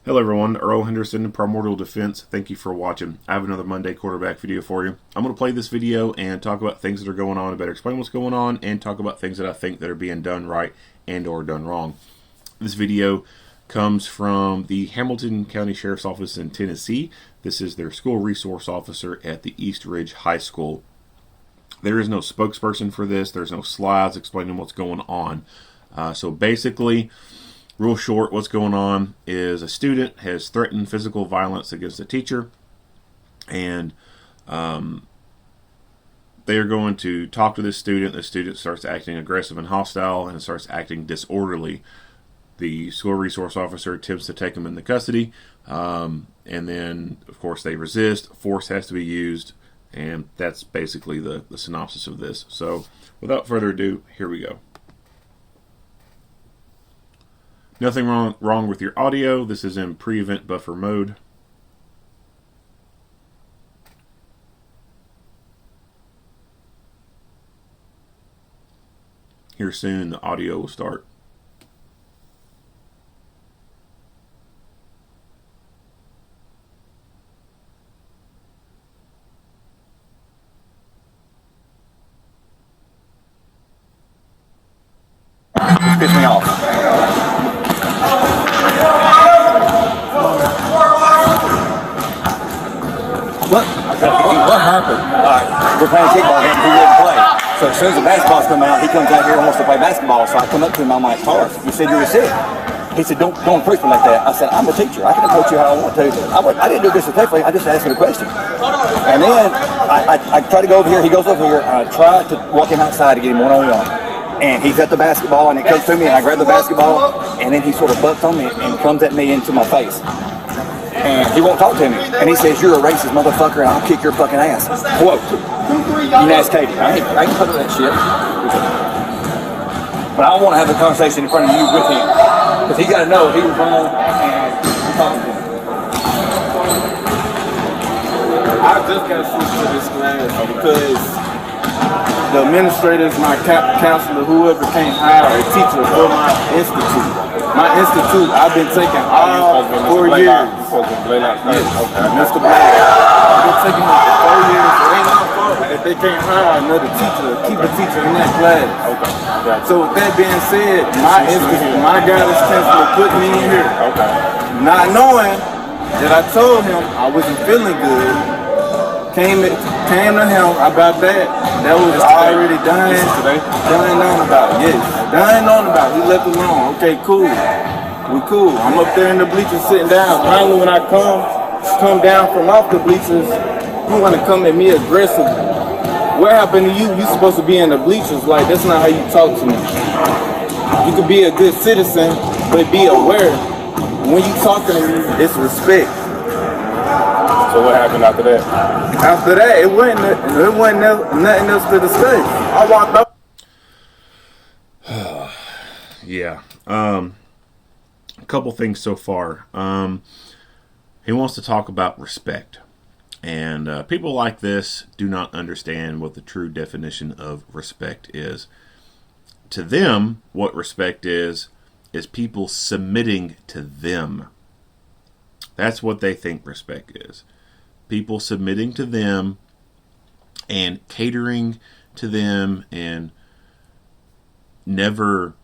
Hello everyone, Earl Henderson, Primordial Defense. Thank you for watching. I have another Monday quarterback video for you. I'm going to play this video and talk about things that are going on, and better explain what's going on, and talk about things that I think that are being done right and or done wrong. This video comes from the Hamilton County Sheriff's Office in Tennessee. This is their school resource officer at the East Ridge High School. There is no spokesperson for this. There's no slides explaining what's going on. So basically, real short, what's going on is a student has threatened physical violence against a teacher, and they are going to talk to this student. The student starts acting aggressive and hostile and starts acting disorderly. The school resource officer attempts to take him into custody, and then, of course, they resist. Force has to be used, and that's basically the synopsis of this. So, without further ado, here we go. Nothing wrong with your audio. This is in pre-event buffer mode. Here soon, the audio will start. Piss me off. What happened? We're playing kickball game. He wouldn't play. So as soon as the basketball's come out, he comes out here and wants to play basketball. So I come up to him. I'm like, Tauris, you said you were sick. He said, don't approach me like that. I said, I'm a teacher. I can approach you how I want to. I didn't do it disrespectfully. I just asked him a question. And then I try to go over here. He goes over here. I try to walk him outside to get him one-on-one. And he's at the basketball, and he comes to me, and I grab the basketball, and then he sort of butts on me and comes at me into my face. And he won't talk to me. And he says, you're a racist motherfucker, and I'll kick your fucking ass. Quote. You can ask Katie. I ain't put up that shit. But I want to have a conversation in front of you with him. Because he got to know he was wrong, and we're talking to him. I just got switched to this class because the administrators, my counselor, whoever can't hire a teacher for my institute. My institute, I've been taking all 4 years. Yes, Mr. Black. I've been taking them for 4 years. It ain't my fault if they can't hire another teacher, keep a teacher in that class. So with that being said, my institute, my guidance counselor put me in here. Not knowing that I told him I wasn't feeling good. Came to him about that. That was already done on about. Yes, done on about. He left alone. Okay, cool. We cool. I'm up there in the bleachers sitting down. Finally, when I come down from off the bleachers, you want to come at me aggressively. What happened to you? You supposed to be in the bleachers. Like, that's not how you talk to me. You could be a good citizen, but be aware. When you talking to me, it's respect. So what happened after that? After that, it wasn't nothing else to discuss. I walked up. Yeah. A couple things so far. He wants to talk about respect. And people like this do not understand what the true definition of respect is. To them, what respect is people submitting to them. That's what they think respect is. People submitting to them and catering to them and never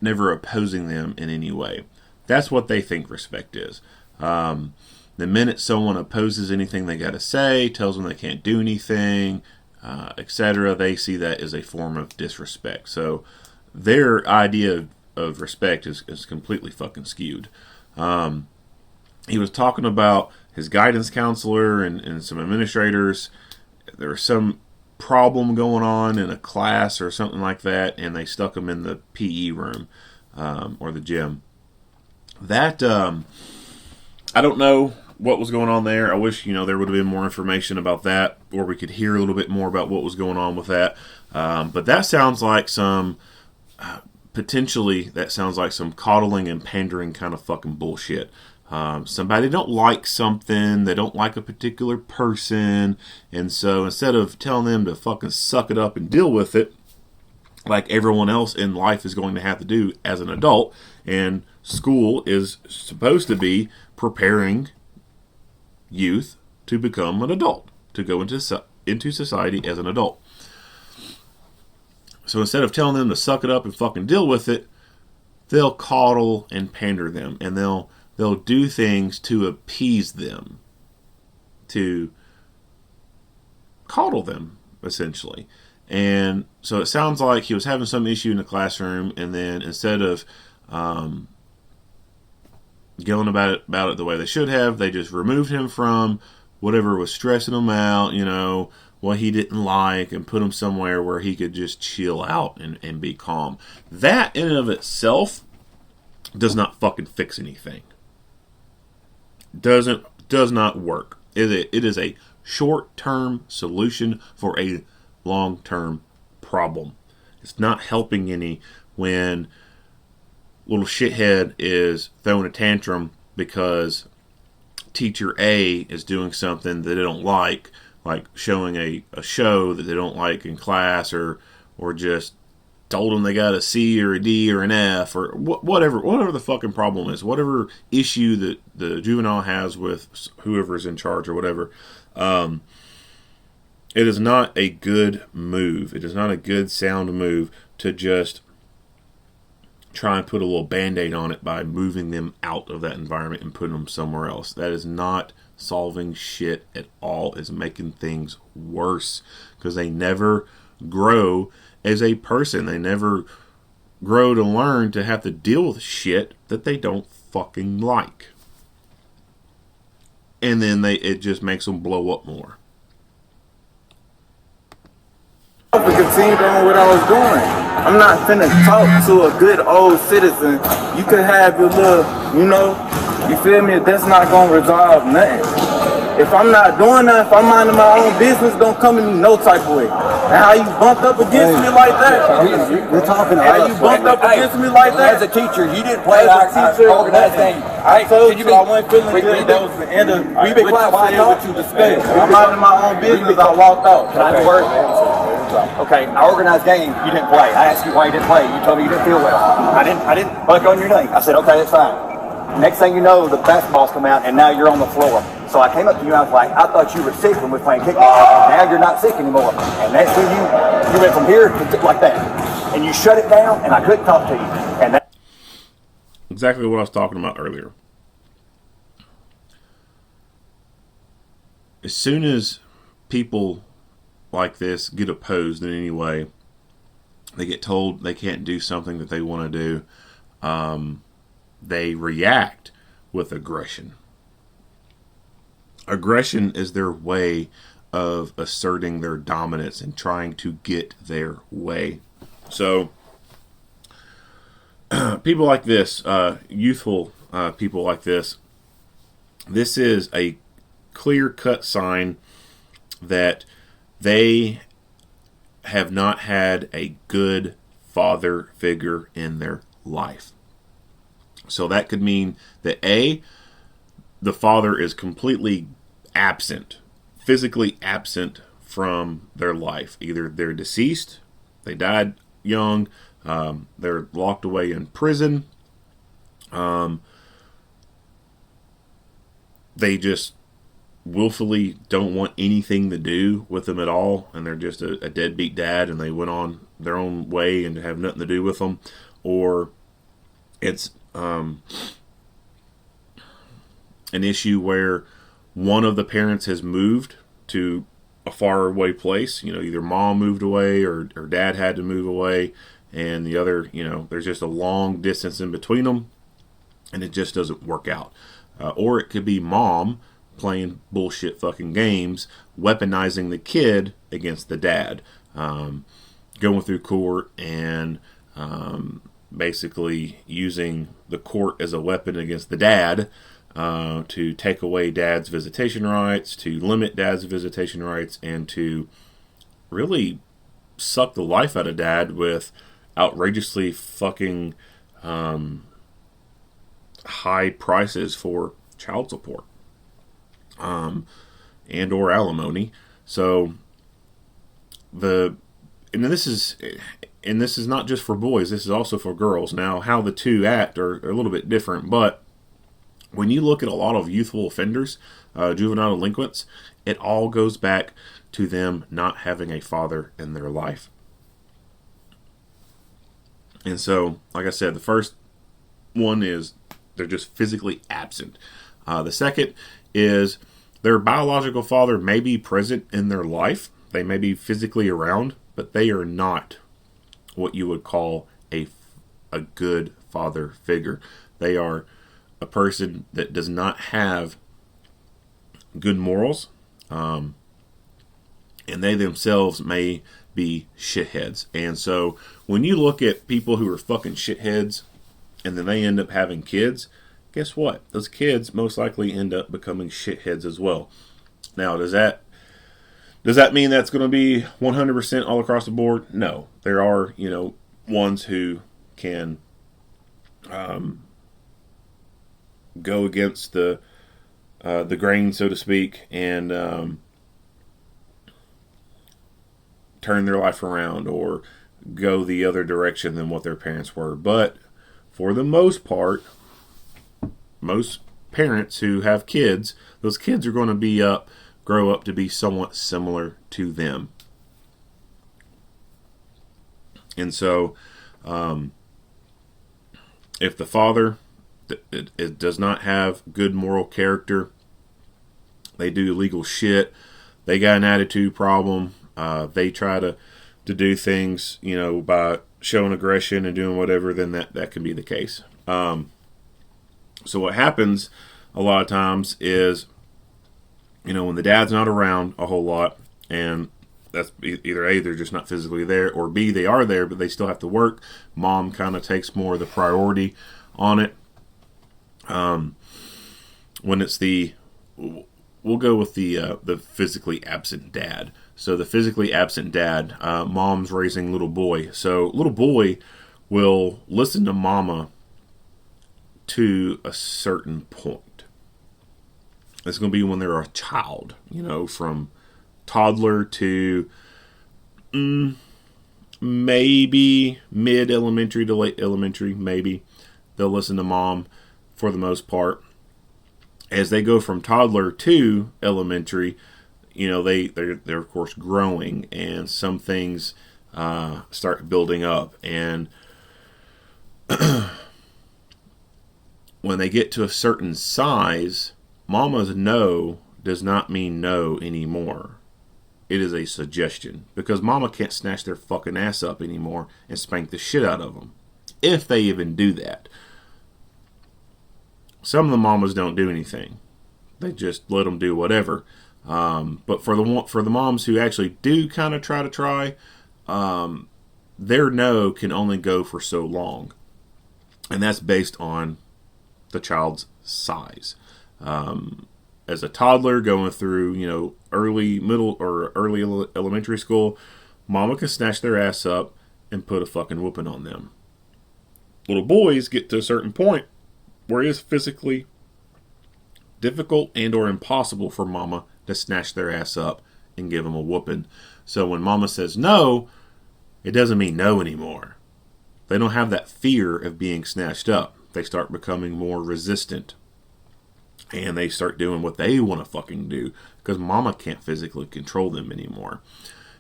opposing them in any way. That's what they think respect is. The minute someone opposes anything they got to say, tells them they can't do anything, etc., they see that as a form of disrespect. So their idea of respect is completely fucking skewed. He was talking about his guidance counselor and some administrators. There was some problem going on in a class or something like that, and they stuck him in the PE room or the gym. That I don't know what was going on there. I wish there would have been more information about that, or we could hear a little bit more about what was going on with that. But that sounds like some potentially that sounds like some coddling and pandering kind of fucking bullshit. Somebody don't like something, they don't like a particular person, and so instead of telling them to fucking suck it up and deal with it, like everyone else in life is going to have to do as an adult. And school is supposed to be preparing youth to become an adult, to go into society as an adult. So instead of telling them to suck it up and fucking deal with it, they'll coddle and pander them, and they'll do things to appease them, to coddle them, essentially. And so it sounds like he was having some issue in the classroom, and then instead of yelling about it the way they should have, they just removed him from whatever was stressing him out, what he didn't like, and put him somewhere where he could just chill out and be calm. That in and of itself does not fucking fix anything. Does not work. It is a short-term solution for a long-term problem. It's not helping any when little shithead is throwing a tantrum because teacher A is doing something that they don't like showing a show that they don't like in class, or just told them they got a C or a D or an F, or whatever the fucking problem is, whatever issue that the juvenile has with whoever's in charge or whatever. It is not a good move. It is not a good sound move to just try and put a little Band-Aid on it by moving them out of that environment and putting them somewhere else. That is not solving shit at all. It's making things worse, because they never grow as a person. They never grow to learn to have to deal with shit that they don't fucking like. And then it just makes them blow up more. To continue on what I was doing. I'm not finna talk to a good old citizen. You could have your little, you feel me? That's not gonna resolve nothing. If I'm not doing that, if I'm minding my own business, don't come in no type of way. And how you bumped up against me like that? You're talking to How you bumped up against me like that? As a teacher, you didn't play our organized game. I told you I wasn't feeling good. That was the end of you be quiet while I talk? what you discussed. I'm minding my own business. I walked out. Can I have a word? Okay, our organized game, you didn't play. I asked you why you didn't play. You told me you didn't feel well. I didn't buck on your name. I said, okay, that's fine. Next thing you know, the basketballs come out, and now you're on the floor. So I came up to you and I was like, I thought you were sick when we were playing kickball. Now you're not sick anymore. And that's when you went from here to like that. And you shut it down, and I couldn't talk to you. And that exactly what I was talking about earlier. As soon as people like this get opposed in any way, they get told they can't do something that they want to do, they react with aggression. Aggression is their way of asserting their dominance and trying to get their way. So people like this, youthful people like this is a clear-cut sign that they have not had a good father figure in their life. So that could mean that A, the father is completely absent, physically absent from their life. Either they're deceased, they died young, they're locked away in prison, they just willfully don't want anything to do with them at all, and they're just a deadbeat dad, and they went on their own way and have nothing to do with them. Or it's an issue where one of the parents has moved to a far away place. Either mom moved away or dad had to move away, and the other, there's just a long distance in between them, and it just doesn't work out. Or it could be mom playing bullshit fucking games, weaponizing the kid against the dad, going through court and basically using the court as a weapon against the dad, to take away dad's visitation rights, to limit dad's visitation rights, and to really suck the life out of dad with outrageously fucking high prices for child support and or alimony. So this is, and this is not just for boys, this is also for girls. Now, how the two act are a little bit different, but when you look at a lot of youthful offenders, juvenile delinquents, it all goes back to them not having a father in their life. And so, like I said, the first one is they're just physically absent. The second is their biological father may be present in their life. They may be physically around, but they are not what you would call a good father figure. They are a person that does not have good morals, and they themselves may be shitheads. And so when you look at people who are fucking shitheads and then they end up having kids, guess what? Those kids most likely end up becoming shitheads as well. Now, does that mean that's going to be 100% all across the board? No. There are, ones who can go against the grain, so to speak, and turn their life around or go the other direction than what their parents were. But for the most part, most parents who have kids, those kids are going to grow up to be somewhat similar to them. And so, if the father it does not have good moral character, they do illegal shit, they got an attitude problem, they try to do things, by showing aggression and doing whatever, then that can be the case. So what happens a lot of times is, when the dad's not around a whole lot, and that's either A, they're just not physically there, or B, they are there, but they still have to work. Mom kind of takes more of the priority on it. When it's we'll go with the physically absent dad. So the physically absent dad, mom's raising little boy. So little boy will listen to mama to a certain point. It's going to be when they're a child, from toddler to maybe mid-elementary to late elementary, maybe. They'll listen to mom for the most part. As they go from toddler to elementary, they're of course growing, and some things start building up. And when they get to a certain size, mama's no does not mean no anymore. It is a suggestion, because mama can't snatch their fucking ass up anymore and spank the shit out of them, if they even do that. Some of the mamas don't do anything; they just let them do whatever. But for the moms who actually do kind of try, their no can only go for so long, and that's based on the child's size. As a toddler going through, early middle or early elementary school, mama can snatch their ass up and put a fucking whooping on them. Little boys get to a certain point where it is physically difficult and or impossible for mama to snatch their ass up and give them a whooping. So when mama says no, it doesn't mean no anymore. They don't have that fear of being snatched up. They start becoming more resistant. And they start doing what they want to fucking do, because mama can't physically control them anymore.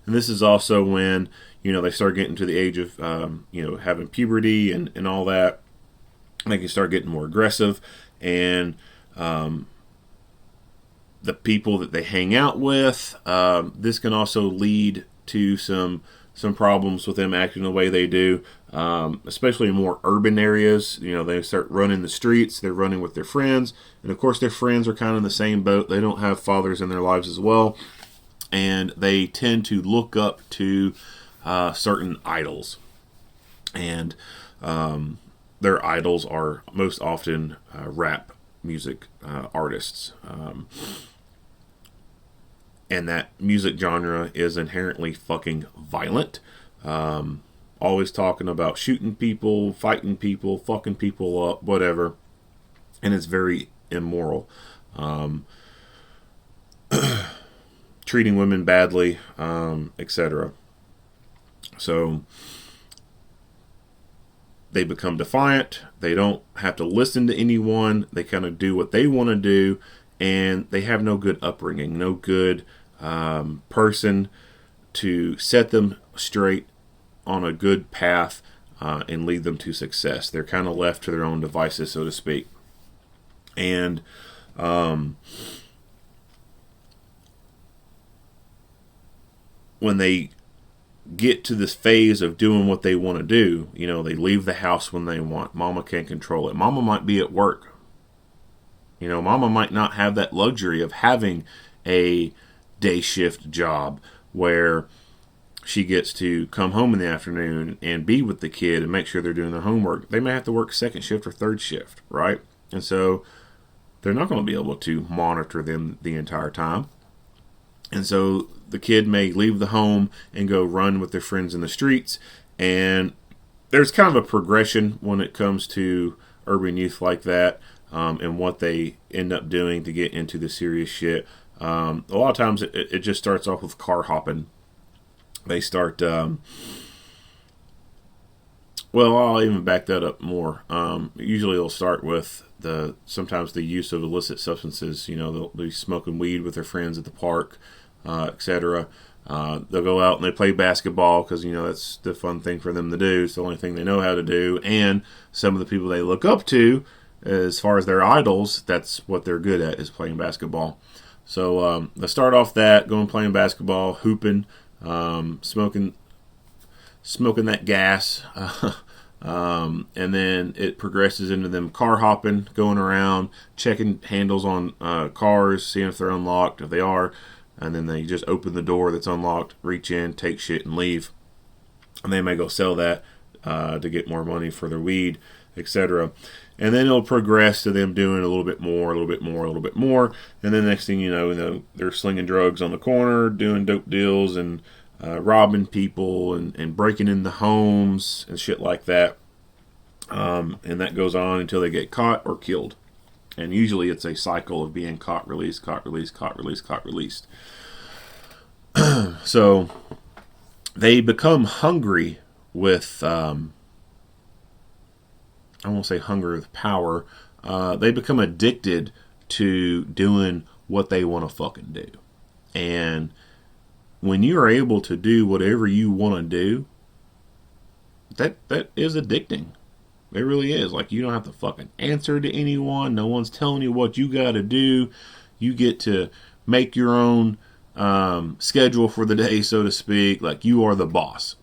And this is also when, they start getting to the age of, having puberty and all that. They can start getting more aggressive, and the people that they hang out with, this can also lead to some problems with them acting the way they do, especially in more urban areas. They start running the streets, they're running with their friends, and of course their friends are kind of in the same boat. They don't have fathers in their lives as well, and they tend to look up to certain idols, and their idols are most often rap music artists. And that music genre is inherently fucking violent. Always talking about shooting people, fighting people, fucking people up, whatever. And it's very immoral. Treating women badly, etc. So they become defiant. They don't have to listen to anyone. They kind of do what they want to do, and they have no good upbringing, no good person to set them straight on a good path and lead them to success. They're kind of left to their own devices, so to speak. And when they get to this phase of doing what they want to do, you know, they leave the house when they want. Mama can't control it. Mama might be at work. You know, mama might not have that luxury of having a day shift job where she gets to come home in the afternoon and be with the kid and make sure they're doing their homework. They may have to work second shift or third shift, right? And so they're not going to be able to monitor them the entire time. And so the kid may leave the home and go run with their friends in the streets. And there's kind of a progression when it comes to urban youth like that, and what they end up doing to get into the serious shit. A lot of times it just starts off with car hopping. They start, well, I'll even back that up more. Usually they'll start with sometimes the use of illicit substances. You know, they'll be smoking weed with their friends at the park, etc. They'll go out and they play basketball because, you know, that's the fun thing for them to do. It's the only thing they know how to do. And some of the people they look up to, as far as their idols, that's what they're good at, is playing basketball. So they start off going playing basketball, hooping, smoking that gas, and then it progresses into them car hopping, going around, checking handles on cars, seeing if they're unlocked. If they are, and then they just open the door that's unlocked, reach in, take shit, and leave. And they may go sell that to get more money for their weed, etc. And then it'll progress to them doing a little bit more, a little bit more, a little bit more. And then next thing you know, they're slinging drugs on the corner, doing dope deals, and robbing people and breaking into homes and shit like that. And that goes on until they get caught or killed. And usually it's a cycle of being caught, released, caught, released, caught, released, caught, released. So they become hungry with, I won't say hungry with power. They become addicted to doing what they want to fucking do. And when you're able to do whatever you want to do, that is addicting. It really is. Like, you don't have to fucking answer to anyone. No one's telling you what you got to do. You get to make your own schedule for the day, so to speak. Like, you are the boss.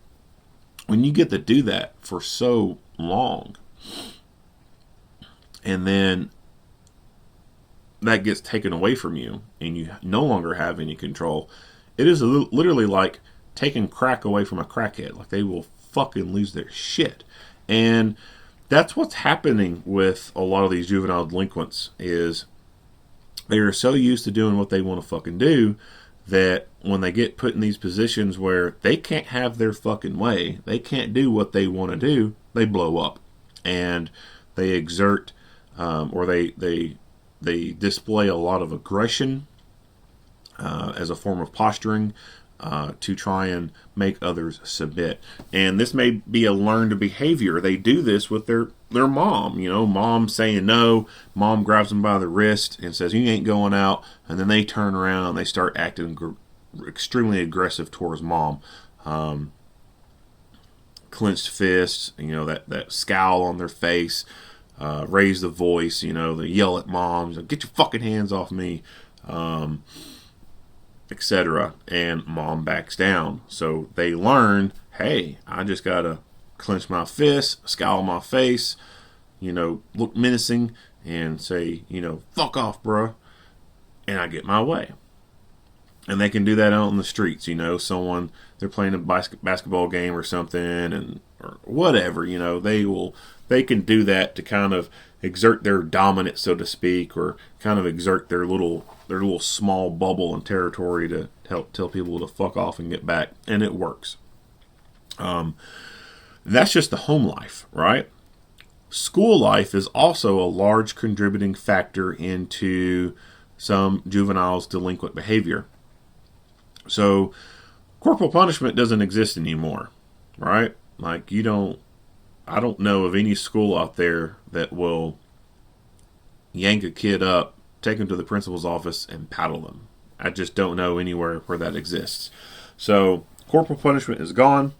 When you get to do that for so long, and then that gets taken away from you, and you no longer have any control, it is literally like taking crack away from a crackhead. Like, they will fucking lose their shit. And that's what's happening with a lot of these juvenile delinquents, is they are so used to doing what they want to fucking do that when they get put in these positions where they can't have their fucking way, they can't do what they want to do, they blow up. And they exert, or they display a lot of aggression as a form of posturing to try and make others submit. And this may be a learned behavior. They do this with their mom. You know, mom saying no. Mom grabs them by the wrist and says, "You ain't going out." And then they turn around and they start acting extremely aggressive towards mom. Clenched fists, you know, that scowl on their face, raise the voice, you know, they yell at moms, "Get your fucking hands off me," etc. And mom backs down. So they learn, hey, I just gotta clench my fist, scowl my face, you know, look menacing, and say, you know, "Fuck off, bruh," and I get my way. And they can do that out on the streets, you know, they're playing a basketball game or something, or whatever, you know, they can do that to kind of exert their dominance, so to speak, or kind of exert their little small bubble and territory to help tell people to fuck off and get back, and it works. That's just the home life, right? School life is also a large contributing factor into some juveniles' delinquent behavior. So corporal punishment doesn't exist anymore, right? Like, you don't I don't know of any school out there that will yank a kid up, take him to the principal's office, and paddle them. I just don't know anywhere where that exists. So corporal punishment is gone.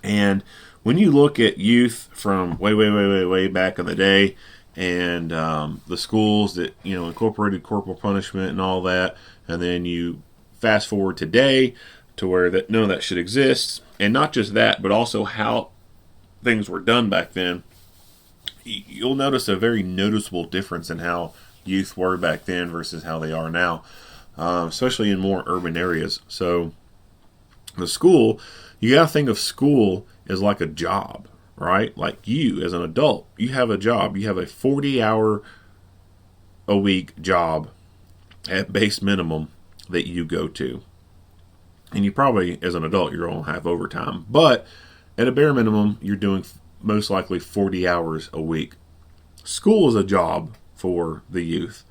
And when you look at youth from way back in the day, and the schools that incorporated corporal punishment and all that, and then you fast forward today to where that none of that should exist, and not just that, but also how things were done back then, you'll notice a very noticeable difference in how youth were back then versus how they are now, especially in more urban areas. So the school, you got to think of school as like a job, right? Like you as an adult, you have a job. You have a 40-hour-a-week job at base minimum that you go to. And you probably, as an adult, you're going to have overtime. But at a bare minimum, you're doing most likely 40 hours a week. School is a job for the youth.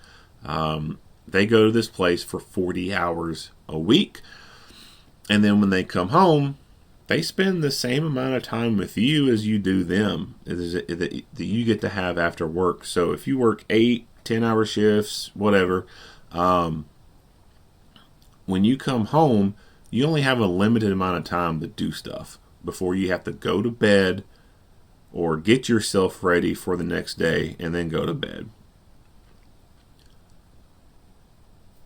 They go to this place for 40 hours a week. And then when they come home, they spend the same amount of time with you as you do them, that you get to have after work. So if you work 8, 10-hour shifts, whatever, when you come home, you only have a limited amount of time to do stuff before you have to go to bed or get yourself ready for the next day and then go to bed.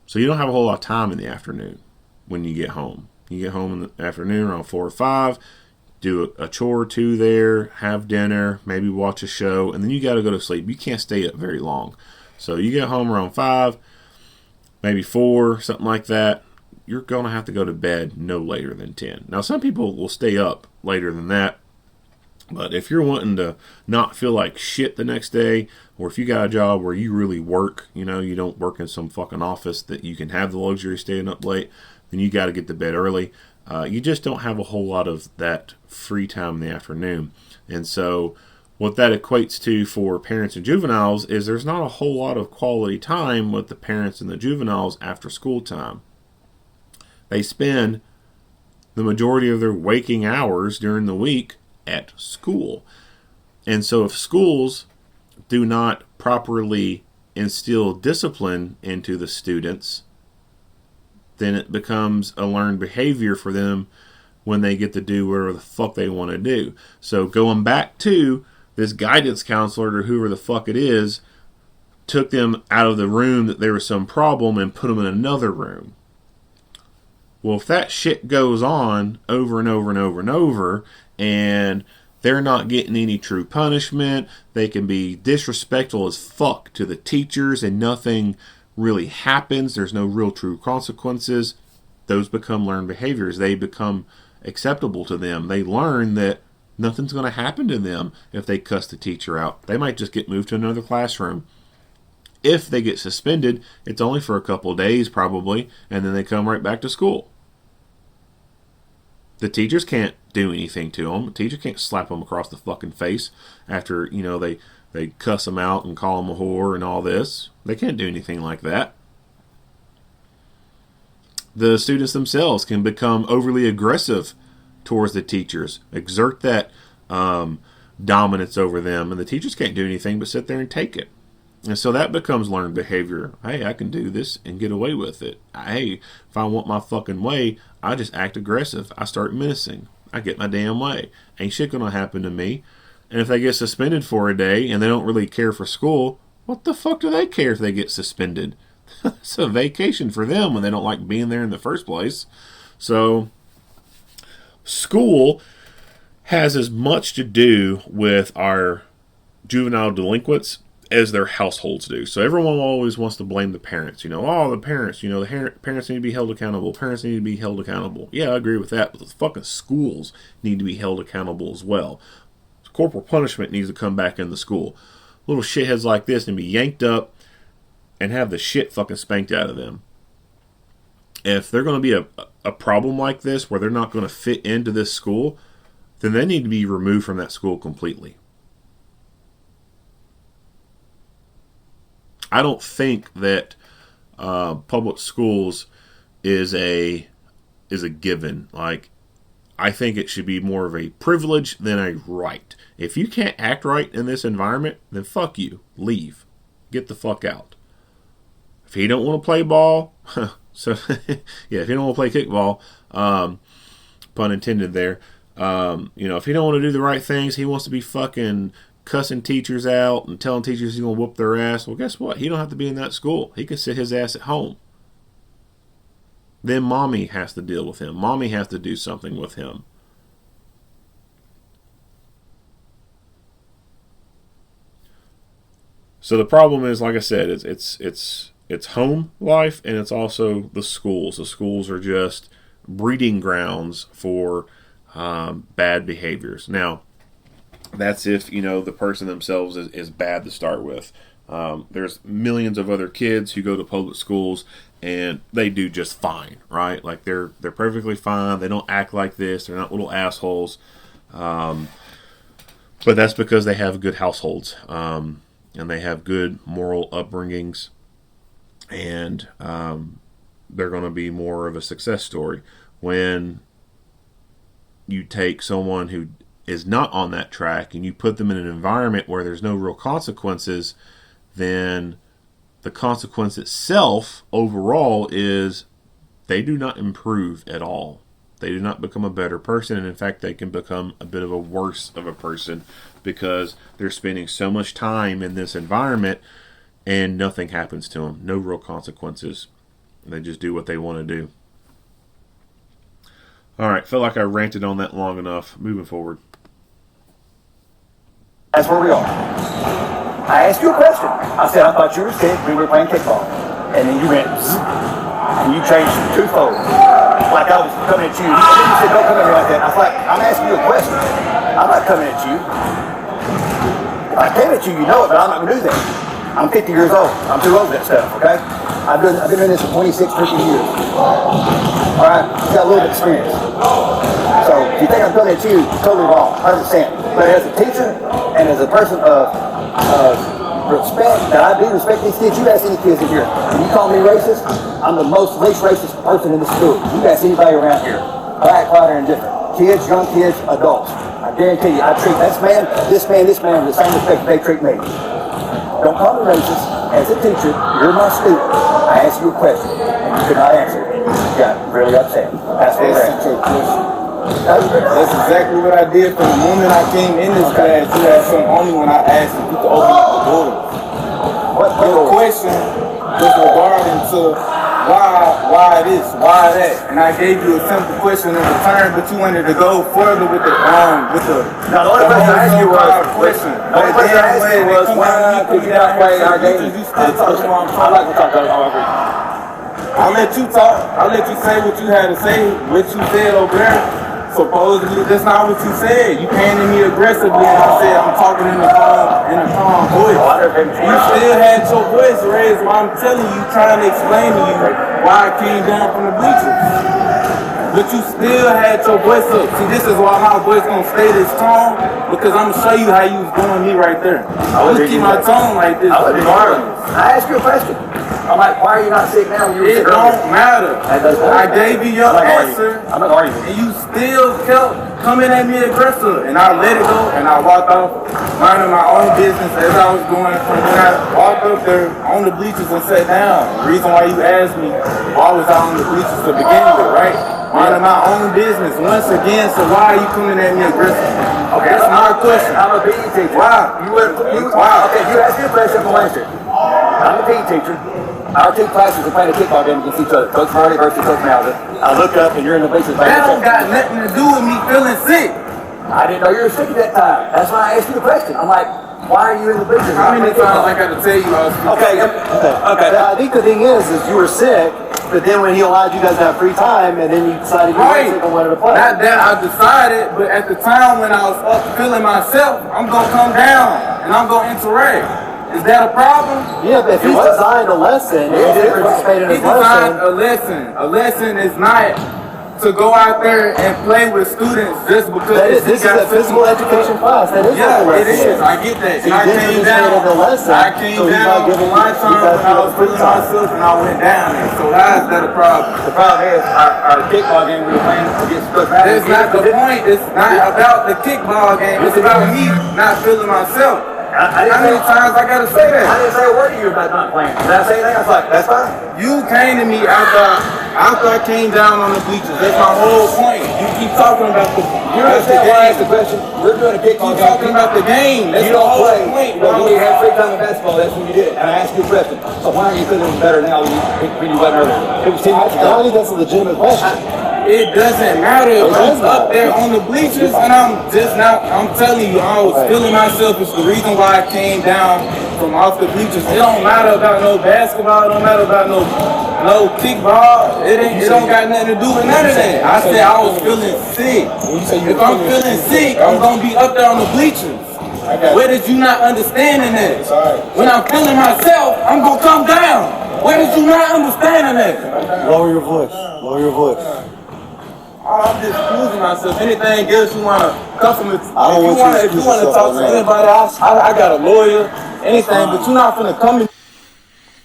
So you don't have a whole lot of time in the afternoon when you get home. You get home in the afternoon around 4 or 5, do a chore or two there, have dinner, maybe watch a show, and then you got to go to sleep. You can't stay up very long. So you get home around 5, maybe 4, something like that. You're going to have to go to bed no later than 10. Now, some people will stay up later than that, but if you're wanting to not feel like shit the next day, or if you got a job where you really work, you don't work in some fucking office that you can have the luxury of staying up late, then you got to get to bed early. You just don't have a whole lot of that free time in the afternoon. And so what that equates to for parents and juveniles is there's not a whole lot of quality time with the parents and the juveniles after school time. They spend the majority of their waking hours during the week at school. And so if schools do not properly instill discipline into the students, then it becomes a learned behavior for them when they get to do whatever the fuck they want to do. So going back to this guidance counselor or whoever the fuck it is, took them out of the room that there was some problem and put them in another room. Well, if that shit goes on over and over and over and over, and they're not getting any true punishment, they can be disrespectful as fuck to the teachers and nothing really happens, there's no real true consequences, those become learned behaviors. They become acceptable to them. They learn that nothing's going to happen to them if they cuss the teacher out. They might just get moved to another classroom. If they get suspended, it's only for a couple of days probably, and then they come right back to school. The teachers can't do anything to them. The teacher can't slap them across the fucking face after, they cuss them out and call them a whore and all this. They can't do anything like that. The students themselves can become overly aggressive towards the teachers, exert that dominance over them, and the teachers can't do anything but sit there and take it. And so that becomes learned behavior. Hey, I can do this and get away with it. Hey, if I want my fucking way, I just act aggressive. I start menacing. I get my damn way. Ain't shit gonna happen to me. And if they get suspended for a day and they don't really care for school, what the fuck do they care if they get suspended? It's a vacation for them when they don't like being there in the first place. So school has as much to do with our juvenile delinquents as their households do. So everyone always wants to blame the parents. The parents, the parents need to be held accountable. Parents need to be held accountable. Yeah, I agree with that, but the fucking schools need to be held accountable as well. Corporal punishment needs to come back in the school. Little shitheads like this need to be yanked up and have the shit fucking spanked out of them. If they're going to be a problem like this where they're not going to fit into this school, then they need to be removed from that school completely. I don't think that public schools is a given. Like, I think it should be more of a privilege than a right. If you can't act right in this environment, then fuck you. Leave. Get the fuck out. If he don't want to play ball, so yeah, if he don't want to play kickball, pun intended there. If he don't want to do the right things, he wants to be fucking cussing teachers out and telling teachers he's gonna whoop their ass. Well, guess what? He don't have to be in that school. He can sit his ass at home. Then mommy has to deal with him. Mommy has to do something with him. So the problem is, like I said, it's home life, and it's also the schools. The schools are just breeding grounds for bad behaviors. Now, that's if the person themselves is bad to start with. There's millions of other kids who go to public schools and they do just fine, right? Like they're perfectly fine. They don't act like this. They're not little assholes. But that's because they have good households. And they have good moral upbringings, and they're going to be more of a success story. When you take someone who is not on that track and you put them in an environment where there's no real consequences, then the consequence itself overall is they do not improve at all. They do not become a better person, and in fact they can become a bit of a worse of a person because they're spending so much time in this environment and nothing happens to them. No real consequences. They just do what they want to do. Alright, felt like I ranted on that long enough. Moving forward. That's where we are. I asked you a question. I said, I thought you were sick. We were playing kickball. And then you went, zzz, and you changed twofold. Like I was coming at you. You said, don't come at me like that. I was like, I'm asking you a question. I'm not coming at you. If I came at you, you know it, but I'm not going to do that. I'm 50 years old. I'm too old for that stuff, okay? I've been doing this for 26 freaking years. All right? I've got a little bit of experience. So if you think I'm coming at you, you're totally wrong. 100%. But as a teacher and as a person of respect, that I do respect these kids, you ask any kids in here, and you call me racist, I'm the least racist person in the school. You ask anybody around here, black, white, or indifferent. Kids, young kids, adults. I guarantee you, I treat this man with the same respect they treat me. Don't call me racist. As a teacher, you're my student. I asked you a question, and you could not answer it. You got really upset. That's what That's exactly what I did from the moment I came in this class. You had some on me when I asked you to open up the doors. Your question was regarding to why this, why that, and I gave you a simple question in return, but you wanted to go further with the Now the only question I asked you was, why could you not play our game? I like to talk about it. I'll let you talk. I'll let you say what you had to say, what you said over there. Supposedly, that's not what you said. You came to me aggressively and I said, I'm talking in a calm voice. You still had your voice raised while I'm telling you, trying to explain to you why I came down from the bleachers. But you still had your voice up. See, this is why my voice gonna stay this tone, because I'm gonna show you how you was doing me right there. I'm gonna keep my tone like this. I asked you a question. I'm like, why are you not sick now when you were sick earlier? It don't matter. I gave you your answer. I'm not arguing. And you still kept coming at me aggressive. And I let it go and I walked off, minding my own business as I was going. When I walked up there on the bleachers and sat down. The reason why you asked me why was I on the bleachers to begin with, right? Minding my own business once again. So why are you coming at me aggressive? Okay, that's my question. I'm a PE teacher. Why? Why? Okay, you asked me a question, I'm going to answer. I'm a PE teacher. Our two classes are playing a kickball game against each other. Coach Marty versus Coach Mauser. I look up and you're in the bleachers. That don't got nothing to do with me feeling sick. I didn't know you were sick at that time. That's why I asked you the question. I'm like, why are you in the bleachers? How many times I got to tell you I was sick? Okay. I think the thing is you were sick, but then when he allowed you guys to have free time, and then you decided you weren't sick and wanted to play. Not that I decided, but at the time when I was up feeling myself, I'm going to come down and I'm going to interact. Is that a problem? Yeah, but if he's designed a lesson, he didn't participate in his lesson. He designed a lesson. A lesson is not to go out there and play with students just because This is a physical education class. That is yeah, what it is. I get that. And I came down. I came so down on my time when I was feeling myself and I went down there. So how is that a problem? The problem is our kickball game we were playing against Coach That's not the point. It's not about the kickball game. It's about me not feeling myself. How many times I gotta say that? I didn't say a word to you about not playing. Did I say anything? I was like, that's fine. You came to me after I came down on the bleachers. That's my whole point. You keep talking about the You understand why I asked the question? We're doing a kickball Keep talking game. about the game. That's You the don't whole play, point. but when you have free time in basketball, that's when you did it. And I asked you a question. So why are you feeling better now than you wasn't earlier? It was 10 minutes I ago. think that's a legitimate question. It doesn't matter if I'm up there on the bleachers and I'm telling you, I was feeling myself. It's the reason why I came down from off the bleachers. It don't matter about no basketball. It don't matter about no kickball. It don't got nothing to do with none of that. I said I was feeling sick. If I'm feeling sick, I'm going to be up there on the bleachers. Where did you not understanding that? When I'm feeling myself, I'm going to come down. Where did you not understanding that? Lower your voice. Lower your voice. I'm just excusing myself. Anything else you want to customer? If you want to talk to anybody else, I got a lawyer. Anything, but you're not finna come in.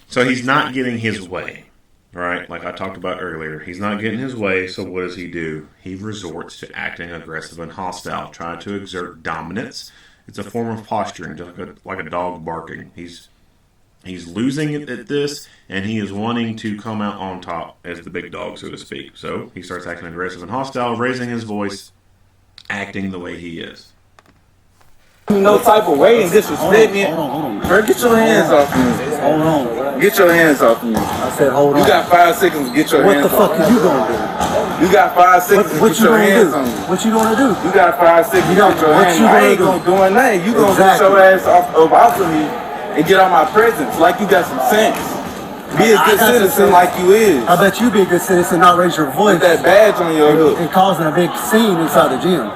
So he's not getting his way, right? Like I talked about earlier, he's not getting his way. So what does he do? He resorts to acting aggressive and hostile, trying to exert dominance. It's a form of posturing, just like a dog barking. He's losing it at this, and he is wanting to come out on top as the big dog, so to speak. So he starts acting aggressive and hostile, raising his voice, acting the way he is. No type of way and disrespect me. Hold on. Bro, get your hands off me. Hold on. Get your hands off me. I said hold on. You got 5 seconds to get your What hands the off fuck me. are you gonna do? You got 5 seconds to What get you your gonna hands do? on me. What you gonna do? You got 5 seconds to get your What hands you on me. I gonna ain't do? gonna do nothing. You gonna get your ass off of me and get on my presence like you got some sense. Be a good citizen like you is. I bet you be a good citizen, not raise your voice With that badge on your hook. and causing a big scene inside the gym.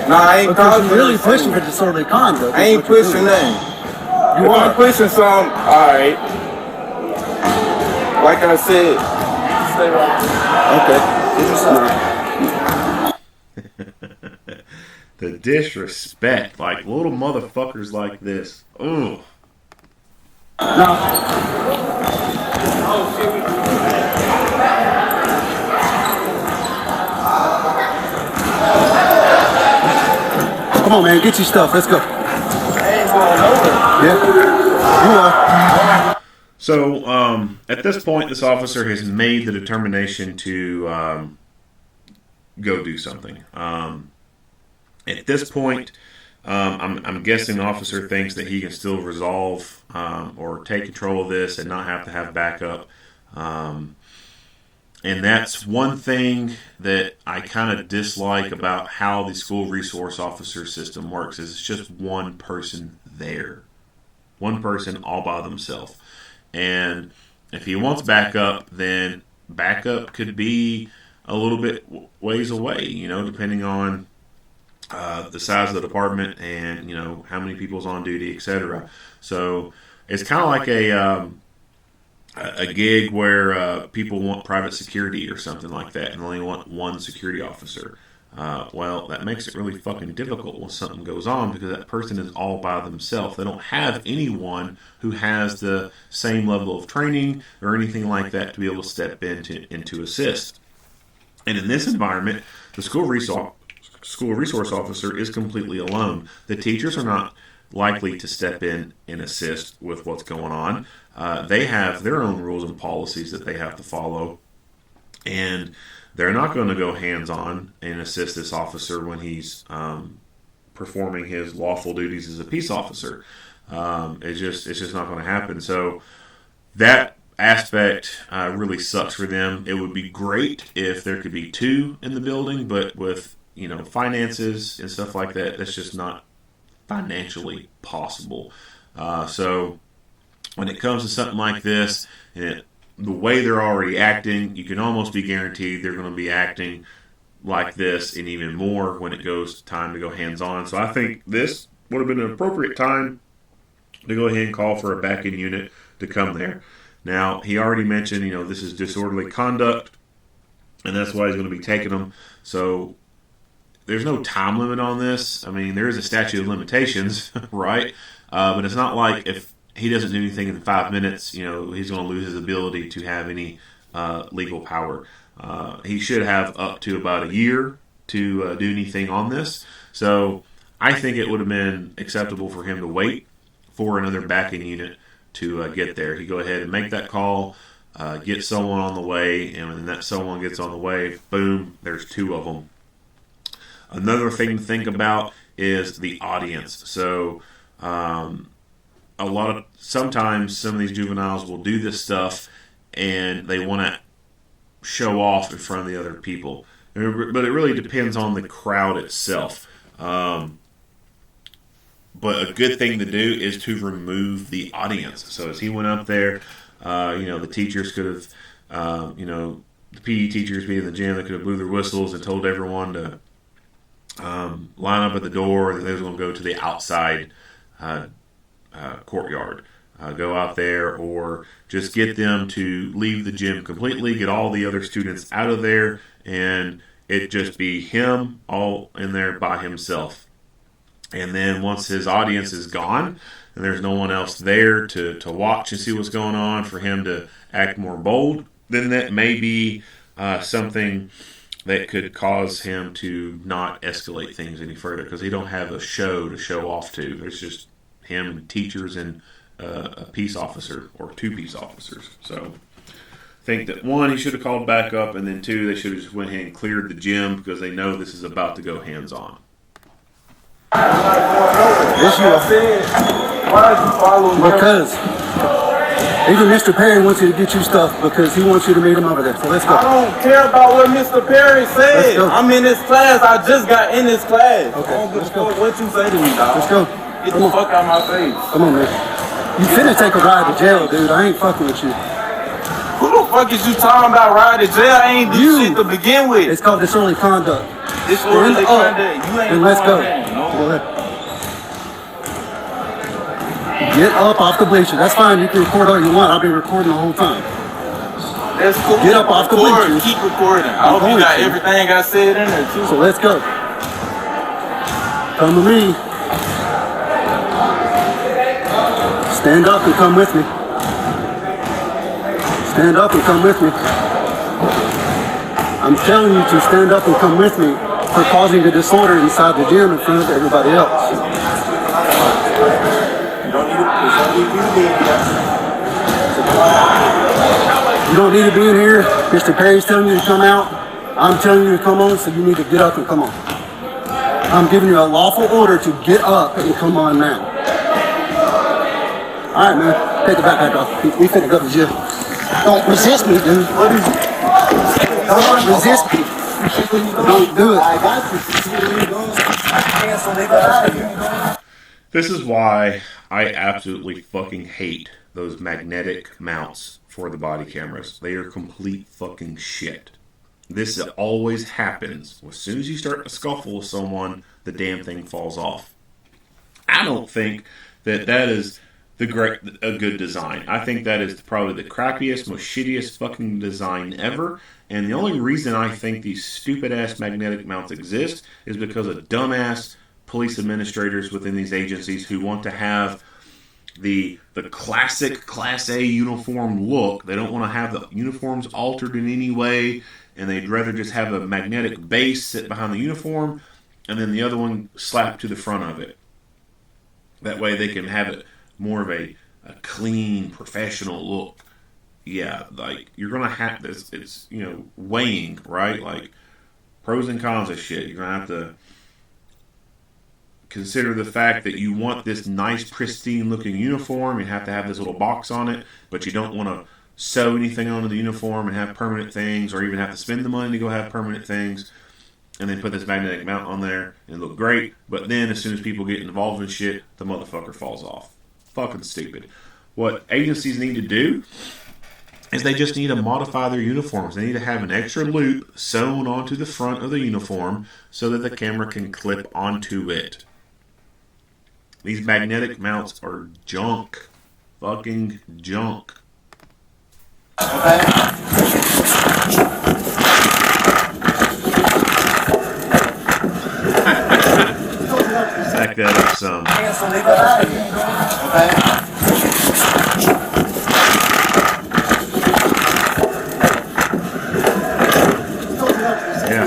Nah, I ain't Because causing you're really nothing. pushing for disorderly conduct. I ain't pushing nothing. You If I'm are. pushing some, alright. Like I said, stay right. Okay. The disrespect, like little motherfuckers like this. Ooh. Come on, man. Get your stuff. Let's go. Yeah. You are. So, at this point, this officer has made the determination to go do something. At this point, I'm guessing the officer thinks that he can still resolve or take control of this and not have to have backup. And that's one thing that I kind of dislike about how the school resource officer system works is it's just one person there. One person all by themselves. And if he wants backup, then backup could be a little bit ways away, depending on the size of the department and, how many people's on duty, etc. So it's kind of like a gig where people want private security or something like that and only want one security officer. Well, that makes it really fucking difficult when something goes on because that person is all by themselves. They don't have anyone who has the same level of training or anything like that to be able to step in to assist. And in this environment, the school resource officer is completely alone. The teachers are not likely to step in and assist with what's going on. They have their own rules and policies that they have to follow. And they're not going to go hands-on and assist this officer when he's performing his lawful duties as a peace officer. It's just not going to happen. So that aspect really sucks for them. It would be great if there could be two in the building, but with finances and stuff like that, that's just not financially possible. So when it comes to something like this, the way they're already acting, you can almost be guaranteed they're going to be acting like this and even more when it goes time to go hands-on. So I think this would have been an appropriate time to go ahead and call for a back-end unit to come there. Now, he already mentioned, this is disorderly conduct. and that's why he's going to be taking them. So there's no time limit on this. I mean, there is a statute of limitations, right? But it's not like if he doesn't do anything in 5 minutes, he's going to lose his ability to have any legal power. He should have up to about a year to do anything on this. So I think it would have been acceptable for him to wait for another backing unit to get there. He go ahead and make that call, get someone on the way, and when that someone gets on the way, boom, there's 2 of them. Another thing to think about is the audience. So sometimes some of these juveniles will do this stuff and they want to show off in front of the other people. But it really depends on the crowd itself. But a good thing to do is to remove the audience. So as he went up there, the teachers could have, the PE teachers being in the gym, they could have blew their whistles and told everyone to line up at the door, and they was going to go to the outside courtyard. Go out there, or just get them to leave the gym completely, get all the other students out of there, and it just be him all in there by himself. And then once his audience is gone and there's no one else there to watch and see what's going on, for him to act more bold, then that may be something that could cause him to not escalate things any further, because he don't have a show to show off to. There's just him and teachers and a peace officer or 2 peace officers. So I think that 1, he should have called back up, and then 2, they should have just went ahead and cleared the gym, because they know this is about to go hands-on. Yes, you are. Why did you follow me? Because even Mr. Perry wants you to get you stuff because he wants you to meet him over there. So let's go. I don't care about what Mr. Perry said. I'm in this class. I just got in this class. Okay, I don't give let's a go. fuck what you say to me, dog. Let's go. Get the fuck out of my face. Come on, man. You finna take a ride to jail, dude. I ain't fucking with you. Who the fuck is you talking about riding to jail? I ain't do shit to begin with. It's called disorderly conduct. Disorderly conduct. You ain't and let's go. No. Go ahead. Get up off the bleacher. That's fine. You can record all you want. I'll be recording the whole time. That's cool. Get up off the bleachers. Keep recording. I hope you got everything I said in there too. So let's go. Come with me. Stand up and come with me. Stand up and come with me. I'm telling you to stand up and come with me for causing the disorder inside the gym in front of everybody else. You don't need to be in here. Mr. Perry's telling you to come out. I'm telling you to come on, so you need to get up and come on. I'm giving you a lawful order to get up and come on now. Alright, man. Take the backpack off. We finna go to the gym. Don't resist me, dude. Don't resist me. Don't do it. This is why I absolutely fucking hate those magnetic mounts for the body cameras. They are complete fucking shit. This always happens. As soon as you start to scuffle with someone, the damn thing falls off. I don't think that is a good design. I think that is probably the crappiest, most shittiest fucking design ever. And the only reason I think these stupid ass magnetic mounts exist is because of dumbass police administrators within these agencies who want to have the classic Class A uniform look. They don't want to have the uniforms altered in any way, and they'd rather just have a magnetic base sit behind the uniform and then the other one slapped to the front of it. That way they can have it more of a clean, professional look. Yeah, like, you're going to have this, it's, weighing, right? Like, pros and cons of shit. You're going to have to consider the fact that you want this nice, pristine-looking uniform. You have to have this little box on it, but you don't want to sew anything onto the uniform and have permanent things, or even have to spend the money to go have permanent things, and then put this magnetic mount on there and look great. But then as soon as people get involved in shit, the motherfucker falls off. Fucking stupid. What agencies need to do is they just need to modify their uniforms. They need to have an extra loop sewn onto the front of the uniform so that the camera can clip onto it. These magnetic mounts are junk. Fucking junk. back that up some. So leave that out of Yeah.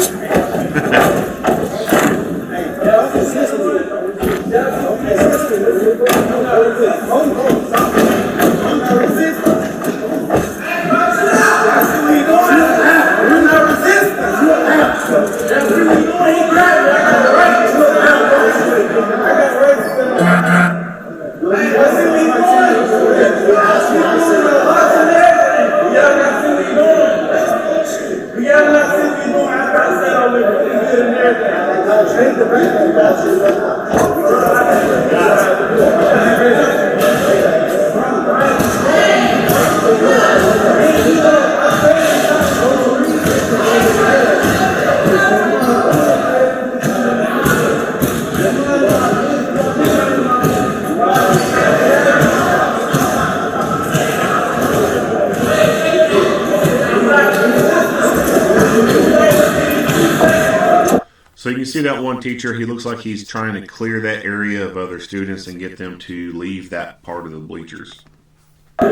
So you can see that one teacher, he looks like he's trying to clear that area of other students and get them to leave that part of the bleachers. A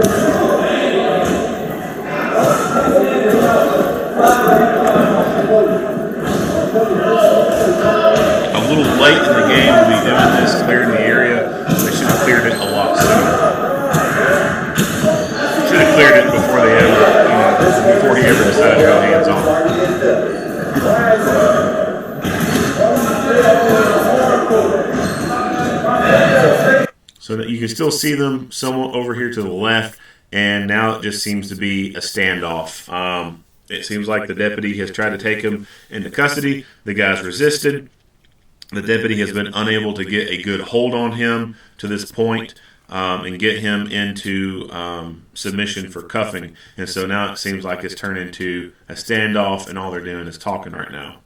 little late in the game to be doing this, clearing the area. They should have cleared it a lot sooner. Should have cleared it before they ever, before he ever decided to go hands on. So that you can still see them somewhat over here to the left, and now it just seems to be a standoff. It seems like the deputy has tried to take him into custody. The guy's resisted. The deputy has been unable to get a good hold on him to this point and get him into submission for cuffing. And so now it seems like it's turned into a standoff, and all they're doing is talking right now.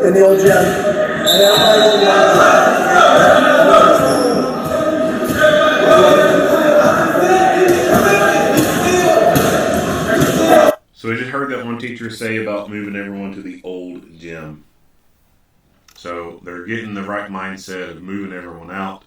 In the old gym. So we just heard that one teacher say about moving everyone to the old gym. So they're getting the right mindset of moving everyone out.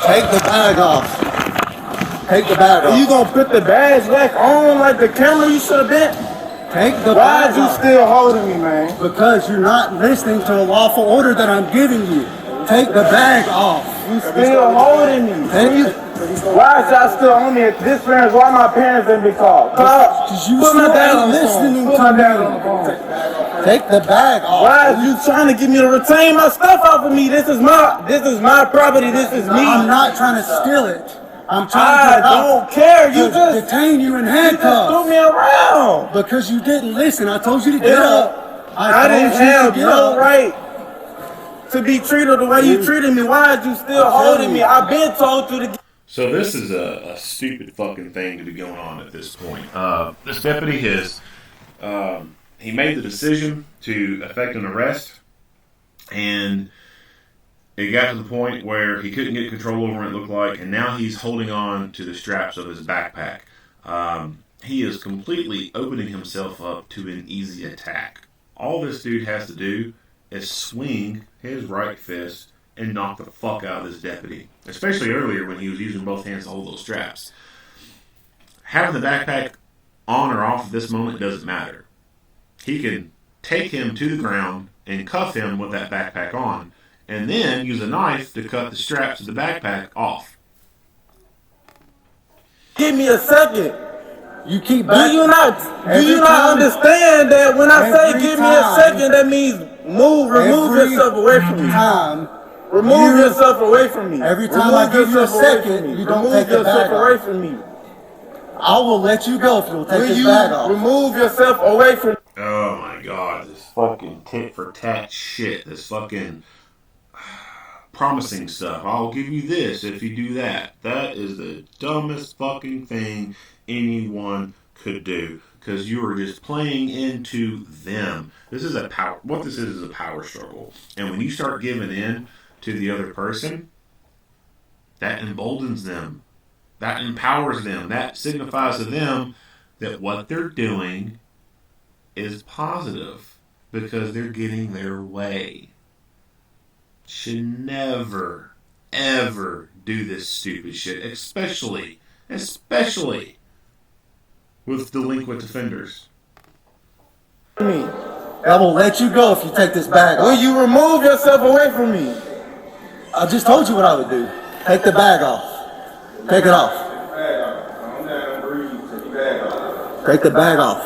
Take the bag off. Take the bag off. You gonna put the badge back on like the camera you should have been? Take the Why bag is you off. still holding me, man? Because you're not listening to a lawful order that I'm giving you. Take the bag off. You still holding me. Why is y'all still on me at this parents? Why my parents didn't be called? Because you Put my still dad ain't on the listening phone. Put to my me. dad on the phone. Take the bag off. Why are you trying to get me to retain my stuff off of me? This is my property. This is me. I'm not trying to steal it. I'm I trying don't care. You to just detain you in threw handcuffs. me around. Because you didn't listen. I told you to get up. I didn't have no right to be treated the way you treated me. Why are you still holding me? I've been told you to get. So this is a stupid fucking thing to be going on at this point. This deputy has he made the decision to effect an arrest, and it got to the point where he couldn't get control over it looked like, and now he's holding on to the straps of his backpack. He is completely opening himself up to an easy attack. All this dude has to do is swing his right fist and knock the fuck out of this deputy. Especially earlier when he was using both hands to hold those straps. Having the backpack on or off at this moment doesn't matter. He can take him to the ground and cuff him with that backpack on, and then use a knife to cut the straps of the backpack off. Give me a second. You keep Do you not understand that when I say give me a second, that means remove yourself away from me. Remove yourself away from me. Every time I give you a second, you don't take the bag away off. from me. I will let you go if you'll take this bag off. Remove yourself away from me. Oh my god, this fucking tit for tat shit. This fucking promising stuff. I'll give you this if you do that. That is the dumbest fucking thing anyone could do. Because you are just playing into them. This is a power. What this is a power struggle. And when you start giving in to the other person, that emboldens them. That empowers them. That signifies to them that what they're doing is positive because they're getting their way. Should never, ever do this stupid shit, especially with delinquent offenders. I will let you go if you take this bag off. Will you remove yourself away from me? I just told you what I would do. Take the bag off. Take it off. Take the bag off.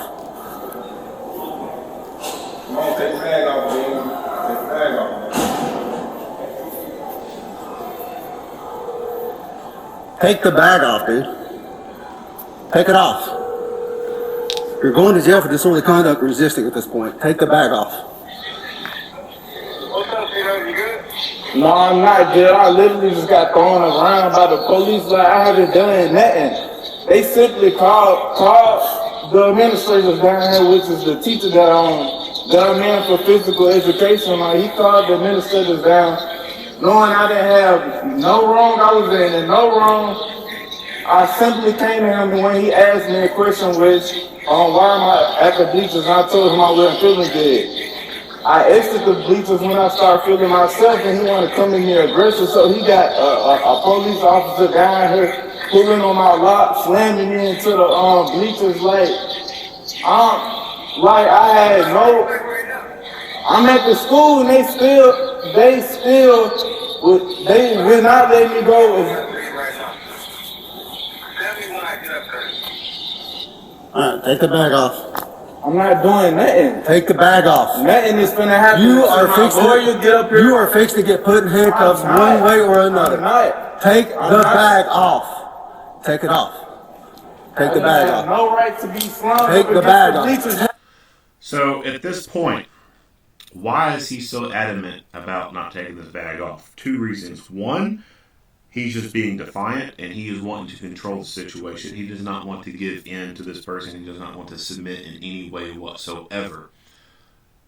Come on, take the bag off, baby. Take the bag off. Take the bag off, dude. Take it off. You're going to jail for disorderly conduct resisting at this point. Take the bag off. What's up, Peter? You good? No, I'm not good. I literally just got thrown around by the police like I haven't done nothing. They simply called the administrators down here, which is the teacher that I'm in for physical education. Like, he called the administrators down, knowing I didn't have no wrong. I was in no wrong. I simply came to him, and when he asked me a question, which why am I at the bleachers, and I told him I wasn't feeling good. I exited the bleachers when I started feeling myself, and he wanted to come in here aggressive, so he got a police officer down here pulling on my lock, slamming me into the bleachers I'm at the school, and they will not let me go. Alright, take the bag off. I'm not doing nothing. Take the bag off. Nothing is gonna happen. You are fixed to get put in handcuffs one way or another. Take the bag off. Take it off. Take the bag off. No right to be slung. Take the bag off. So at this point, why is he so adamant about not taking this bag off? Two reasons. One, he's just being defiant, and he is wanting to control the situation. He does not want to give in to this person. He does not want to submit in any way whatsoever.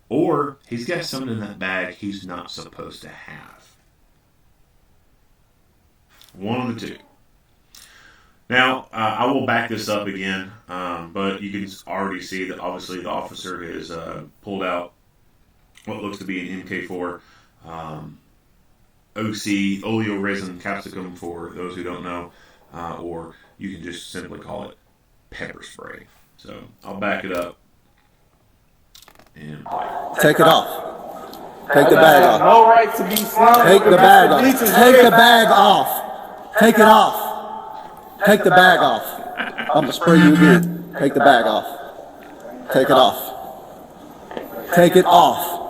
Or he's got something in that bag he's not supposed to have. One of the two. Now, I will back this up again, but you can already see that obviously the officer has pulled out what looks to be an MK4 OC, oleoresin capsicum for those who don't know, or you can just simply call it pepper spray. So I'll back it up and play. Take it off. Take the bag off. No right to be slung. Take the bag off. Take the bag off. Take it off. Take the bag off. I'm gonna spray you again. Take the bag off. Take it off. Take it off.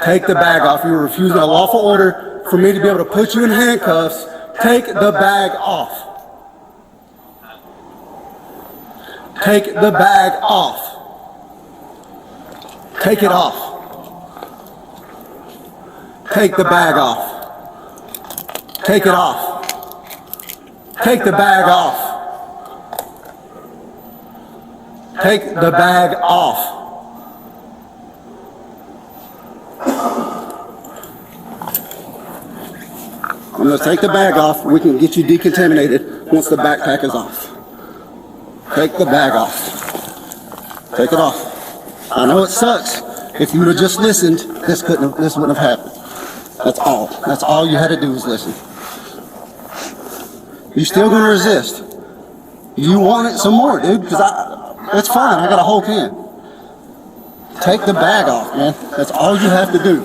Take the bag off. You're refusing a lawful order for me to be able to put you in handcuffs. Take the bag off. Take the bag off. Take it off. Take the bag off. Take it off. Take the bag off. Take the bag off. I'm going to take the bag off. We can get you decontaminated once the backpack is off. Take the bag off. Take it off. I know it sucks. If you would have just listened, this wouldn't have happened. That's all. That's all you had to do was listen. You're still going to resist. You want it some more, dude, because that's fine. I got a whole can. Take the bag off, man. That's all you have to do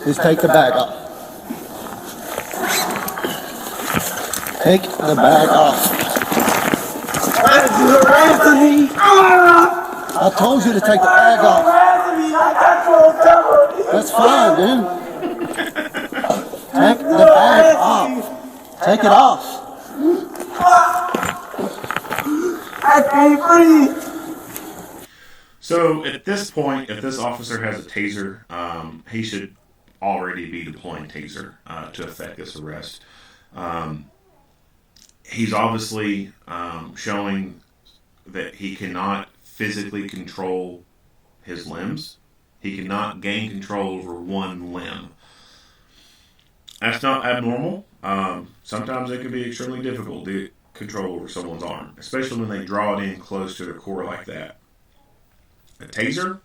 is take the bag off. Take the bag off. You're harassing me. I told you to take the bag off. That's fine, dude. Take the bag off. Take it off. I can't breathe. So at this point, if this officer has a taser, he should already be deploying taser to effect this arrest. He's obviously showing that he cannot physically control his limbs. He cannot gain control over one limb. That's not abnormal. Sometimes it can be extremely difficult to control over someone's arm, especially when they draw it in close to the core like that. A taser,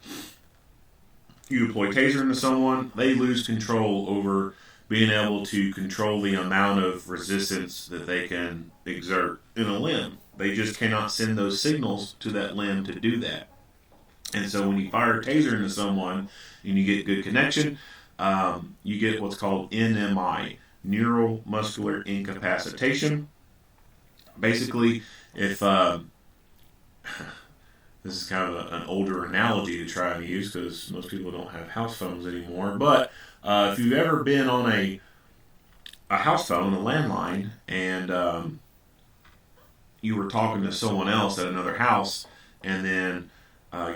you deploy taser into someone, they lose control over being able to control the amount of resistance that they can exert in a limb. They just cannot send those signals to that limb to do that. And so when you fire a taser into someone and you get good connection, you get what's called NMI, neuromuscular incapacitation. Basically, if this is kind of an older analogy to try and use because most people don't have house phones anymore, but if you've ever been on a house phone, a landline, and you were talking to someone else at another house, and then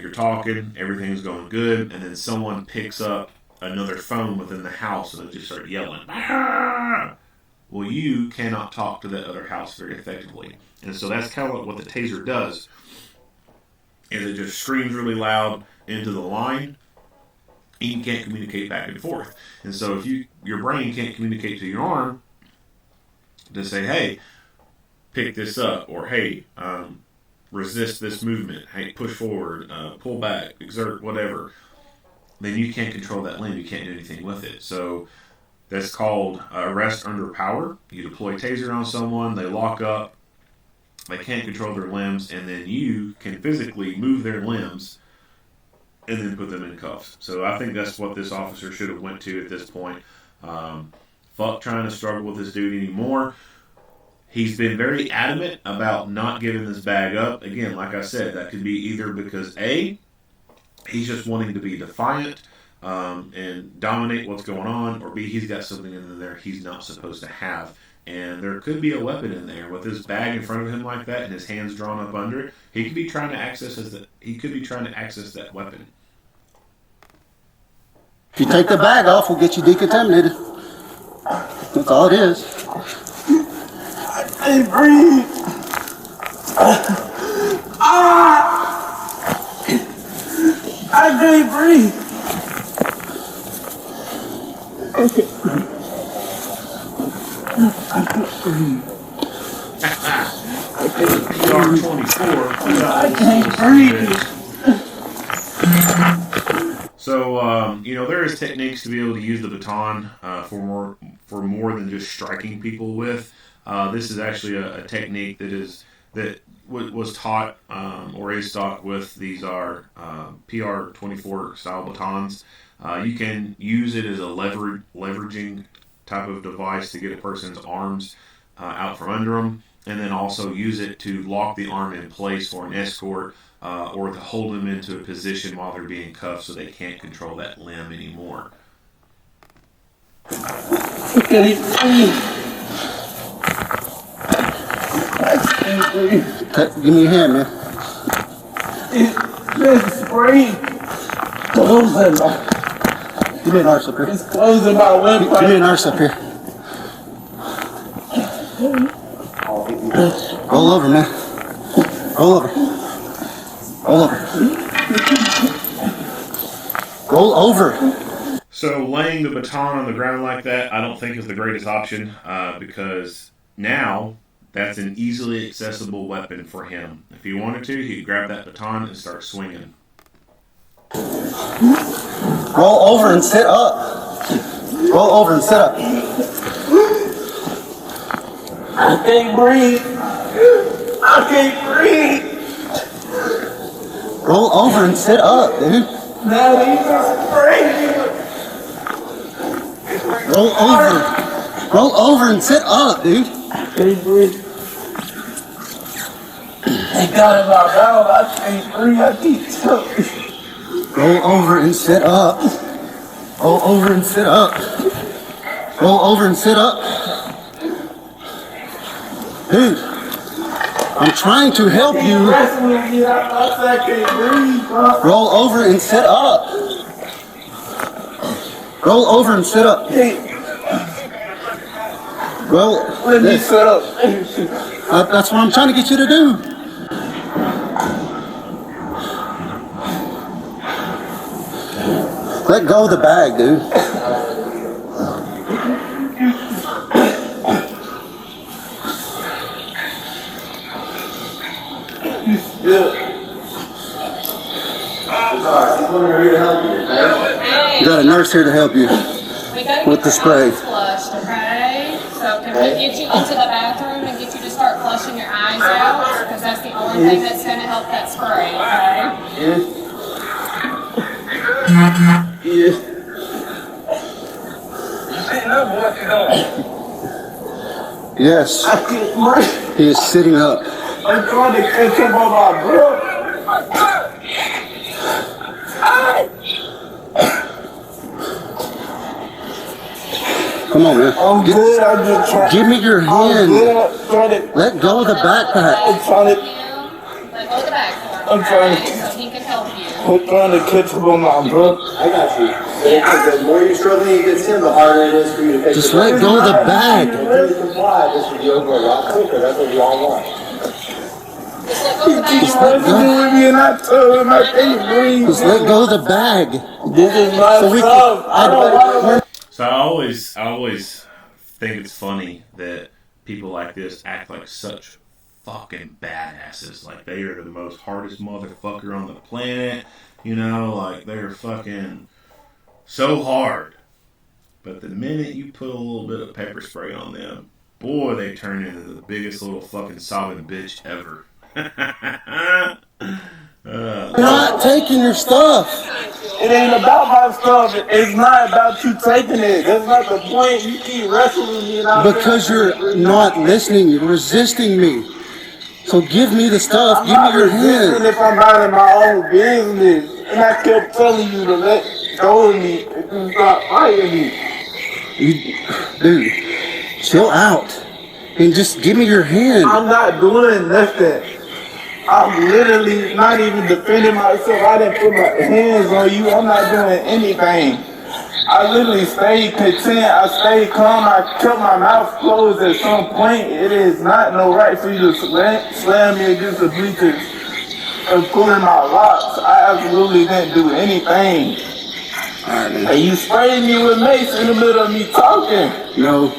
you're talking, everything's going good, and then someone picks up another phone within the house and they just start yelling. Ah! Well, you cannot talk to that other house very effectively. And so that's kind of what the taser does, is it just screams really loud into the line, and you can't communicate back and forth. And so if your brain can't communicate to your arm to say, hey, pick this up, or hey, resist this movement, hey, push forward, pull back, exert, whatever, then you can't control that limb. You can't do anything with it. So that's called arrest under power. You deploy taser on someone, they lock up, they can't control their limbs, and then you can physically move their limbs and then put them in cuffs. So I think that's what this officer should have went to at this point. Fuck trying to struggle with this dude anymore. He's been very adamant about not giving this bag up. Again, like I said, that could be either because A, he's just wanting to be defiant and dominate what's going on, or B, he's got something in there he's not supposed to have. And there could be a weapon in there with his bag in front of him like that and his hands drawn up under it. He could be trying to access that weapon. If you take the bag off, we'll get you decontaminated. That's all it is. I can't breathe. I can't breathe. I can't breathe. So, there is techniques to be able to use the baton for more than just striking people with. This is actually a technique that was taught or is taught with these are PR-24 style batons. You can use it as a leveraging type of device to get a person's arms out from under them, and then also use it to lock the arm in place for an escort or to hold them into a position while they're being cuffed so they can't control that limb anymore. Give me your hand, man. It's spray. closing. Give me a nurse up here. It's closing my windpipe. Give me a nurse up here. Roll over, man. Roll over. Roll over. Roll over. So laying the baton on the ground like that, I don't think is the greatest option because now that's an easily accessible weapon for him. If he wanted to, he could grab that baton and start swinging. Roll over and sit up. Roll over and sit up. I can't breathe. I can't breathe. Roll over and sit up, dude. Now he's just crazy. Roll over. Roll over and sit up, dude. I can't breathe. Thank God in my mouth. I can't breathe. I keep choking. Roll over and sit up. Roll over and sit up. Roll over and sit up. Dude, I'm trying to help you. Wrestling me. I can't breathe, bro. Roll over and sit up. Roll over and sit up. Roll. Let me sit up. That's what I'm trying to get you to do. Let go of the bag, dude. You got a nurse here to help you with the spray. Flushed, okay? So can we get you into the bathroom and get you to start flushing your eyes out? Because that's the only thing that's going to help that spray, okay? Yes. I can't breathe. He is sitting up. I'm trying to catch him on my breath. Come on, man. I'm good. I'm just trying. Give me your I'm hand. good. I'm trying to. Let go of the backpack. I'm trying to. Let go of the bag for him, I'm trying okay? to- So he can help you. I'm trying to catch him on my breath. I got you. The more you're struggling against him, the harder it is for you to take. Just let go of the bag. Just let go of the bag. He's wrestling with me and I told him I can't breathe. Just let go of the bag. This is my So we can- stuff. I don't want to. So I always think it's funny that people like this act like such fucking badasses. Like they are the most hardest motherfucker on the planet. You know, like they're fucking so hard. But the minute you put a little bit of pepper spray on them, boy, they turn into the biggest little fucking sobbing bitch ever. You're not taking your stuff. It ain't about my stuff. It's not about you taking it. That's not the point. You keep wrestling with me and I'm Because you're not listening. You're resisting me. So give me the stuff. I'm Give me not your resisting hand. if I'm minding my own business. And I kept telling you to let go of me if you stop fighting me. Dude, chill out. And just give me your hand. I'm not doing nothing. I'm literally not even defending myself. I didn't put my hands on you. I'm not doing anything. I literally stayed content. I stayed calm. I kept my mouth closed at some point. It is not no right for you to slam me against the bleachers and pulling my locks. I absolutely didn't do anything. And you sprayed me with mace in the middle of me talking. No.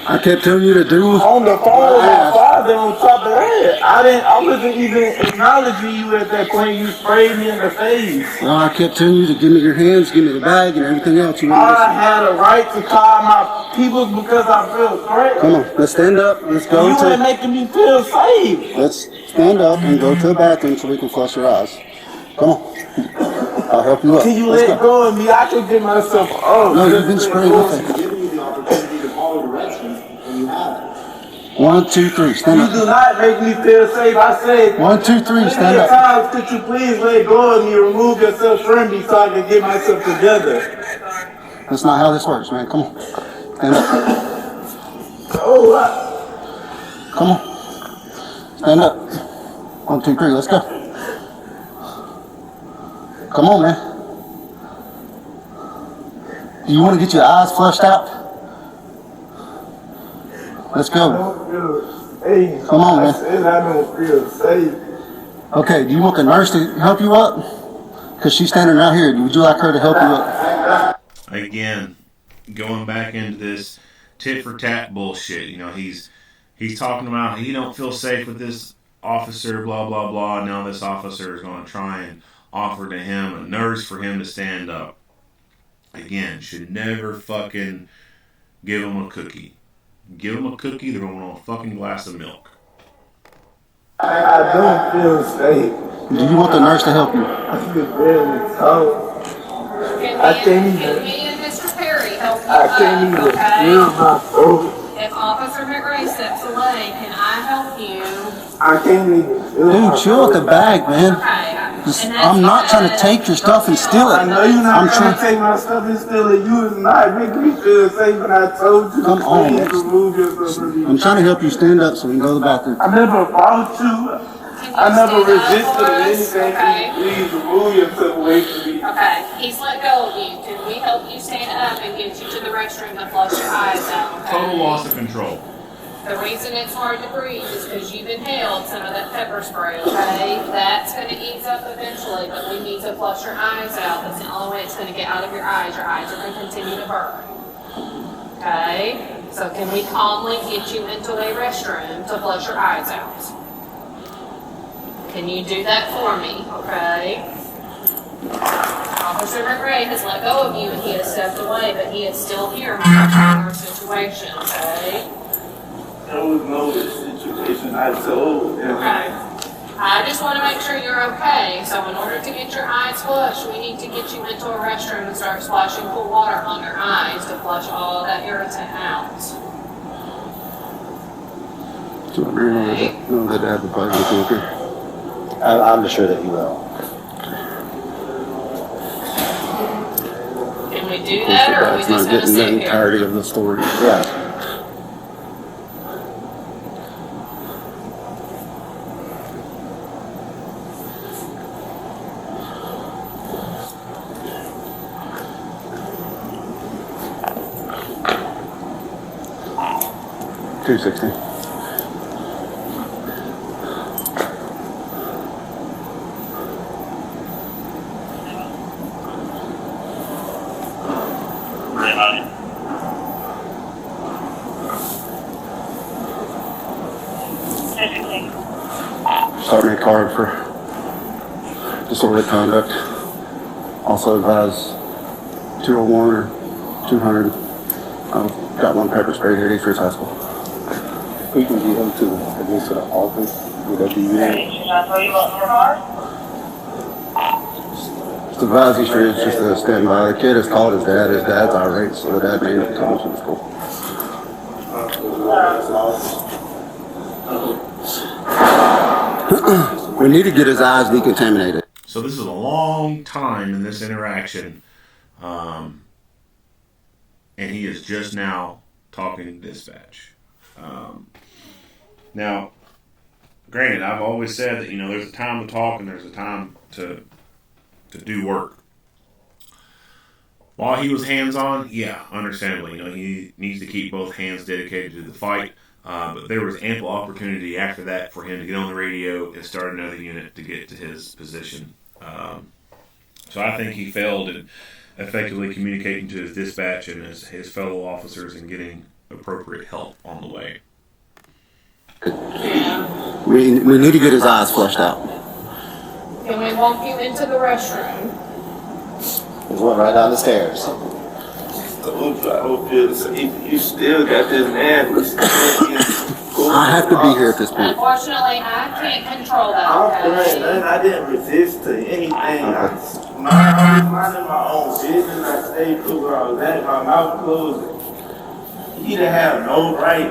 I kept telling you to do. On the phone with my father on top of that. I wasn't even acknowledging you at that point. You sprayed me in the face. Well, I kept telling you to give me your hands, give me the bag, and everything else. You wouldn't I listen. had a right to call my people because I feel threatened. Come on, let's stand up. Let's go You ain't to. making me feel safe. Let's stand up and go to the bathroom so we can flush your eyes. Come on. I'll help you up. Can you Let's let go. go of me? I can get myself up. No, you've been sprayed with it. 1, 2, 3, stand You up. do not make me feel safe. I said, 1, 2, 3, stand up. times could you please let go of me, remove yourself from me so I can get myself together. That's not how this works, man. Come on. Stand up. Oh, Come on. Stand up. 1, 2, 3, let's go. Come on, man. Do you want to get your eyes flushed out? Let's I go. don't feel safe. Come on, man. I said I don't feel safe. Okay, do you want the nurse to help you up? Because she's standing right here. Would you like her to help you up? Again, going back into this tit for tat bullshit. You know, he's talking about he don't feel safe with this officer, blah blah blah. And now this officer is going to try and offer to him a nurse for him to stand up. Again, should never fucking give him a cookie. Give them a cookie, they're going to want a fucking glass of milk. I don't feel safe. Do you want the nurse to help you? I feel very cold. Can me and Mr. Perry help you I can't even feel my throat. If Officer McRae steps away, can I help you? I can't even feel my Dude, chill with the bag, man. Okay. I'm not trying to take your stuff and steal it. I know you're not I'm trying to trying. take my stuff and steal it. You is not making me feel safe, and I told you Come to on. please remove yourself from me. I'm trying to help you stand up so we can go to the bathroom. I never fought you. I never resisted anything. Okay. Please remove yourself away from me. Okay. He's let go of you. Can we help you stand up and get you to the restroom to flush your eyes out? Okay? Total loss of control. The reason it's hard to breathe is because you've inhaled some of that pepper spray, okay? That's going to ease up eventually, but we need to flush your eyes out. That's the only way it's going to get out of your eyes. Your eyes are going to continue to burn. Okay? So can we calmly get you into a restroom to flush your eyes out? Can you do that for me, okay? Officer McRae has let go of you and he has stepped away, but he is still here monitoring our situation, okay? There was no situation I told him. Okay. I just want to make sure you're okay. So in order to get your eyes flushed, we need to get you into a restroom and start splashing cool water on your eyes to flush all of that irritant out. So I'm really not good to have the bag with you. I'm sure that he will. Can we do that, or are we That's just not going to getting sit the here? entirety of the story. Yeah. $260. Start me a card for disorderly conduct. Also advise 201 or 200. I've got one pepper spray here at East Ridge High School. We can get him to the office. Would that be you? Just advise East Ridge just to stand by. The kid has called his dad. His dad's irate, so the dad may not come to the school. We need to get his eyes decontaminated. So this is a long time in this interaction, and he is just now talking to dispatch. Now, granted, I've always said that there's a time to talk and there's a time to do work. While he was hands-on, yeah, understandably, he needs to keep both hands dedicated to the fight. But there was ample opportunity after that for him to get on the radio and start another unit to get to his position. So I think he failed in effectively communicating to his dispatch and his fellow officers and getting appropriate help on the way. We need to get his eyes flushed out. Can we walk you into the restroom? There's one right down the stairs. I don't feel safe. You still got this man. I have to be here at this point. Unfortunately, I can't control that, I'm okay? fine. I didn't resist to anything. I was minding my own business. I stayed put where I was at, my mouth closed. He didn't have no right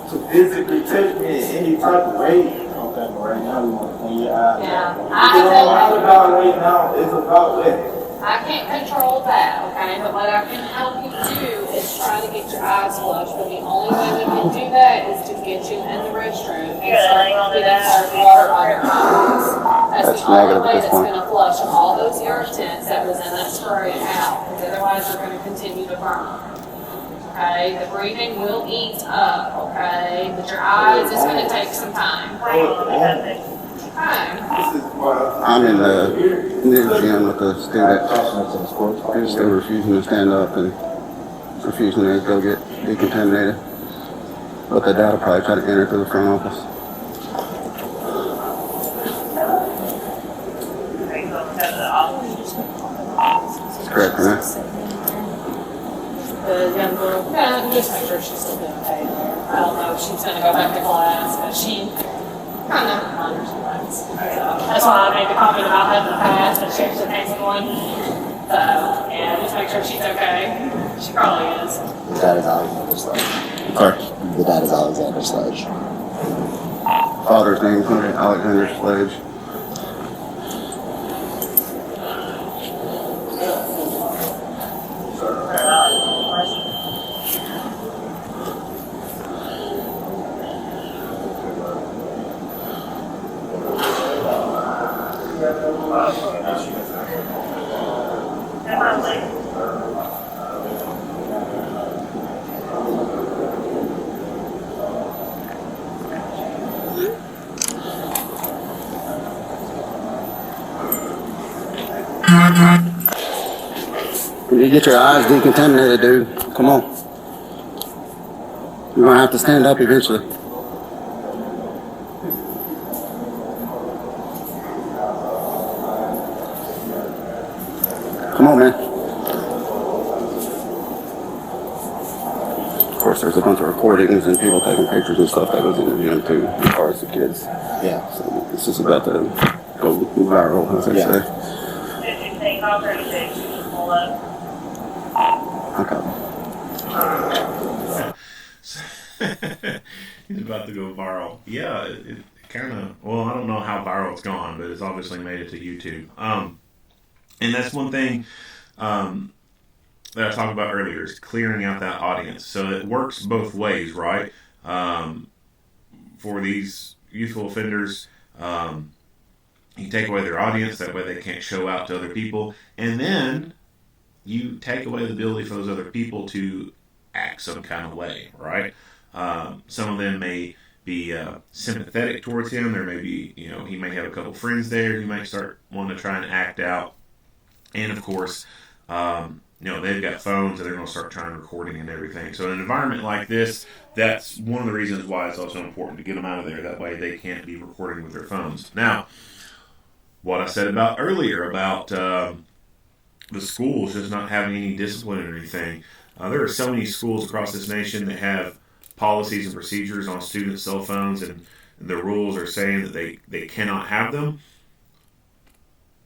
to physically touch me in any type of way. Okay, but right now we want to clean your eyes. Yeah. It's all about right now. It's about that. I can't control that, okay? But what I can help you do is try to get your eyes flushed. But the only way we can do that is to get you in the restroom and start getting hard water on your eyes. That's the only way that's going to flush all those irritants that was in that spray out. Because otherwise, you're going to continue to burn. Okay, the breathing will ease up, okay? But your eyes is going to take some time. Okay. I'm in the new gym with a student. He's still refusing to stand up and refusing to go get decontaminated. But the dad will probably try to enter through the front office. That's correct, right? The young girl, yeah, just make sure she's still doing okay. I don't know if she's going to go back to class, but she kind of understands. So that's why I made the comment about that in the past, but she actually thinks one. So, yeah, just make sure she's okay. She probably is. The dad is Alexander Sledge. Sorry? The dad is Alexander Sledge. Father's name is Alexander Sledge. You get your eyes decontaminated, dude. Come on. You're gonna have to stand up eventually. Come on, man. Of course, there's a bunch of recordings and people taking pictures and stuff that was interviewing too, as far as the kids. Yeah. So it's just about to go viral, as they say. Okay. He's about to go viral. Yeah, it kind of. Well, I don't know how viral it's gone, but it's obviously made it to YouTube. And that's one thing that I talked about earlier is clearing out that audience. So it works both ways, right? For these youthful offenders, you take away their audience. That way, they can't show out to other people, and then you take away the ability for those other people to act some kind of way, right? Some of them may be sympathetic towards him. There may be, he may have a couple friends there. He might start wanting to try and act out. And of course, they've got phones and they're going to start trying recording and everything. So in an environment like this, that's one of the reasons why it's also important to get them out of there. That way they can't be recording with their phones. Now, what I said about earlier about the schools just not having any discipline or anything. There are so many schools across this nation that have policies and procedures on students' cell phones, and the rules are saying that they cannot have them,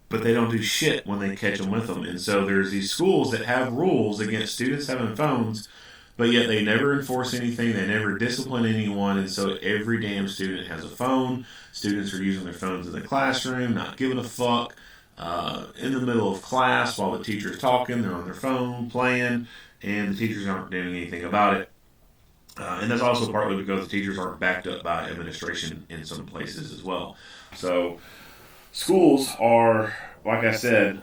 but they don't do shit when they catch them with them. And so there's these schools that have rules against students having phones, but yet they never enforce anything. They never discipline anyone, and so every damn student has a phone. Students are using their phones in the classroom, not giving a fuck. In the middle of class while the teacher's talking, they're on their phone playing, and the teachers aren't doing anything about it. And that's also partly because the teachers aren't backed up by administration in some places as well. So schools are, like I said,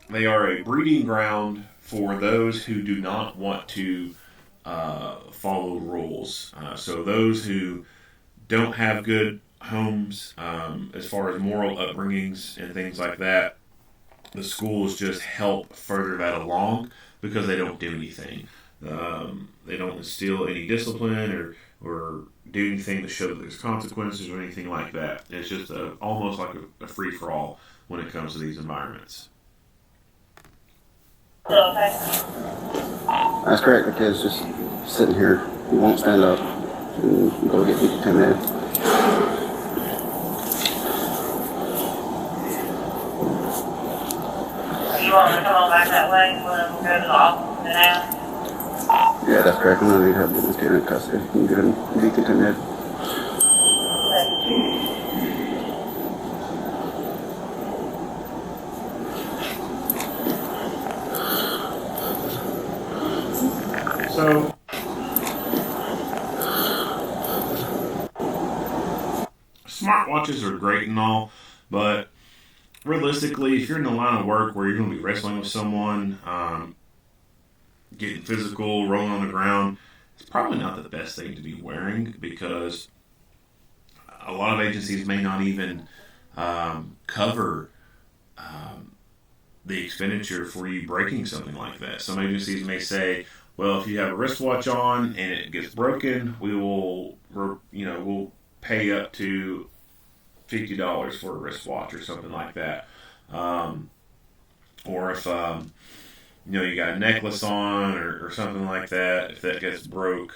they are a breeding ground for those who do not want to follow rules. So those who don't have good homes, as far as moral upbringings and things like that, the schools just help further that along because they don't do anything. They don't instill any discipline or do anything to show that there's consequences or anything like that. It's just almost like a free-for-all when it comes to these environments. That's correct. The kid's just sitting here. He won't stand up and go get decontaminated. You want me to come on back that way and we'll go to the office and out? Yeah, that's correct. I'm going to need help getting this kid in custody. You can get him decontaminated. So, smartwatches are great and all, but realistically, if you're in the line of work where you're going to be wrestling with someone, getting physical, rolling on the ground, it's probably not the best thing to be wearing, because a lot of agencies may not even cover the expenditure for you breaking something like that. Some agencies may say, well, if you have a wristwatch on and it gets broken, we'll pay up to $50 for a wristwatch or something like that. Or if you got a necklace on or something like that, if that gets broke,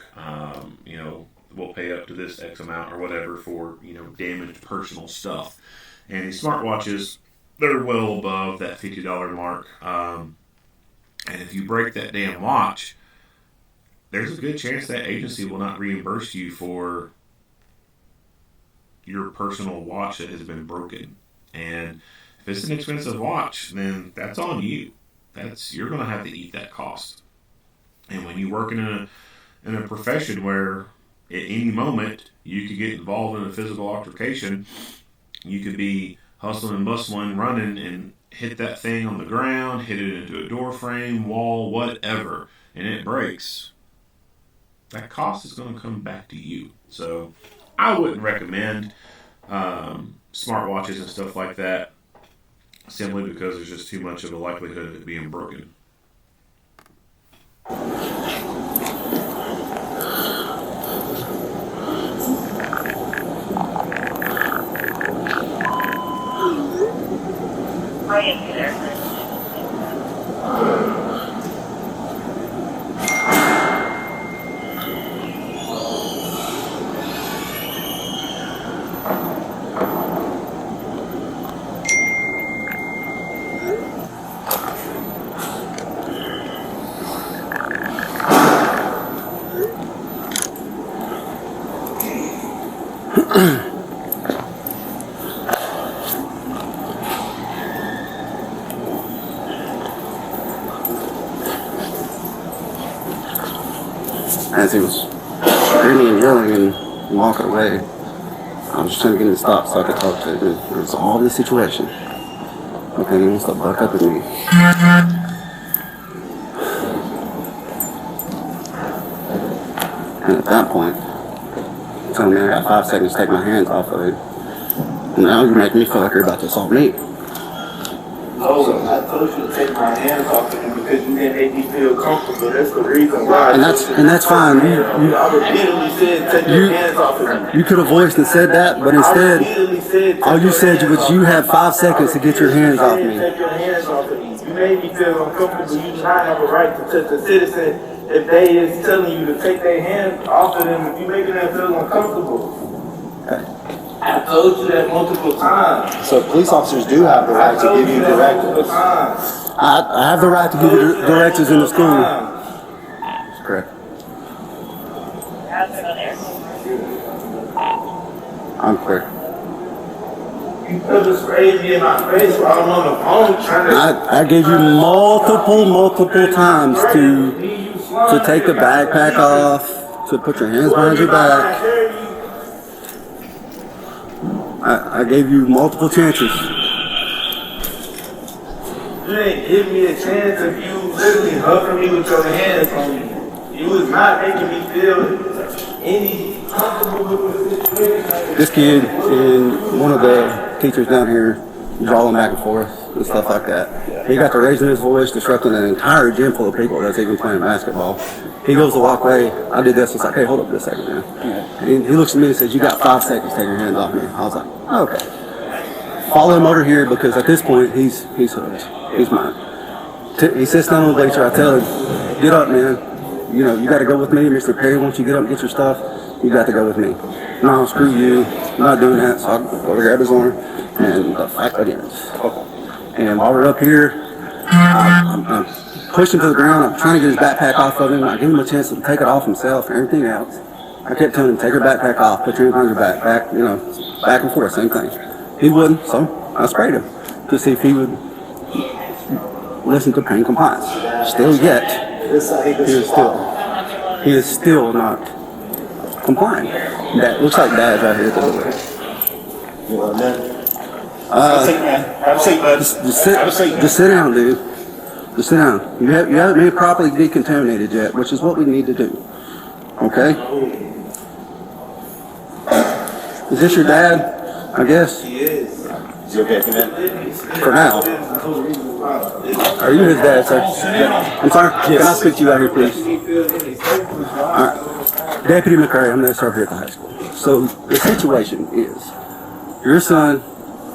we'll pay up to this X amount or whatever for damaged personal stuff. And these smartwatches, they're well above that $50 mark. And if you break that damn watch, there's a good chance that agency will not reimburse you for your personal watch that has been broken. And if it's an expensive watch, then that's on you. You're going to have to eat that cost. And when you work in a profession where at any moment you could get involved in a physical altercation, you could be hustling and bustling, running, and hit that thing on the ground, hit it into a door frame, wall, whatever, and it breaks. That cost is going to come back to you. So I wouldn't recommend smartwatches and stuff like that, simply because there's just too much of a likelihood of it being broken. I didn't get there. As he was screaming and yelling and walking away, I was just trying to get him to stop so I could talk to him. And it was all this situation. Okay, he wants to buck up at me. And at that point, he told me I got 5 seconds to take my hands off of it. And now you're making me feel like you're about to assault me. No, I told you to take my hands off of him because you didn't make me feel comfortable. That's the reason why. And that's fine. I repeatedly said take your hands off of him. You could have voiced and said that, but instead, all you said was you have 5 seconds to get your hands off me. Take your hands off of me. You made me feel uncomfortable. You do not have a right to touch a citizen if they is telling you to take their hands off of them. If you're making them feel uncomfortable. Okay. I told you that multiple times. So police officers do have the right to give you directives. I have the right to give you directives in the school. That's correct. How's it on there? I'm clear. You pepper sprayed me in my face while I'm on the phone trying to... I gave you multiple times to take the backpack off, to put your hands behind your back. I gave you multiple chances. You ain't give me a chance if you literally hovering me with your hands on me. You was not making me feel any comfortable with the situation. This kid and one of the teachers down here drawing back and forth and stuff like that. He got to raising his voice, disrupting an entire gym full of people that's even playing basketball. He goes to walk away. I did this. It's like, hey, hold up just a second, man. And he looks at me and says, you got 5 seconds to take your hands off me. I was like, okay. Follow him over here because at this point, he's his. He's mine. He sits down on the bleacher. I tell him, get up, man. You got to go with me. Mr. Perry wants you to get up and get your stuff. You got to go with me. No, screw you. I'm not doing that. So I go to grab his arm and the fight begins. And while we're up here, I'm pushed him to the ground. I'm trying to get his backpack off of him. I give him a chance to take it off himself and everything else. I kept telling him, take your backpack off, put your hands on your back, back and forth, same thing. He wouldn't, so I sprayed him to see if he would listen to pain compliance. Still yet, he was still. He is still not complying. That looks like Dad's right here at the door. Have a seat, man. Have a seat, bud. Just sit down, dude. Just sit down. You haven't been properly decontaminated yet, which is what we need to do. Okay? Is this your dad? I guess. He is. Is he okay, man? For now. Are you his dad, sir? I'm sorry? Yes. Can I speak to you out here, please? Alright. Deputy McCray, I'm the server here at the high school. So, the situation is, your son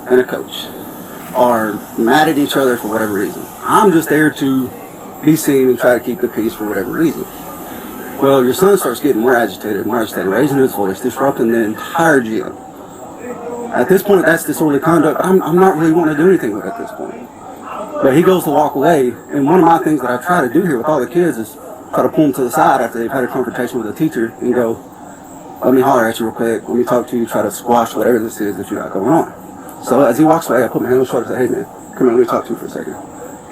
and a coach are mad at each other for whatever reason. I'm just there to be seen and try to keep the peace for whatever reason. Well, your son starts getting more agitated, raising his voice, disrupting the entire gym. At this point, that's disorderly conduct. I'm not really wanting to do anything with it at this point. But he goes to walk away, and one of my things that I try to do here with all the kids is try to pull them to the side after they've had a confrontation with a teacher and go, let me holler at you real quick, let me talk to you, try to squash whatever this is that you got going on. So as he walks away, I put my hand on his shoulder and say, hey man, come here, let me talk to you for a second.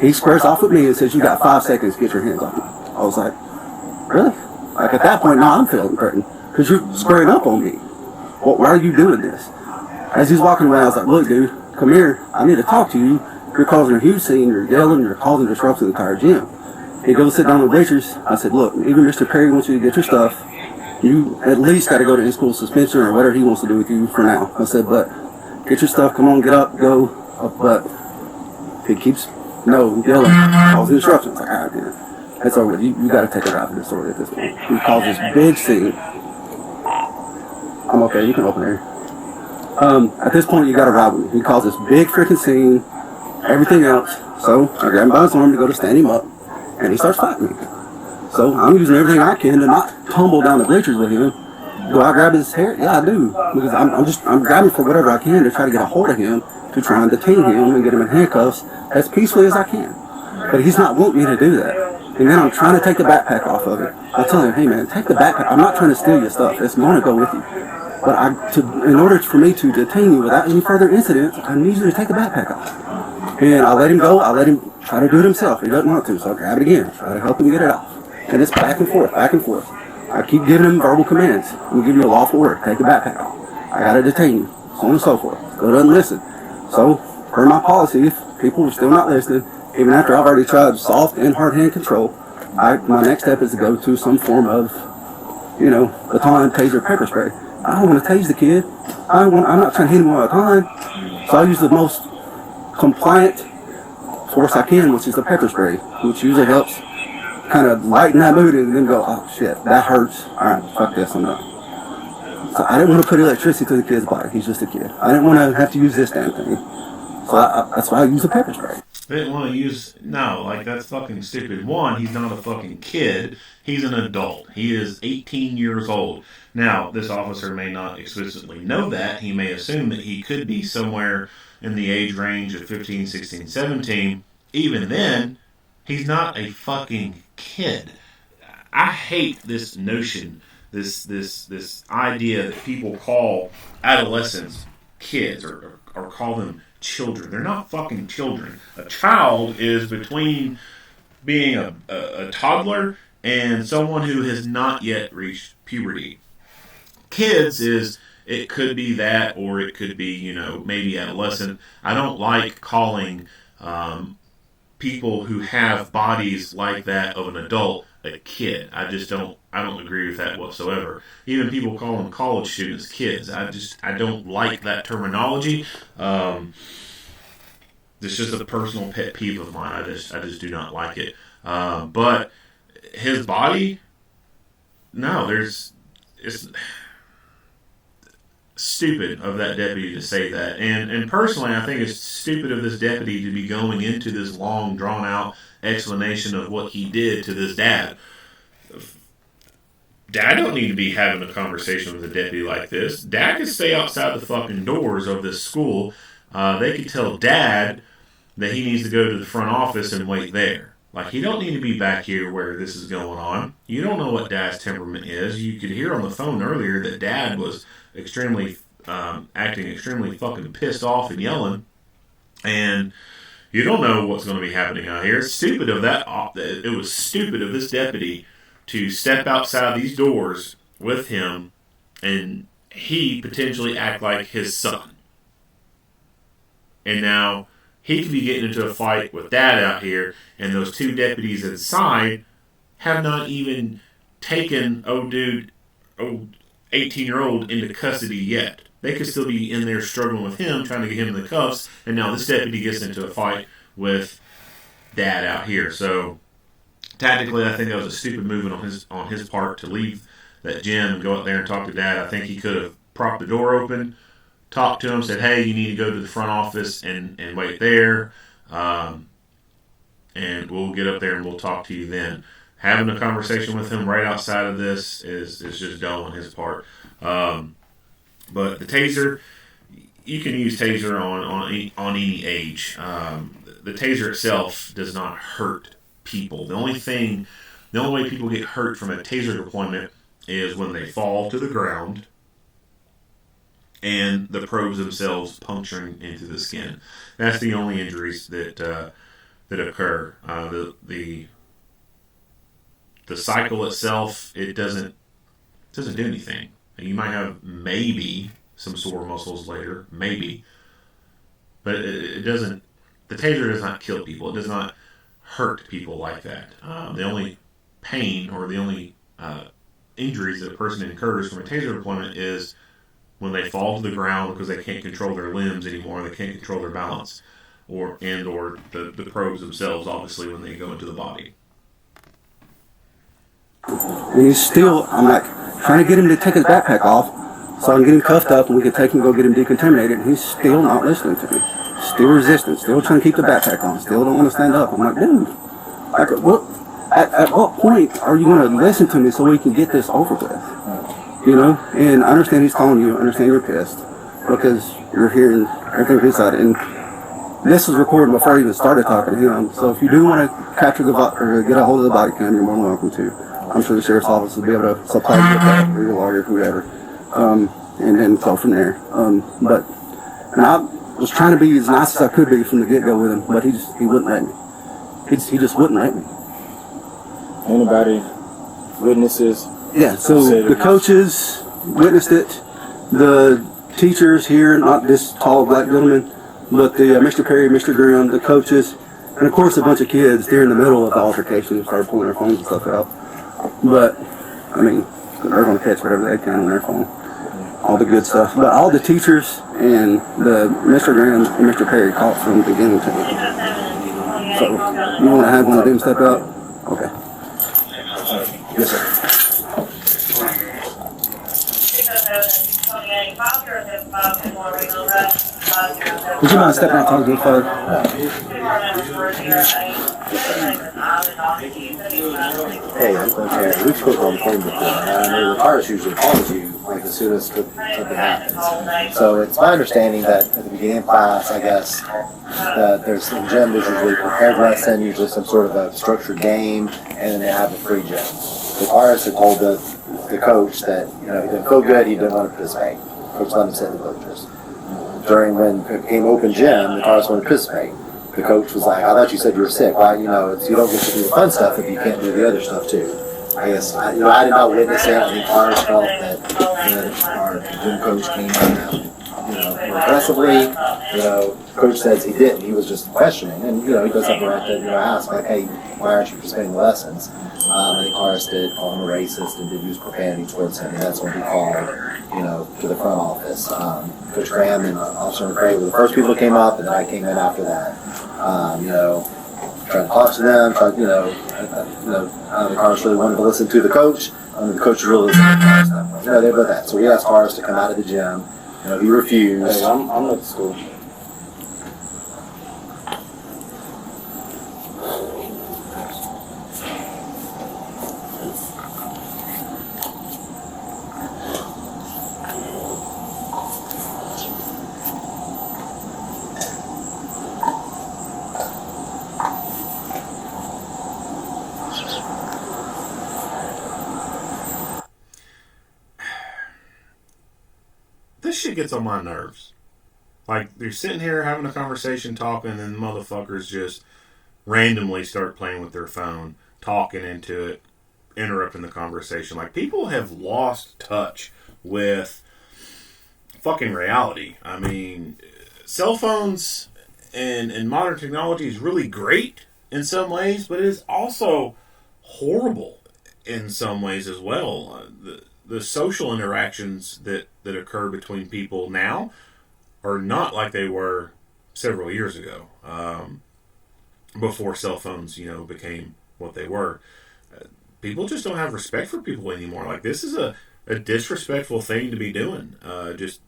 He squares off with me and says, you got 5 seconds to get your hands off me. I was like, really? Like at that point, now I'm feeling threatened because you're squaring up on me. Well, why are you doing this? As he's walking away, I was like, look dude, come here, I need to talk to you. You're causing a huge scene, you're yelling, you're causing disruption to the entire gym. He goes sit down on the bleachers. I said, look, even Mr. Perry wants you to get your stuff. You at least got to go to in-school suspension or whatever he wants to do with you for now. I said, but get your stuff, come on, get up, go. But he keeps, yelling, causing disruptions. Like, all right, man, that's over with. You got to take it out of this story at this point. He caused this big scene. I'm okay, you can open there. At this point, you got to ride with me. He caused this big freaking scene, everything else. So I grabbed him by his arm to go to stand him up, and he starts fighting me. So I'm using everything I can to not tumble down the bleachers with him. Do I grab his hair? Yeah, I do. Because I'm grabbing for whatever I can to try to get a hold of him, to try and detain him and get him in handcuffs as peacefully as I can. But he's not wanting me to do that. And then I'm trying to take the backpack off of it. I tell him, hey man, take the backpack. I'm not trying to steal your stuff. It's going to go with you. But in order for me to detain you without any further incidents, I need you to take the backpack off. And I let him go. I let him try to do it himself. He doesn't want to, so I grab it again. Try to help him get it off. And it's back and forth, back and forth. I keep giving him verbal commands. I'm going to give you a lawful order. Take the backpack off. I got to detain you. So on and so forth. Still doesn't listen. So, per my policy, if people are still not listening, even after I've already tried soft and hard hand control, my next step is to go to some form of, baton, taser, pepper spray. I don't want to tase the kid. I'm not trying to hit him all the time. So I use the most compliant force I can, which is the pepper spray, which usually helps kind of lighten that mood and then go, oh shit, that hurts. Alright, fuck this, I'm done. So I didn't want to put electricity to the kid's body. He's just a kid. I didn't want to have to use this damn thing. So that's why I use the pepper spray. They didn't want to use, that's fucking stupid. One, he's not a fucking kid. He's an adult. He is 18 years old. Now, this officer may not explicitly know that. He may assume that he could be somewhere in the age range of 15, 16, 17. Even then, he's not a fucking kid. I hate this notion, this idea that people call adolescents kids or call them children. They're not fucking children. A child is between being a toddler and someone who has not yet reached puberty. Kids it could be that, or it could be, maybe adolescent. I don't like calling people who have bodies like that of an adult a kid. I don't agree with that whatsoever. Even people calling college students kids. I don't like that terminology. It's just a personal pet peeve of mine. I just do not like it. But his body, it's stupid of that deputy to say that. And personally, I think it's stupid of this deputy to be going into this long, drawn-out explanation of what he did to this dad. Dad don't need to be having a conversation with a deputy like this. Dad can stay outside the fucking doors of this school. They could tell Dad that he needs to go to the front office and wait there. Like, he don't need to be back here where this is going on. You don't know what Dad's temperament is. You could hear on the phone earlier that Dad was acting extremely fucking pissed off and yelling. And you don't know what's going to be happening out here. It's stupid of that. It was stupid of this deputy to step outside these doors with him and he potentially act like his son. And now he could be getting into a fight with Dad out here, and those two deputies inside have not even taken 18-year-old into custody yet. They could still be in there struggling with him, trying to get him in the cuffs, and now this deputy gets into a fight with Dad out here. So tactically, I think that was a stupid movement on his part to leave that gym and go out there and talk to Dad. I think he could have propped the door open, talked to him, said, hey, you need to go to the front office and wait there, and we'll get up there and we'll talk to you then. Having a conversation with him right outside of this is just dumb on his part. But the taser, you can use taser on any age. The taser itself does not hurt people. The only way people get hurt from a taser deployment is when they fall to the ground and the probes themselves puncturing into the skin. That's the only injuries that occur. The cycle itself, it doesn't do anything. You might have maybe some sore muscles later, maybe, but it doesn't. The taser does not kill people. It does not hurt people like that. The only pain or the only injuries that a person incurs from a taser deployment is when they fall to the ground because they can't control their limbs anymore. They can't control their balance, or the probes themselves, obviously, when they go into the body. And he's still, I'm like, trying to get him to take his backpack off so I can get him cuffed up and we can take him and go get him decontaminated, and he's still not listening to me. Still resistant, still trying to keep the backpack on, still don't want to stand up. I'm like, dude, at what point are you going to listen to me so we can get this over with? You know, and I understand he's calling you, I understand you're pissed because you're hearing everything from his side, and this was recorded before I even started talking to him, so if you do want to capture or get a hold of the body cam, you're more than welcome to. I'm sure the sheriff's office will be able to supply you with that, or your lawyer, whoever, and then go from there. But I was trying to be as nice as I could be from the get-go with him, but he wouldn't let me. He just wouldn't let me. Anybody, witnesses? Yeah, so the coaches witnessed it, the teachers here, not this tall black gentleman, but the Mr. Perry, Mr. Graham, the coaches, and of course a bunch of kids there in the middle of the altercation who started pulling their phones and stuff out. But, I mean, they're going to catch whatever they can on their phone. All the good stuff. But all the teachers and the Mr. Graham and Mr. Perry caught from the beginning to the end. So, you want to have one of them step out? Okay. Yes, sir. Would you mind stepping out talking to the father? Hey, I'm okay. We've spoken on the phone before. I know the Tauris usually calls you like as soon as something happens. So it's my understanding that at the beginning of class, I guess, that there's in gym, there's usually a prepared lesson, usually some sort of a structured game, and then they have a free gym. The Tauris had told the coach that, you know, he didn't feel good, he didn't want to participate. Coach let him sit in the bleachers. During when it became open gym, the Tauris wanted to participate. The coach was like, I thought you said you were sick. Why, you know, you don't get to do the fun stuff if you can't do the other stuff too. I guess, I did not witness it. I think Tauris felt that our gym coach came out, more aggressively. Coach says he didn't. He was just questioning. And, he does have the right to, ask, like, hey, why aren't you participating in the lessons? I think Tauris did call him a racist and did use profanity towards him. And that's when he called, to the front office. Coach Graham and Officer McRae were the first people that came up, and then I came in after that. Tried to talk to them, the Tauris really wanted to listen to the coach. The coach really listened to Tauris. They did that. So we asked Tauris to come out of the gym. He refused. Hey, I'm at school. This shit gets on my nerves. Like, they're sitting here having a conversation, talking, and motherfuckers just randomly start playing with their phone, talking into it, interrupting the conversation. Like, people have lost touch with fucking reality. I mean, cell phones and modern technology is really great in some ways, but it is also horrible in some ways as well. The social interactions that occur between people now are not like they were several years ago, before cell phones, became what they were. People just don't have respect for people anymore. Like, this is a disrespectful thing to be doing, just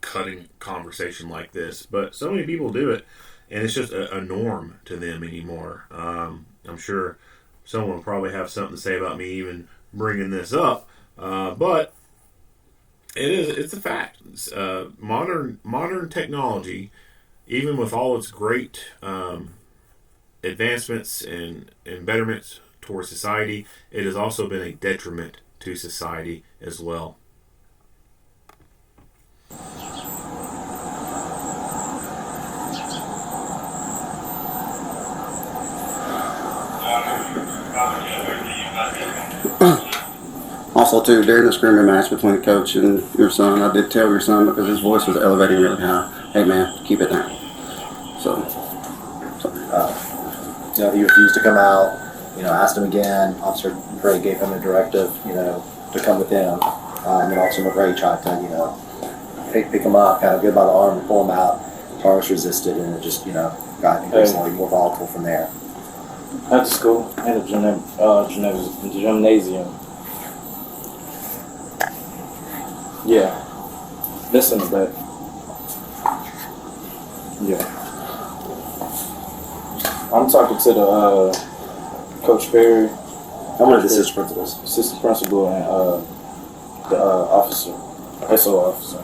cutting conversation like this. But so many people do it, and it's just a norm to them anymore. I'm sure someone will probably have something to say about me even bringing this up, but it's a fact. Modern technology, even with all its great advancements and betterments towards society, it has also been a detriment to society as well. Also, too, during the scrimmage match between the coach and your son, I did tell your son, because his voice was elevating really high, hey man, keep it down. So he refused to come out. Asked him again. Officer McRae gave him a directive, to come with him. And Officer McRae tried to, pick him up, kind of get by the arm and pull him out. Tauris resisted, and it just, got increasingly more volatile from there. At the school, in the gymnasium. Yeah. Listen to that. Yeah. I'm talking to the Coach Perry. I'm one of the assistant principals. Assistant principal and the officer, SO officer.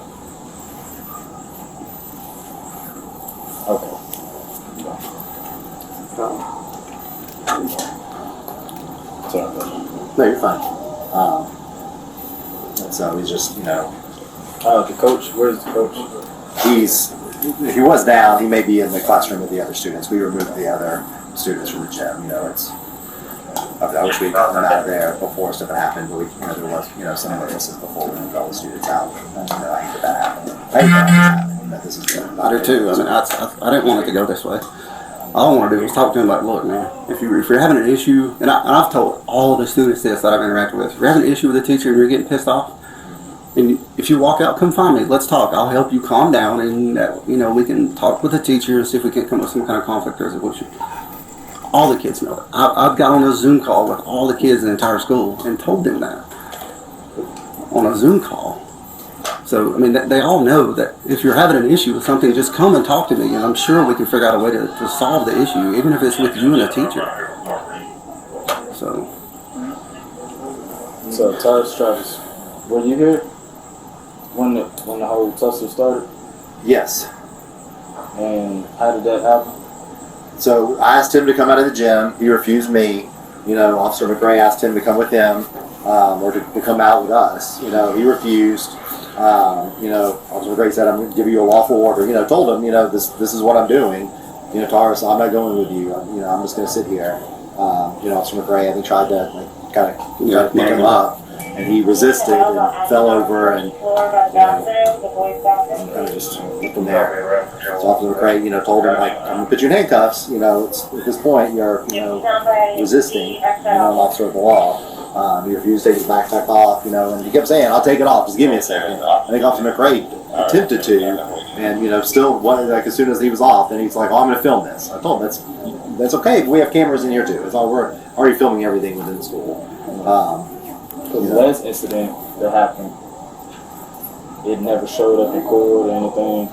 Okay. Sorry. No, you're fine. And so he's just, the coach, where's the coach? he was down. He may be in the classroom with the other students. We removed the other students from the gym. I wish we'd gotten them out of there before stuff had happened, but there was, some witnesses before we moved all the students out. And, I hate that happened. I hate that happened. That this is I do too. I mean, I didn't want it to go this way. All I want to do is talk to him like, look, man, if you're having an issue, and I've told all the students this that I've interacted with, if you're having an issue with a teacher and you're getting pissed off, and if you walk out, come find me. Let's talk. I'll help you calm down, and we can talk with the teacher and see if we can come up with some kind of conflict resolution. All the kids know it. I've got on a Zoom call with all the kids in the entire school and told them that on a Zoom call. So, I mean, they all know that if you're having an issue with something, just come and talk to me, and I'm sure we can figure out a way to solve the issue, even if it's with you and a teacher. So Travis, were you here when the whole tussle started? Yes. And how did that happen? So I asked him to come out of the gym. He refused me. Officer McRae asked him to come with him, or to come out with us. He refused. Officer McRae said, I'm going to give you a lawful order. Told him, this is what I'm doing. Tauris, I'm not going with you. I'm just going to sit here. Officer McRae, I think, tried to kind of pick him up. And he resisted and fell over and kind of just went from there. So Officer McRae, told him, I'm going to put you in handcuffs. It's, at this point, you're, resisting, an officer of the law. He refused to take his backpack off, and he kept saying, I'll take it off, just give me a second. I think Officer McRae attempted to, and, still, as soon as he was off, then he's like, I'm going to film this. I told him, that's okay, but we have cameras in here too. It's all, we're already filming everything within the school. The last incident that happened, it never showed up in court or anything.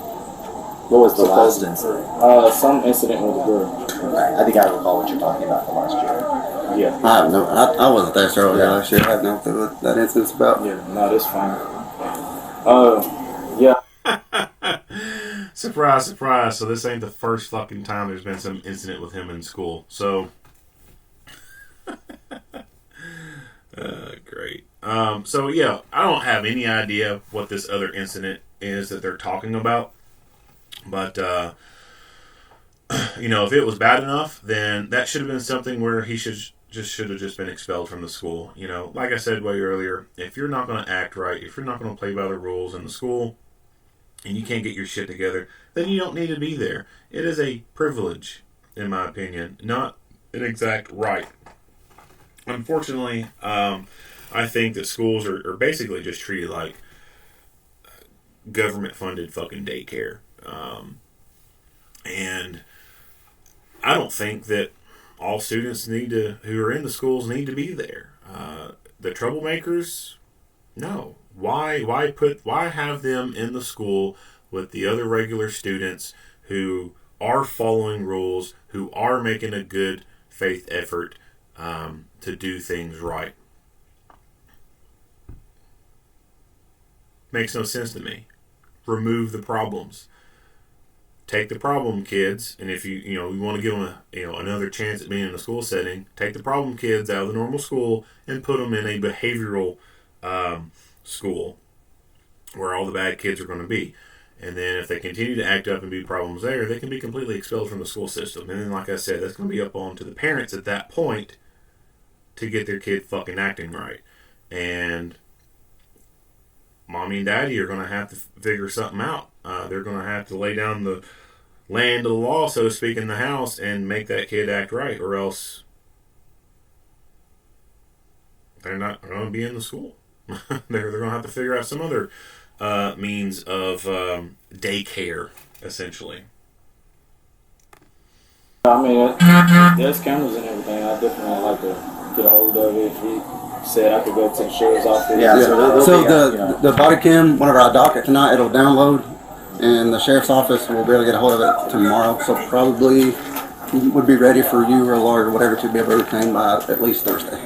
What was the last incident? Some incident with a girl. Okay. I think I recall what you're talking about from last year. Yeah. I wasn't there so early last year. I have no clue what that incident's about. Yeah, no, that's fine. Yeah. Surprise, surprise. So this ain't the first fucking time there's been some incident with him in school. So great. So yeah, I don't have any idea what this other incident is that they're talking about. But if it was bad enough, then that should have been something where he should just should have just been expelled from the school. You know, like I said way earlier, if you're not going to act right, if you're not going to play by the rules in the school, and you can't get your shit together, then you don't need to be there. It is a privilege, in my opinion, not an exact right. Unfortunately, I think that schools are basically just treated like government-funded fucking daycare. And I don't think that all students who are in the schools need to be there. The troublemakers, no. Why have them in the school with the other regular students who are following rules, who are making a good faith effort to do things right? Makes no sense to me. Remove the problems. Take the problem kids, and if you want to give them another chance at being in a school setting, take the problem kids out of the normal school and put them in a behavioral school where all the bad kids are going to be. And then if they continue to act up and be problems there, they can be completely expelled from the school system. And then, like I said, that's going to be up on to the parents at that point to get their kid fucking acting right. And mommy and daddy are going to have to figure something out. They're going to have to lay down the land of the law, so to speak, in the house and make that kid act right, or else they're not going to be in the school. they're going to have to figure out some other means of daycare, essentially. I mean, there's cameras and everything. I definitely like to get a hold of it. He said I could go to the sheriff's office. Yeah, So the body cam, whenever I dock it tonight, it'll download, and the sheriff's office will be able to get a hold of it tomorrow. So probably would be ready for you or a lawyer or whatever to be able to obtain by at least Thursday.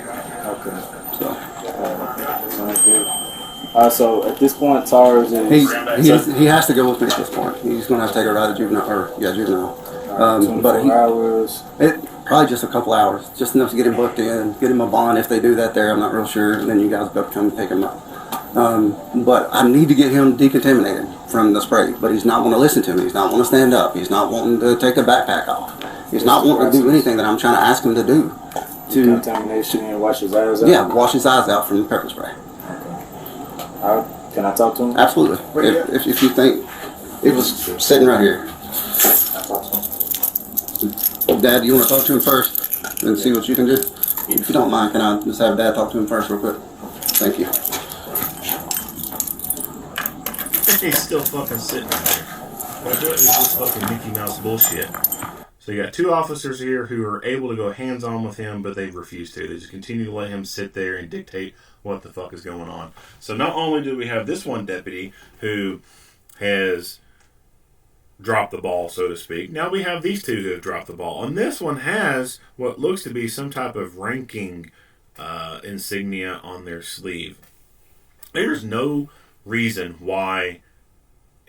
Okay. So Sounds good. So at this point, Tauris is... he has to go with me at this point. He's going to have to take a ride to juvenile. But 24 hours. It probably just a couple hours, just enough to get him booked in, get him a bond if they do that there. I'm not real sure. And then you guys got to come and pick him up. But I need to get him decontaminated from the spray. But he's not want to listen to me. He's not want to stand up. He's not wanting to take the backpack off. He's not wanting to do anything that I'm trying to ask him to do. Decontamination and wash his eyes out? Yeah, wash his eyes out from the pepper spray. Okay. Can I talk to him? Absolutely. If you think it was sitting right here. Dad, you want to talk to him first and see what you can do? If you don't mind, can I just have Dad talk to him first real quick? Thank you. He's still fucking sitting there. What is this fucking Mickey Mouse bullshit? So you got two officers here who are able to go hands-on with him, but they refuse to. They just continue to let him sit there and dictate what the fuck is going on. So not only do we have this one deputy who has dropped the ball, so to speak, now we have these two who have dropped the ball. And this one has what looks to be some type of ranking insignia on their sleeve. There's no reason why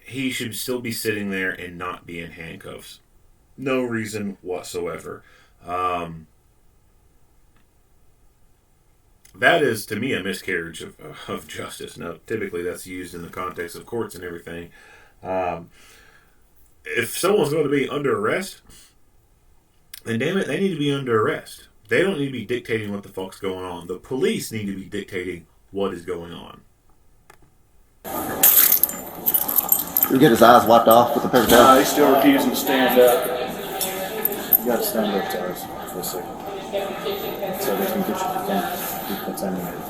he should still be sitting there and not be in handcuffs. No reason whatsoever. That is, to me, a miscarriage of justice. Now, typically that's used in the context of courts and everything. If someone's going to be under arrest, then damn it, they need to be under arrest. They don't need to be dictating what the fuck's going on. The police need to be dictating what is going on. You get his eyes wiped off with the paper towel. He's still refusing to stand up. You gotta stand up, Tauris, for a second. So they can get you decontaminated.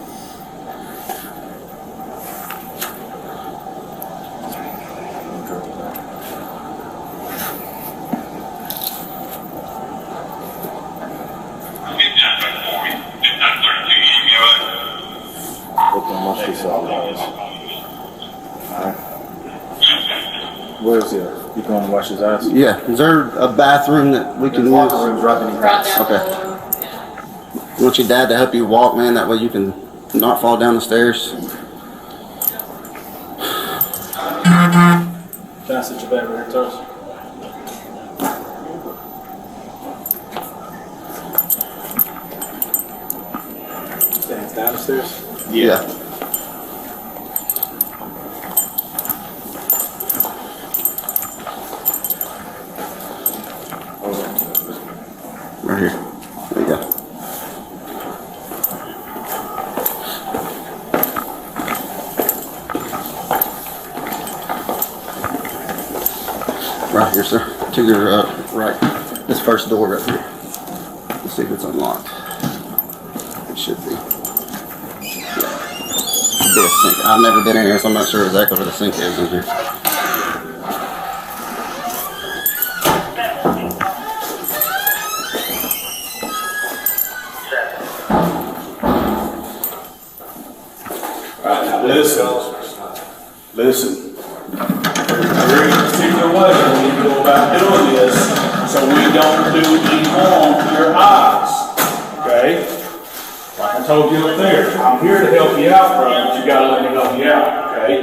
Let them wash this out, guys. Alright. Where is he? You going to wash his eyes? Yeah. Is there a bathroom that we can use? Right down Okay. below. Yeah. You want your dad to help you walk, man? That way you can not fall down the stairs. Can I sit your bed right here, Tauris? Stands down the stairs? Yeah. Right here. There you go. Yes, sir. To your right. This first door right here. Let's see if it's unlocked. It should be. Should be a sink. I've never been in here, so I'm not sure exactly where the sink is in here. Alright, now listen. There is a particular way that we go about doing this so we don't do any harm to your eyes. Okay? Like I told you up there, I'm here to help you out, brother, but you gotta let me help you out, okay?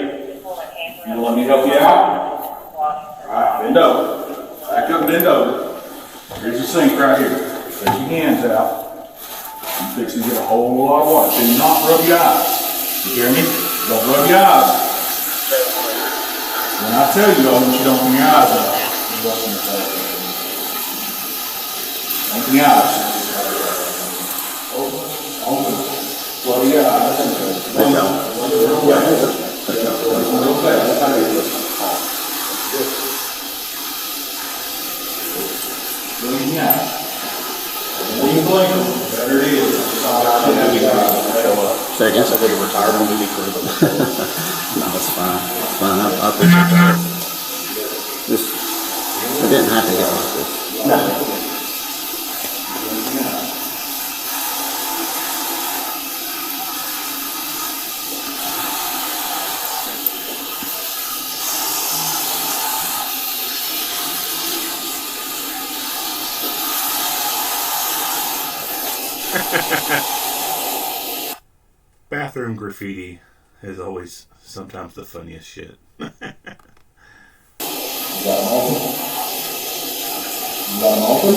You let me help you out? Alright, bend over. Back up, bend over. Here's your sink right here. Take your hands out. I'm fixing to get a whole lot of water. Do not rub your eyes. You hear me? Don't rub your eyes. When I tell you, I want you to open your eyes up. Open your eyes. Open. Close your eyes. Real fast. Blink your eyes. When you blink them, better it is. Second. That's a big retirement movie for them. No, it's fine. It's fine. I appreciate that. This, I didn't have to get like this. No. Bathroom graffiti is always sometimes the funniest shit. You got them open? You got them open?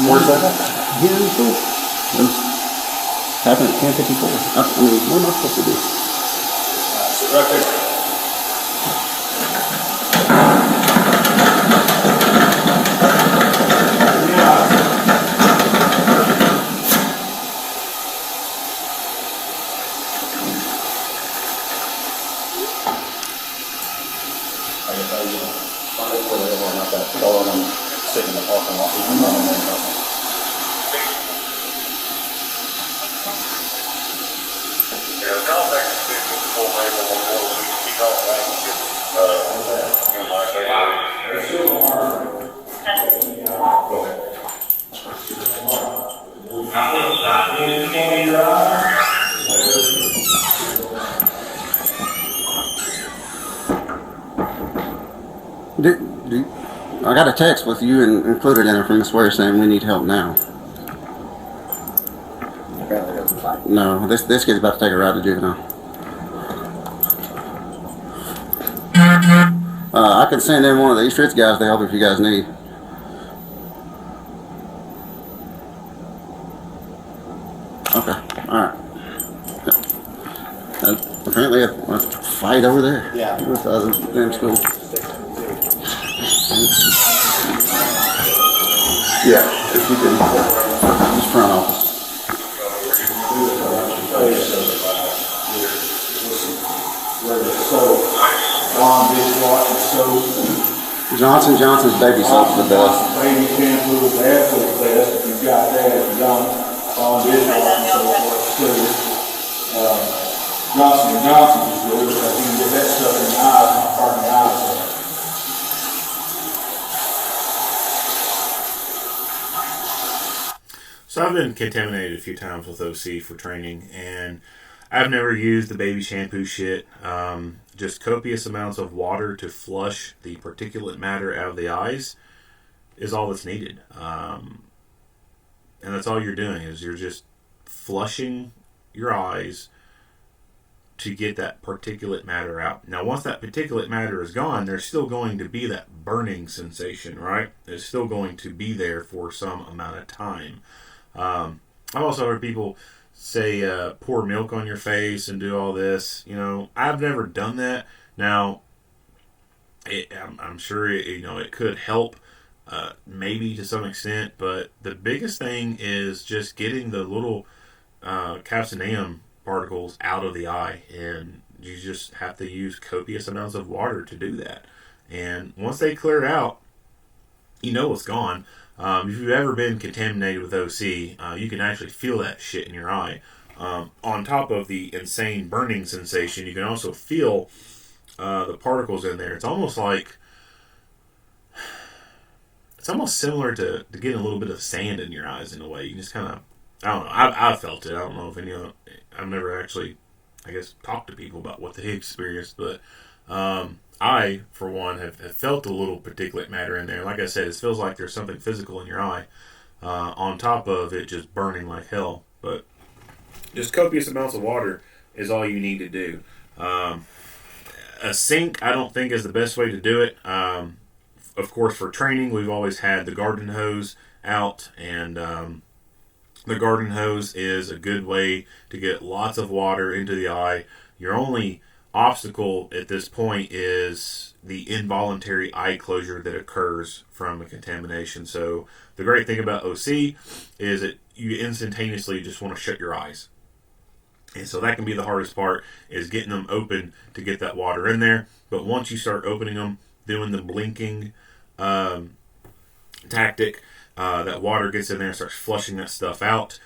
Where's that at? Here in the school. Happened at 10:54. I mean, what am I supposed to do? Right there. I got a text with you included in it from Miss Ware saying we need help now. Apparently doesn't fight. No, this kid's about to take a ride to juvenile. I can send in one of the East Ridge guys to help if you guys need. Okay, alright. Apparently a fight over there. Yeah. With the other damn school. Yeah, if you can. Just front office. Johnson's baby soap's the best. Baby shampoo is absolutely the best. If you've got that, if you don't, dishwash and so forth too. Johnson is good because you can get that stuff in the eyes and not burn the eyes out. So I've been contaminated a few times with OC for training, and I've never used the baby shampoo shit. Just copious amounts of water to flush the particulate matter out of the eyes is all that's needed. And that's all you're doing is you're just flushing your eyes to get that particulate matter out. Now, once that particulate matter is gone, there's still going to be that burning sensation, right? It's still going to be there for some amount of time. I've also heard people say pour milk on your face and do all this. I've never done that. Now, I'm sure it could help, maybe to some extent, but the biggest thing is just getting the little capsaicin particles out of the eye, and you just have to use copious amounts of water to do that. And once they clear out, it's gone. If you've ever been contaminated with OC, you can actually feel that shit in your eye. On top of the insane burning sensation, you can also feel the particles in there. It's almost similar to getting a little bit of sand in your eyes in a way. You just kind of, I don't know. I've felt it. I don't know if I've never actually, I guess, talked to people about what they experienced, but I, for one, have felt a little particulate matter in there. Like I said, it feels like there's something physical in your eye, on top of it just burning like hell. But just copious amounts of water is all you need to do. A sink, I don't think, is the best way to do it. Of course, for training, we've always had the garden hose out, and the garden hose is a good way to get lots of water into the eye. Your only obstacle at this point is the involuntary eye closure that occurs from a contamination. So the great thing about OC is that you instantaneously just want to shut your eyes. And so that can be the hardest part, is getting them open to get that water in there. But once you start opening them, doing the blinking tactic, that water gets in there and starts flushing that stuff out.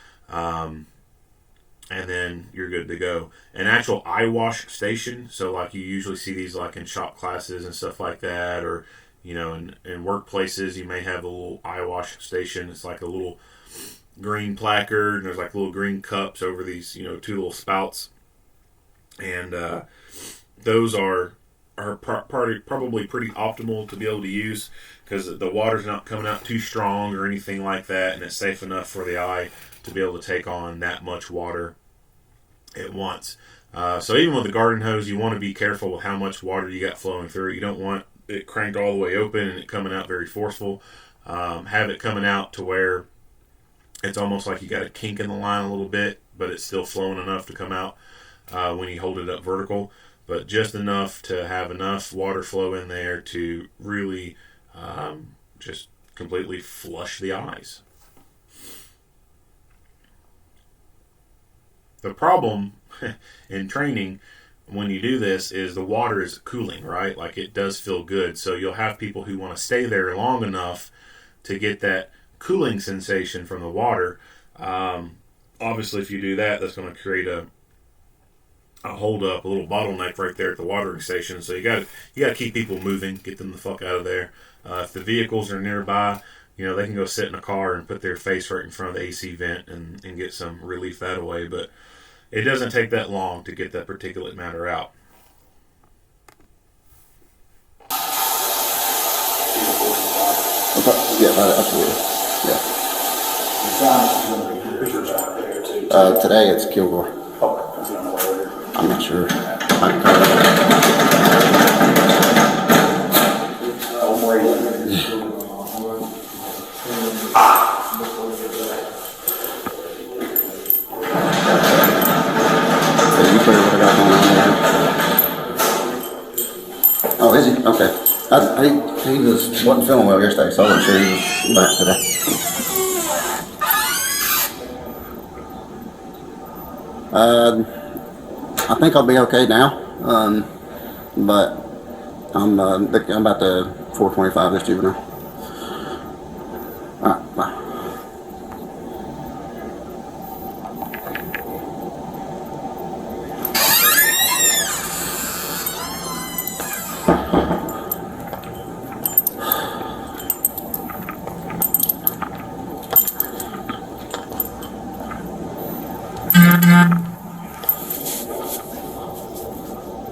And then you're good to go. An actual eye wash station, so like you usually see these like in shop classes and stuff like that, or in workplaces, you may have a little eye wash station. It's like a little green placard, and there's like little green cups over these two little spouts, and those are probably pretty optimal to be able to use, because the water's not coming out too strong or anything like that, and it's safe enough for the eye to be able to take on that much water at once. So even with the garden hose, you want to be careful with how much water you got flowing through. You don't want it cranked all the way open and it coming out very forceful. Have it coming out to where it's almost like you got a kink in the line a little bit, but it's still flowing enough to come out when you hold it up vertical. But just enough to have enough water flow in there to really just completely flush the eyes. The problem in training when you do this is the water is cooling, right? Like, it does feel good. So you'll have people who want to stay there long enough to get that cooling sensation from the water. Obviously, if you do that, that's going to create a hold up, a little bottleneck right there at the watering station. So you got to keep people moving, get them the fuck out of there. If the vehicles are nearby, they can go sit in a car and put their face right in front of the AC vent and get some relief that way. But it doesn't take that long to get that particulate matter out. Yeah, absolutely. Yeah. Today it's Kilgore. I'm not sure. Oh, is he? Okay. He wasn't feeling well yesterday, so I wasn't sure he was back today. I think I'll be okay now, but I'm about to 425 this juvenile. All right, bye.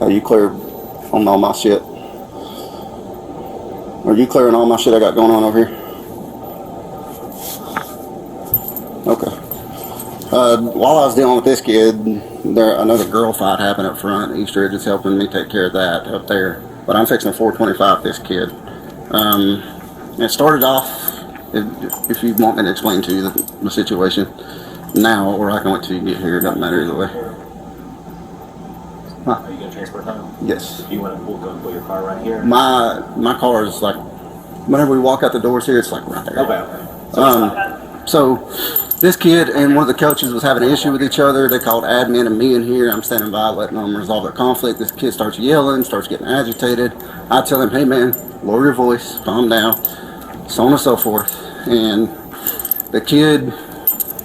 Are you clear on all my shit? Are you clearing all my shit I got going on over here? Okay. While I was dealing with this kid, another girl fight happened up front. Eastridge is helping me take care of that up there. But I'm fixing a 425 this kid. It started off, if you want me to explain to you the situation, now, or I can wait till you get here. It doesn't matter either way. Are you going to transfer time? Yes. Do you want to go and put your car right here? My car is like, whenever we walk out the doors here, it's like right there. Okay. So this kid and one of the coaches was having an issue with each other. They called admin and me in here. I'm standing by letting them resolve their conflict. This kid starts yelling, starts getting agitated. I tell him, hey man, lower your voice, calm down, so on and so forth. And the kid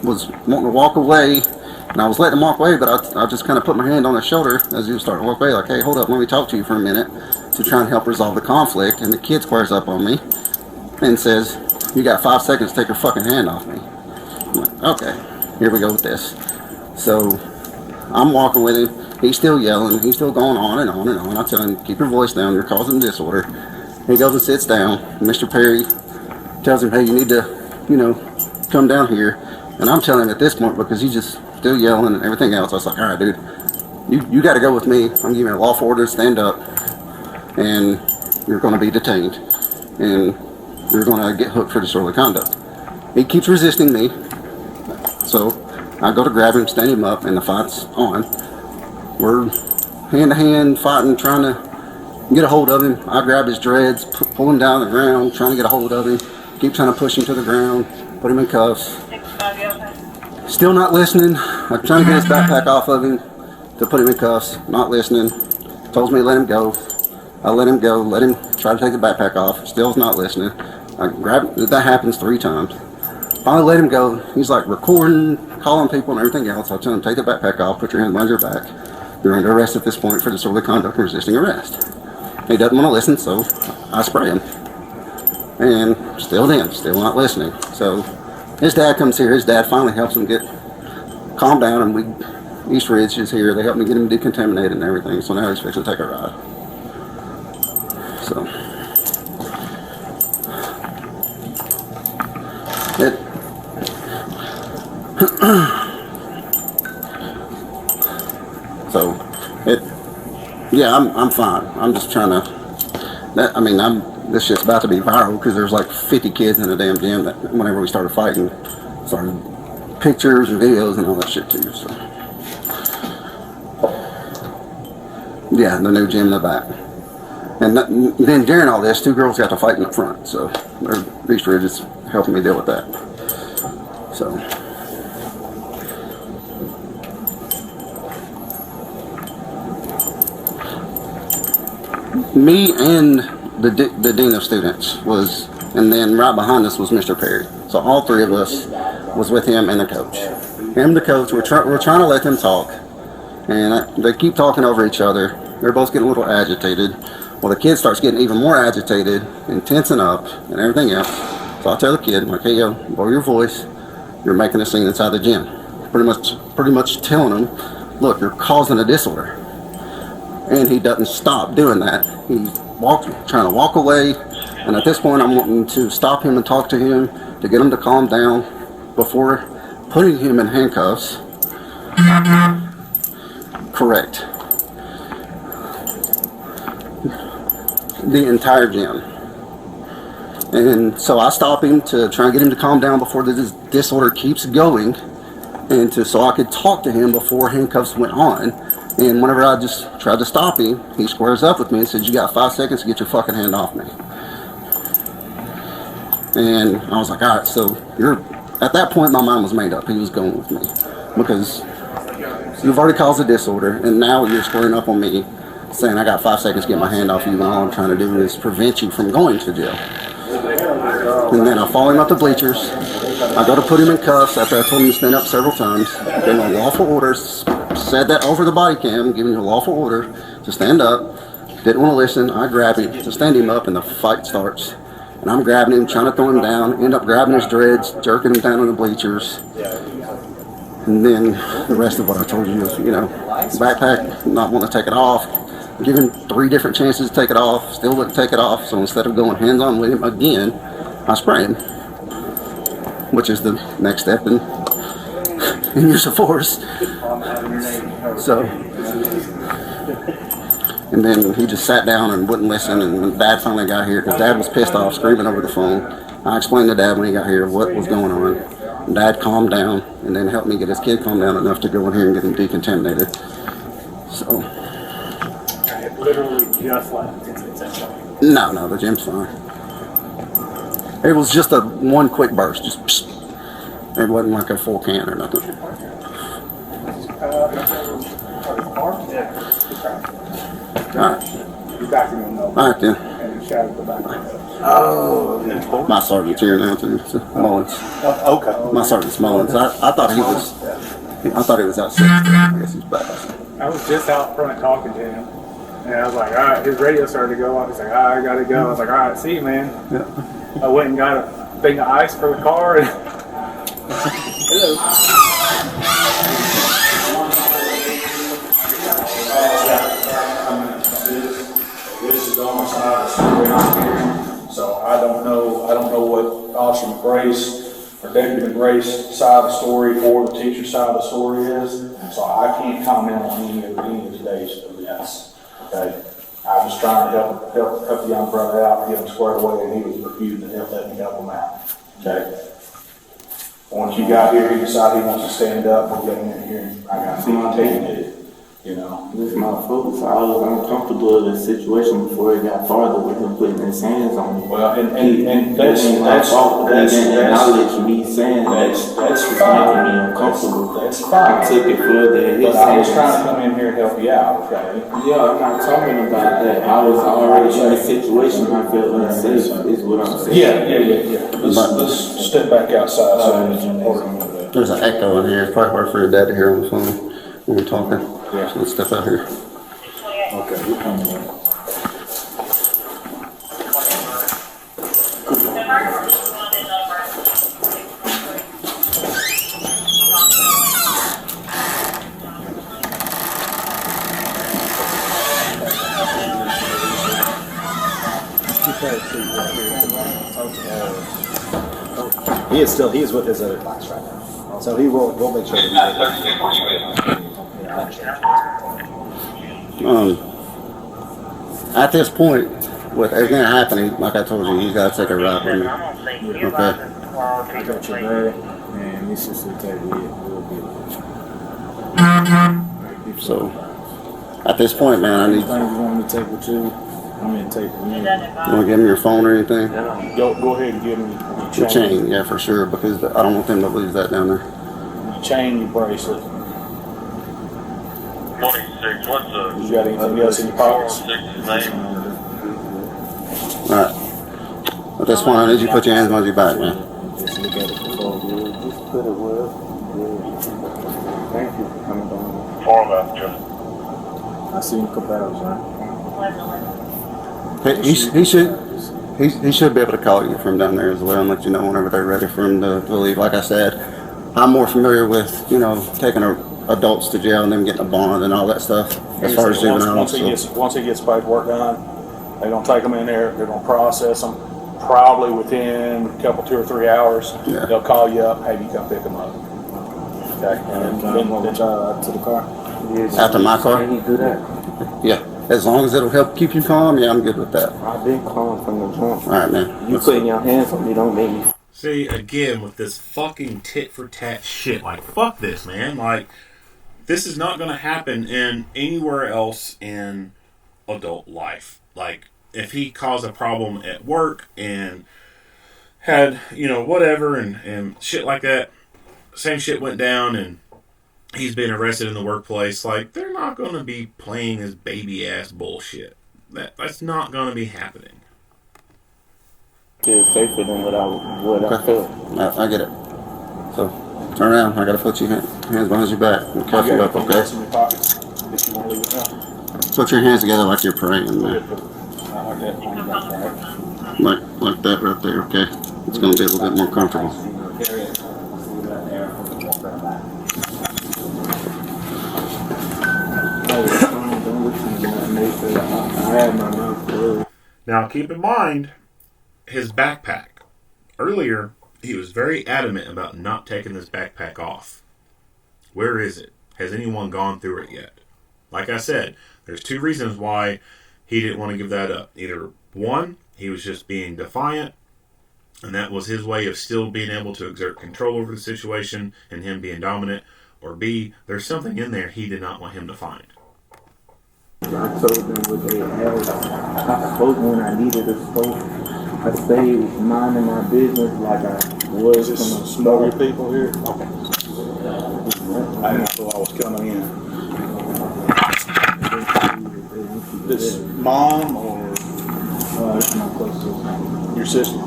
was wanting to walk away, and I was letting him walk away, but I just kind of put my hand on his shoulder as he was starting to walk away, like, hey, hold up, let me talk to you for a minute to try and help resolve the conflict. And the kid squares up on me and says, you got 5 seconds to take your fucking hand off me. I'm like, okay, here we go with this. So I'm walking with him. He's still yelling. He's still going on and on and on. I tell him, keep your voice down. You're causing disorder. He goes and sits down. Mr. Perry tells him, hey, you need to, come down here. And I'm telling him at this point, because he's just still yelling and everything else, I was like, all right, dude, you got to go with me. I'm giving you a lawful order to stand up, and you're going to be detained, and you're going to get hooked for disorderly conduct. He keeps resisting me, so I go to grab him, stand him up, and the fight's on. We're hand-to-hand fighting, trying to get a hold of him. I grab his dreads, pull him down the ground, trying to get a hold of him, keep trying to push him to the ground, put him in cuffs. Still not listening. I'm trying to get his backpack off of him to put him in cuffs, not listening. Tells me to let him go. I let him go, let him try to take the backpack off, still not listening. That happens 3 times. Finally let him go. He's like recording, calling people and everything else. I tell him, take the backpack off, put your hands behind your back. You're under arrest at this point for disorderly conduct and resisting arrest. He doesn't want to listen, so I spray him. And still not listening. So his dad comes here. His dad finally helps him get calmed down, and East Ridge is here. They help me get him decontaminated and everything. So now he's fixing to take a ride. So yeah, I'm fine. I'm just trying to. This shit's about to be viral because there's like 50 kids in the damn gym that whenever we started fighting, started pictures and videos and all that shit too. So yeah, the new gym in the back. And then during all this, 2 girls got to fight in the front. So East Ridge is helping me deal with that. So. Me and the Dean of Students and then right behind us was Mr. Perry. So all 3 of us was with him and the coach. Him and the coach, we're trying to let them talk. And they keep talking over each other. They're both getting a little agitated. Well, the kid starts getting even more agitated and tensing up and everything else. So I tell the kid, like, hey, yo, lower your voice. You're making a scene inside the gym. Pretty much telling him, look, you're causing a disorder. And he doesn't stop doing that. He's trying to walk away. And at this point, I'm wanting to stop him and talk to him to get him to calm down before putting him in handcuffs. Correct. The entire gym. And so I stop him to try and get him to calm down before this disorder keeps going, and so I could talk to him before handcuffs went on. And whenever I just tried to stop him, he squares up with me and says, you got 5 seconds to get your fucking hand off me. And I was like, all right, so at that point my mind was made up. He was going with me because you've already caused a disorder, and now you're squaring up on me saying I got 5 seconds to get my hand off you, and all I'm trying to do is prevent you from going to jail. And then I follow him up the bleachers. I go to put him in cuffs after I told him to stand up several times. Gave him a lawful order, said that over the body cam, giving him a lawful order to stand up. Didn't want to listen. I grab him to stand him up, and the fight starts. And I'm grabbing him, trying to throw him down, end up grabbing his dreads, jerking him down on the bleachers. And then the rest of what I told you is, backpack, not wanting to take it off. Give him 3 different chances to take it off, still wouldn't take it off. So instead of going hands-on with him again, I spray him, which is the next step in use of force. So, and then he just sat down and wouldn't listen. And when Dad finally got here, because Dad was pissed off, screaming over the phone, I explained to Dad when he got here what was going on. Dad calmed down and then helped me get his kid calmed down enough to go in here and get him decontaminated. So. It literally just left. No, the gym's fine. It was just a one quick burst, just psst. It wasn't like a full can or nothing. Alright. Alright then. Oh, My sergeant's here now too. So Mullins. okay. My sergeant's Mullins. I thought he was out sick. I guess he's back. I was just out front talking to him. And I was like, all right, his radio started to go off. He's like, all right, I gotta go. I was like, all right, see you, man. Yeah. I went and got a thing of ice for the car. And hello. This is on my side of the story I'm hearing. So I don't know what Officer McGrace or Deputy McGrace's side of the story or the teacher's side of the story is. So I can't comment on any of today's events. Okay, I was trying to help the young brother out, get him squared away, and he was refusing to let me help him out. Okay. Once you got here, he decided he wants to stand up. We'll get him in here. I got to take it. You know, This is my focus. I was uncomfortable in the situation before it got farther with him putting his hands on me. well, and that's acknowledge me saying that's making fine. me uncomfortable. That's fine. I took it further. But I was trying to come in here and help you out. Okay. Yeah, I'm not talking about that. I was already in a situation I felt unsafe, is what I'm saying. Yeah. Let's step back outside. There's an echo in here. It's probably hard for your dad to hear on the phone when we're talking. Yeah. So let's step out here. Okay, you're coming in. He is with his other class right now. So we'll make sure that At this point, with everything happening, like I told you, you gotta take a ride with me. Okay. I got your bag, and this is the take it. So, at this point, man, I need. Anything you want me to take with you? I'm gonna take with me. You wanna give me your phone or anything? Go ahead and give me Your chain, yeah, for sure, because I don't want them to lose that down there. your chain, your bracelet. 26, what's the You got anything else in your pockets? 406's name? Alright. At this point, I need you to put your hands behind your back, man. Just look at it before we just put it well. Thank you for coming down. Form after. I seen a couple hours, right? He should be able to call you from down there as well and let you know whenever they're ready for him to leave. Like I said, I'm more familiar with, taking adults to jail and them getting a bond and all that stuff as far as juveniles. Once he gets paperwork done, they're gonna take them in there. They're gonna process them. Probably within a couple, 2 or 3 hours, Yeah. they'll call you up, have you come pick them up. Okay, and then To the car. After my car? Can you do that? Yeah, as long as it'll help keep you calm, yeah, I'm good with that. I've been calm from the jump. All right, man. You putting your hands on me don't make me. See, again, with this fucking tit for tat shit, like, fuck this, man. Like, this is not going to happen in anywhere else in adult life. Like, if he caused a problem at work and had, whatever, and shit like that, same shit went down and he's been arrested in the workplace, like, they're not going to be playing this baby-ass bullshit. That's not going to be happening. Feel safer than what I feel. I get it. So, turn around. I got to put your hands behind your back and cuff you up, okay? In your pockets, if you want to leave it now. Put your hands together like you're praying, man. Like that right there, okay? It's going to be a little bit more comfortable. Now, keep in mind his backpack. Earlier, he was very adamant about not taking this backpack off. Where is it? Has anyone gone through it yet? Like I said, there's 2 reasons why he didn't want to give that up. Either 1, he was just being defiant, and that was his way of still being able to exert control over the situation and him being dominant, or B, there's something in there he did not want him to find. I told them what they had. I spoke when I needed to spoke. I stayed minding my business like I was from a Know small your people here? Okay. I didn't know I was coming in. This mom or It's my close sister. your sister?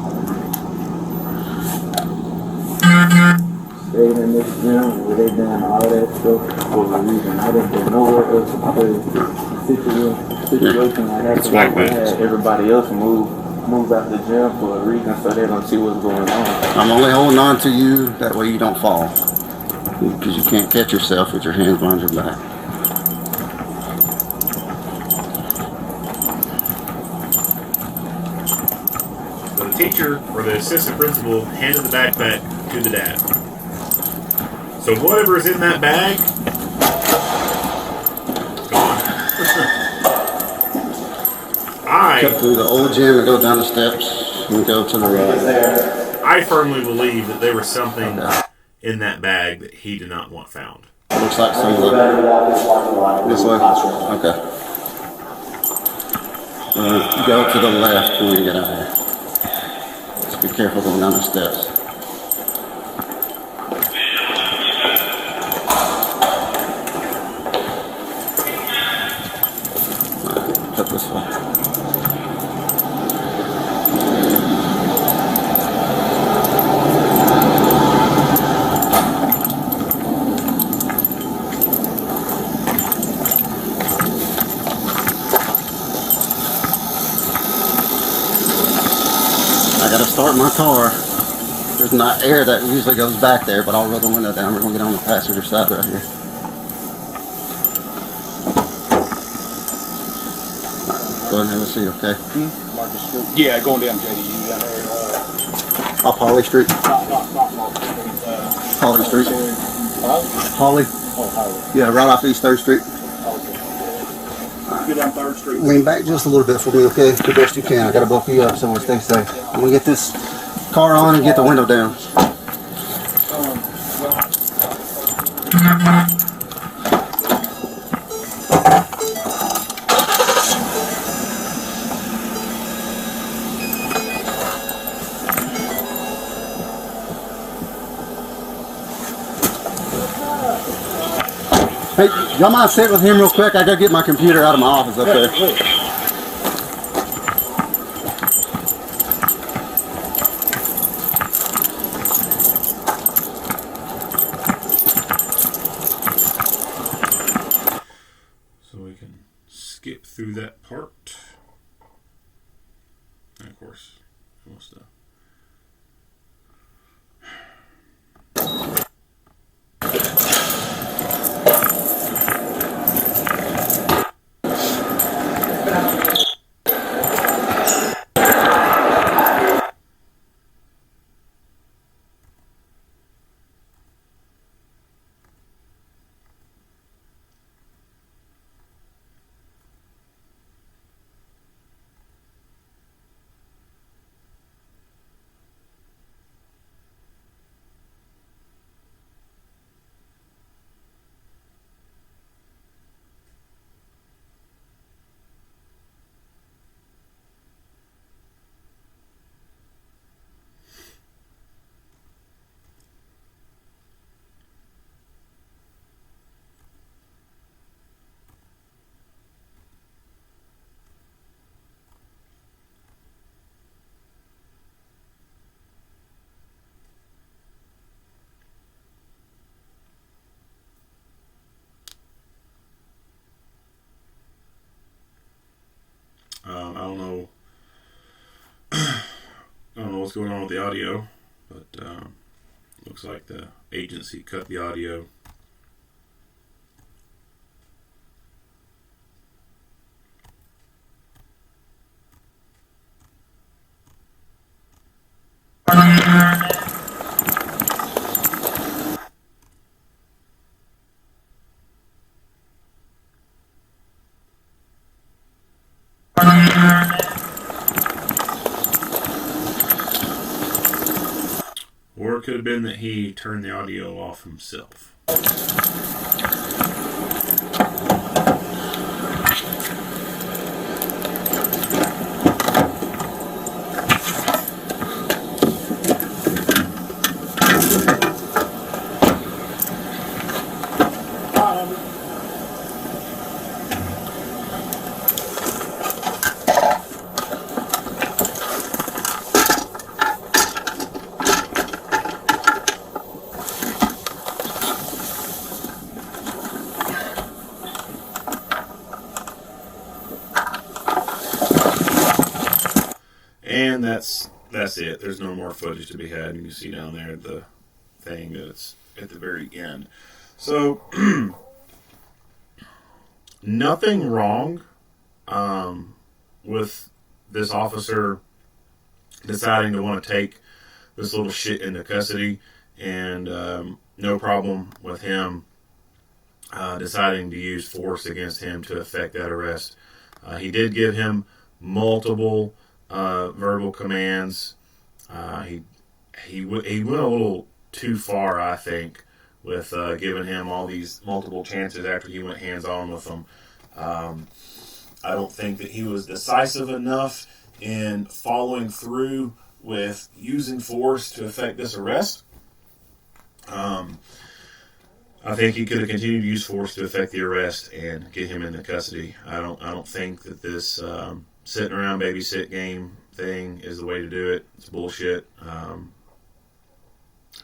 Stayed in this gym where they done all that stuff for a reason. I didn't go nowhere else because the situation I had to like that. had everybody else move out the gym for a reason so they don't see what's going on. I'm only holding on to you, that way you don't fall. Because you can't catch yourself with your hands behind your back. So the teacher or the assistant principal handed the backpack to the dad. So whatever's in that bag, gone. Cut through the old gym and go down the steps and go to the right. I firmly believe that there was something in that bag that he did not want found. Looks like some of the... This way? Okay. Go to the left when you get out here. Just be careful going down the steps. Cut this way. I gotta start my car. There's not air that usually goes back there, but I'll roll the window down. We're gonna get on the passenger side right here. Go ahead and have a seat, okay? Market Street? Yeah, going down JDU down there. Off Holly Street. Not Market Street. Holly Street. Holly. Oh, Holly. Yeah, right off East 3rd Street. Go down 3rd Street. Lean back just a little bit for me, okay? The best you can. I gotta bulk you up so we'll stay safe. I'm gonna get this car on and get the window down. Hey, y'all mind sit with him real quick? I gotta get my computer out of my office up there. So we can skip through that part. And of course, most stuff. I don't know what's going on with the audio, but looks like the agency cut the audio. Or it could have been that he turned the audio off himself. And that's it. There's no more footage to be had. You can see down there the thing that's at the very end. So, nothing wrong with this officer deciding to want to take this little shit into custody, and no problem with him deciding to use force against him to effect that arrest. He did give him multiple verbal commands. He went a little too far, I think, with giving him all these multiple chances after he went hands-on with them. I don't think that he was decisive enough in following through with using force to effect this arrest. I think he could have continued to use force to effect the arrest and get him into custody. I don't think that this sitting around babysit game thing is the way to do it. It's bullshit. If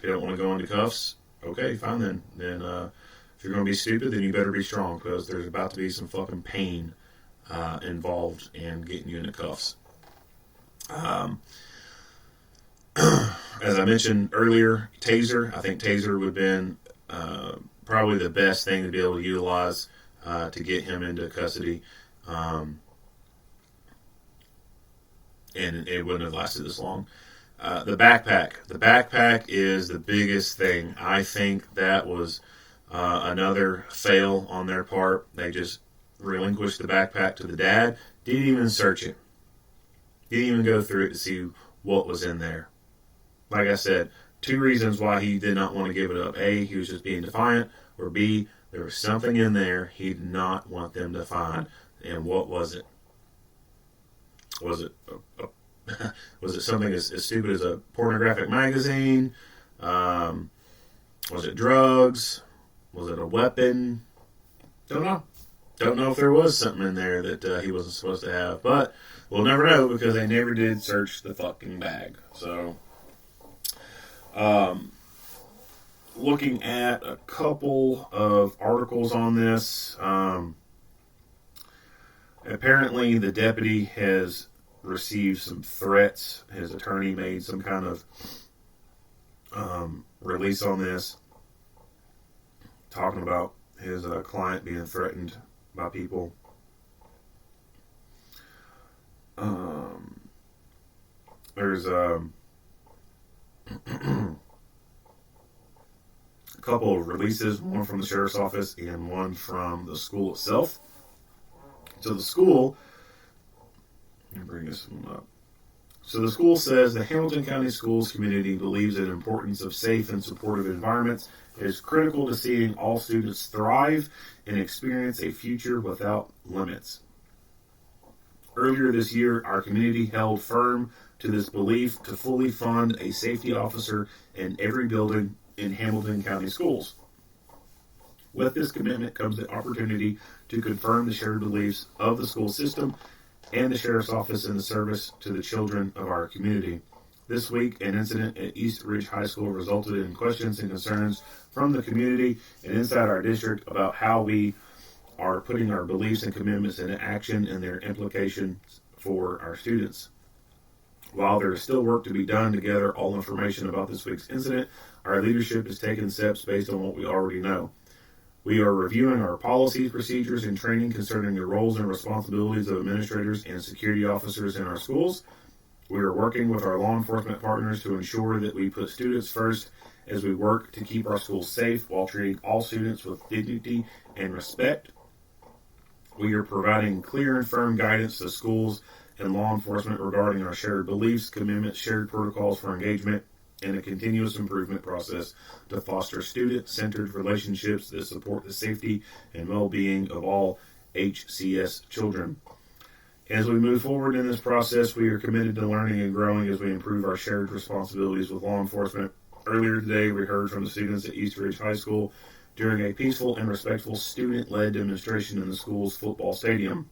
you don't want to go into cuffs, okay, fine then. Then if you're going to be stupid, then you better be strong, because there's about to be some fucking pain involved in getting you into cuffs. As I mentioned earlier, taser. I think taser would have been probably the best thing to be able to utilize to get him into custody. And it wouldn't have lasted this long. The backpack. The backpack is the biggest thing. I think that was another fail on their part. They just relinquished the backpack to the dad. Didn't even search it. Didn't even go through it to see what was in there. Like I said, 2 reasons why he did not want to give it up. A, he was just being defiant. Or B, there was something in there he did not want them to find. And what was it? Was it was it something as stupid as a pornographic magazine? Was it drugs? Was it a weapon? Don't know. Don't know if there was something in there that he wasn't supposed to have. But we'll never know, because they never did search the fucking bag. So, looking at a couple of articles on this, apparently the deputy has received some threats. His attorney made some kind of release on this, talking about his client being threatened by people. There's a couple of releases, one from the sheriff's office and one from the school itself. So the school, let me bring this one up. So the school says the Hamilton County Schools community believes that the importance of safe and supportive environments is critical to seeing all students thrive and experience a future without limits. Earlier this year, our community held firm to this belief to fully fund a safety officer in every building in Hamilton County Schools. With this commitment comes the opportunity to confirm the shared beliefs of the school system and the sheriff's office in the service to the children of our community. This week, an incident at East Ridge High School resulted in questions and concerns from the community and inside our district about how we are putting our beliefs and commitments into action and their implications for our students. While there is still work to be done to gather all information about this week's incident, our leadership has taken steps based on what we already know. We are reviewing our policies, procedures, and training concerning the roles and responsibilities of administrators and security officers in our schools. We are working with our law enforcement partners to ensure that we put students first as we work to keep our schools safe while treating all students with dignity and respect. We are providing clear and firm guidance to schools and law enforcement regarding our shared beliefs, commitments, shared protocols for engagement, and a continuous improvement process to foster student-centered relationships that support the safety and well-being of all HCS children. As we move forward in this process, we are committed to learning and growing as we improve our shared responsibilities with law enforcement. Earlier today, we heard from the students at East Ridge High School during a peaceful and respectful student-led demonstration in the school's football stadium.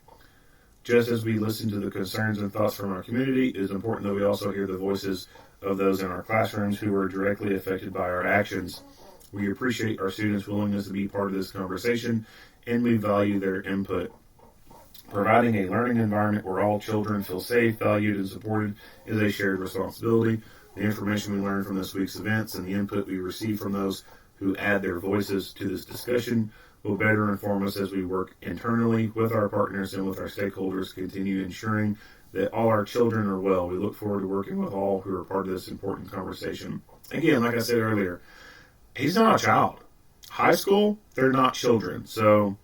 Just as we listen to the concerns and thoughts from our community, it is important that we also hear the voices of those in our classrooms who are directly affected by our actions. We appreciate our students' willingness to be part of this conversation, and we value their input. Providing a learning environment where all children feel safe, valued, and supported is a shared responsibility. The information we learned from this week's events and the input we receive from those who add their voices to this discussion will better inform us as we work internally with our partners and with our stakeholders, continue ensuring that all our children are well. We look forward to working with all who are part of this important conversation. Again, like I said earlier, he's not a child. High school, they're not children. So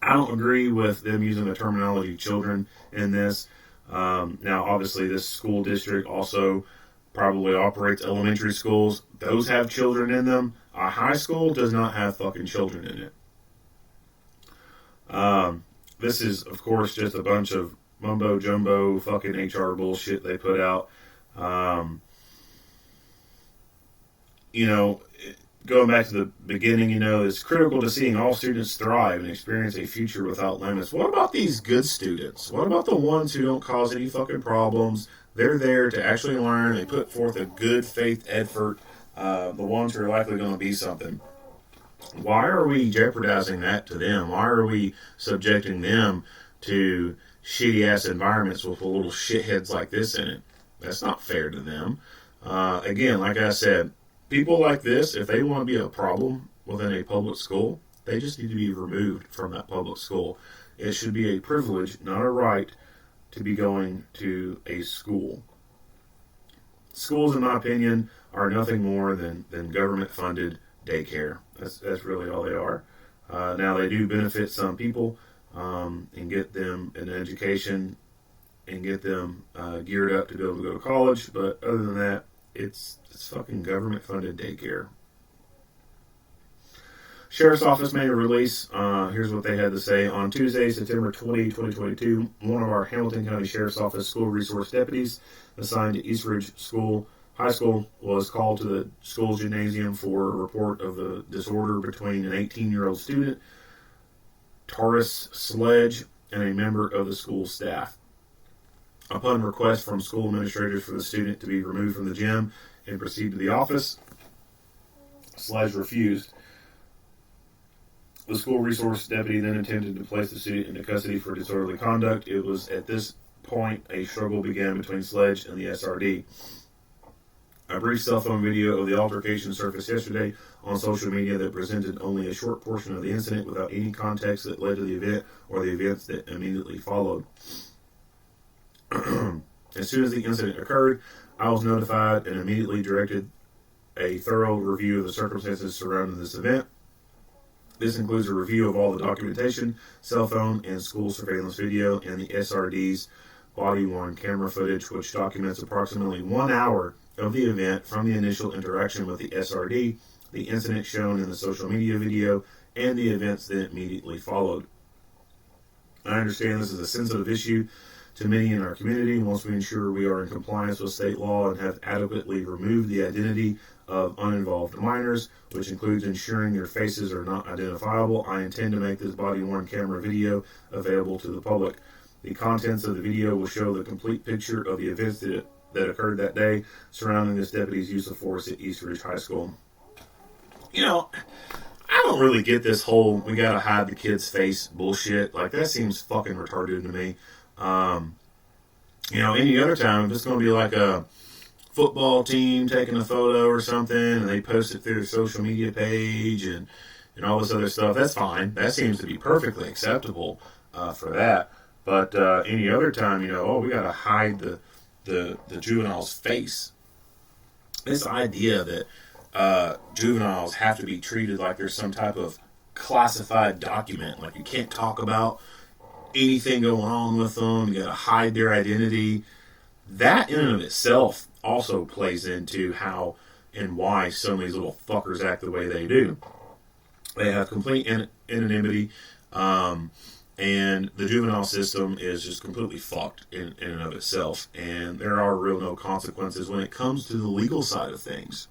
I don't agree with them using the terminology children in this. Now, obviously, this school district also probably operates elementary schools. Those have children in them. A high school does not have fucking children in it. This is, of course, just a bunch of mumbo-jumbo fucking HR bullshit they put out. Going back to the beginning, it's critical to seeing all students thrive and experience a future without limits. What about these good students? What about the ones who don't cause any fucking problems? They're there to actually learn. They put forth a good faith effort. The ones who are likely going to be something. Why are we jeopardizing that to them? Why are we subjecting them to shitty-ass environments with little shitheads like this in it? That's not fair to them. Again, like I said, people like this, if they want to be a problem within a public school, they just need to be removed from that public school. It should be a privilege, not a right, to be going to a school. Schools, in my opinion, are nothing more than government-funded daycare. That's really all they are. Now, they do benefit some people and get them an education and get them geared up to be able to go to college, but other than that, it's fucking government-funded daycare. Sheriff's Office made a release. Here's what they had to say. On Tuesday, September 20, 2022, one of our Hamilton County Sheriff's Office school resource deputies assigned to East Ridge High School was called to the school's gymnasium for a report of a disorder between an 18-year-old student, Tauris Sledge, and a member of the school staff. Upon request from school administrators for the student to be removed from the gym and proceed to the office, Sledge refused. The school resource deputy then attempted to place the student into custody for disorderly conduct. It was at this point a struggle began between Sledge and the SRD. A brief cell phone video of the altercation surfaced yesterday on social media that presented only a short portion of the incident without any context that led to the event or the events that immediately followed. As soon as the incident occurred, I was notified and immediately directed a thorough review of the circumstances surrounding this event. This includes a review of all the documentation, cell phone, and school surveillance video, and the SRD's body-worn camera footage, which documents approximately 1 hour of the event from the initial interaction with the SRD, the incident shown in the social media video, and the events that immediately followed. I understand this is a sensitive issue to many in our community. Once we ensure we are in compliance with state law and have adequately removed the identity of uninvolved minors, which includes ensuring their faces are not identifiable, I intend to make this body-worn camera video available to the public. The contents of the video will show the complete picture of the events that occurred that day surrounding this deputy's use of force at East Ridge High School. I don't really get this whole we gotta hide the kid's face bullshit. Like, that seems fucking retarded to me. Any other time, if it's going to be like a football team taking a photo or something and they post it through their social media page and all this other stuff, that's fine. That seems to be perfectly acceptable for that. But any other time, we got to hide the juvenile's face. This idea that juveniles have to be treated like there's some type of classified document, like you can't talk about anything going on with them, you gotta hide their identity. That in and of itself also plays into how and why some of these little fuckers act the way they do. They have complete anonymity, and the juvenile system is just completely fucked in and of itself. And there are real no consequences when it comes to the legal side of things.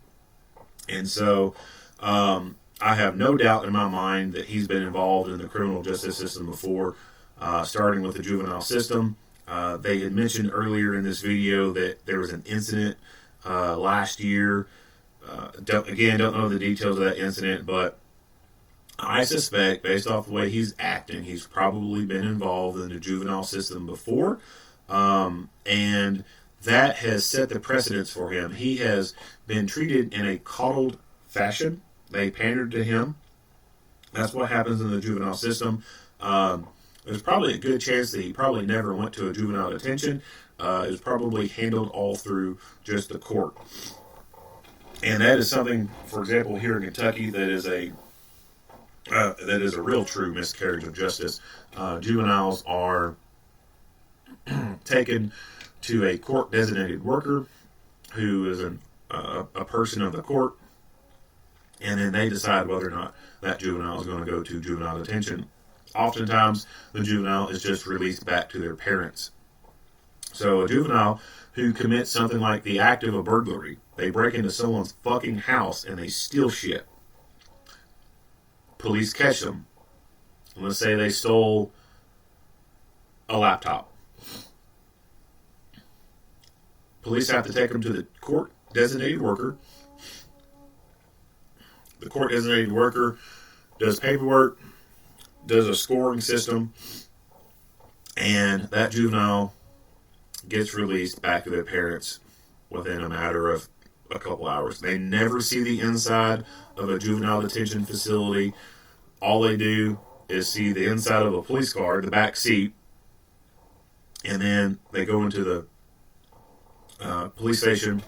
And so I have no doubt in my mind that he's been involved in the criminal justice system before, starting with the juvenile system. They had mentioned earlier in this video that there was an incident last year. Don't know the details of that incident, but I suspect, based off the way he's acting, he's probably been involved in the juvenile system before, and that has set the precedence for him. He has been treated in a coddled fashion. They pandered to him. That's what happens in the juvenile system. There's probably a good chance that he probably never went to a juvenile detention. It was probably handled all through just the court. And that is something, for example, here in Kentucky, that is a real true miscarriage of justice. Juveniles are taken to a court-designated worker who is a person of the court, and then they decide whether or not that juvenile is going to go to juvenile detention. Oftentimes, the juvenile is just released back to their parents. So a juvenile who commits something like the act of a burglary, they break into someone's fucking house and they steal shit. Police catch them. Let's say they stole a laptop. Police have to take them to the court-designated worker. The court-designated worker does paperwork, does a scoring system, and that juvenile gets released back to their parents within a matter of a couple hours. They never see the inside of a juvenile detention facility. All they do is see the inside of a police car, the back seat, and then they go into the police station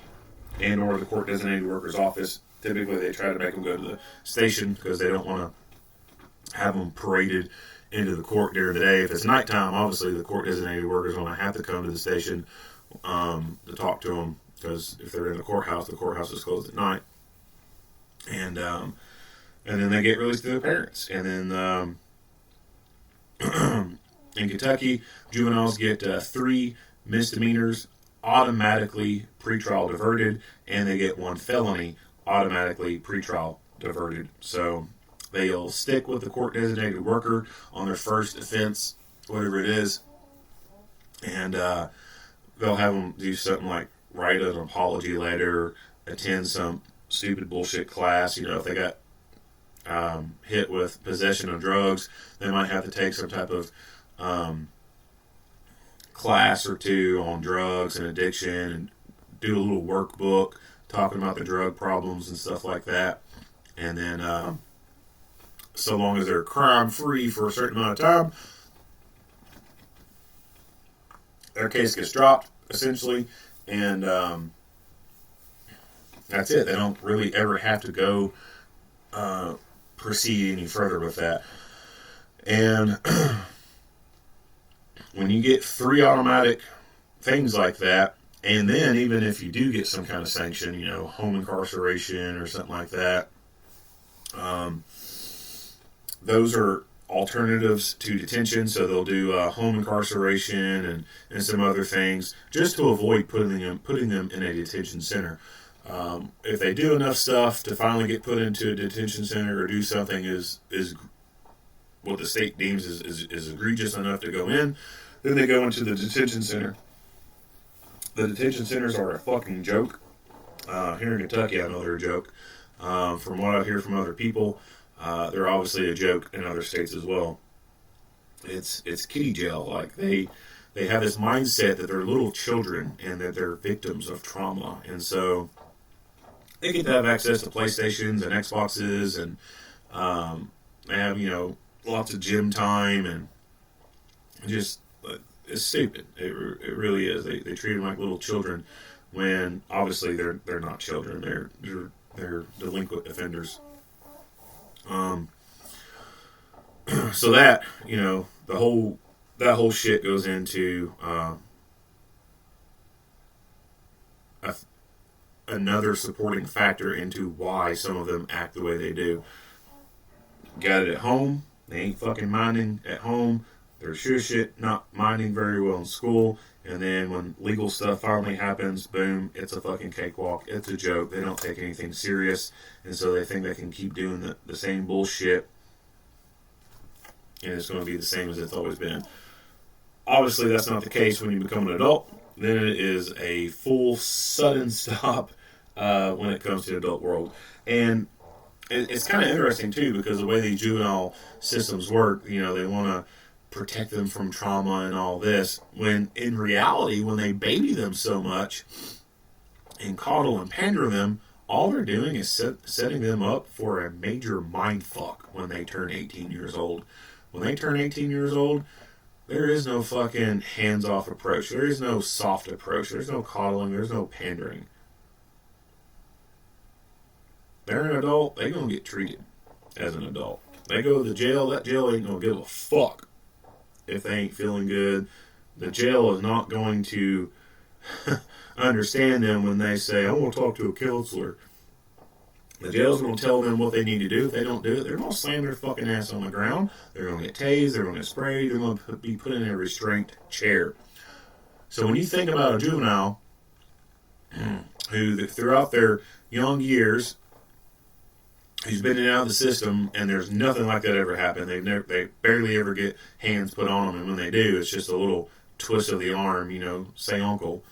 and or the court-designated worker's office. Typically, they try to make them go to the station because they don't want to have them paraded into the court during the day. If it's nighttime, obviously the court-designated workers going to have to come to the station to talk to them, because if they're in the courthouse is closed at night. And then they get released to their parents. And then in Kentucky, juveniles get 3 misdemeanors automatically pretrial diverted, and they get 1 felony automatically pretrial diverted. So they'll stick with the court-designated worker on their first offense, whatever it is, and they'll have them do something like write an apology letter, attend some stupid bullshit class. You know, if they got hit with possession of drugs, they might have to take some type of class or 2 on drugs and addiction and do a little workbook talking about the drug problems and stuff like that. And then so long as they're crime-free for a certain amount of time, their case gets dropped, essentially, and that's it. They don't really ever have to go proceed any further with that. And when you get 3 automatic things like that, and then even if you do get some kind of sanction, you know, home incarceration or something like that, those are alternatives to detention. So they'll do home incarceration and some other things just to avoid putting them in a detention center. If they do enough stuff to finally get put into a detention center or do something is what the state deems is egregious enough to go in, then they go into the detention center. The detention centers are a fucking joke. Here in Kentucky, I know they're a joke. From what I hear from other people, they're obviously a joke in other states as well. It's kiddie jail. Like they have this mindset that they're little children and that they're victims of trauma, and so they get to have access to PlayStations and Xboxes, and they have, you know, lots of gym time, and just it's stupid. It really is. They treat them like little children when obviously they're not children. They're delinquent offenders. So that, you know, that whole shit goes into another supporting factor into why some of them act the way they do. Got it at home. They ain't fucking minding at home. They're sure shit not minding very well in school. And then when legal stuff finally happens, boom, it's a fucking cakewalk. It's a joke. They don't take anything serious. And so they think they can keep doing the same bullshit. And it's going to be the same as it's always been. Obviously, that's not the case when you become an adult. Then it is a full sudden stop when it comes to the adult world. And it's kind of interesting, too, because the way these juvenile systems work, you know, they want to protect them from trauma and all this, when in reality, when they baby them so much and coddle and pander them, all they're doing is setting them up for a major mind fuck when they turn 18 years old. When they turn 18 years old, there is no fucking hands-off approach. There is no soft approach. There's no coddling. There's no pandering. They're an adult. They're going to get treated as an adult. They go to the jail. That jail ain't going to give a fuck if they ain't feeling good. The jail is not going to understand them when they say, I want to talk to a counselor. The jail's going to tell them what they need to do. If they don't do it, they're going to slam their fucking ass on the ground. They're going to get tased. They're going to get sprayed. They're going to be put in a restraint chair. So when you think about a juvenile who, throughout their young years, who's been in and out of the system, and there's nothing like that ever happened. They barely ever get hands put on them, and when they do, it's just a little twist of the arm, you know, say uncle.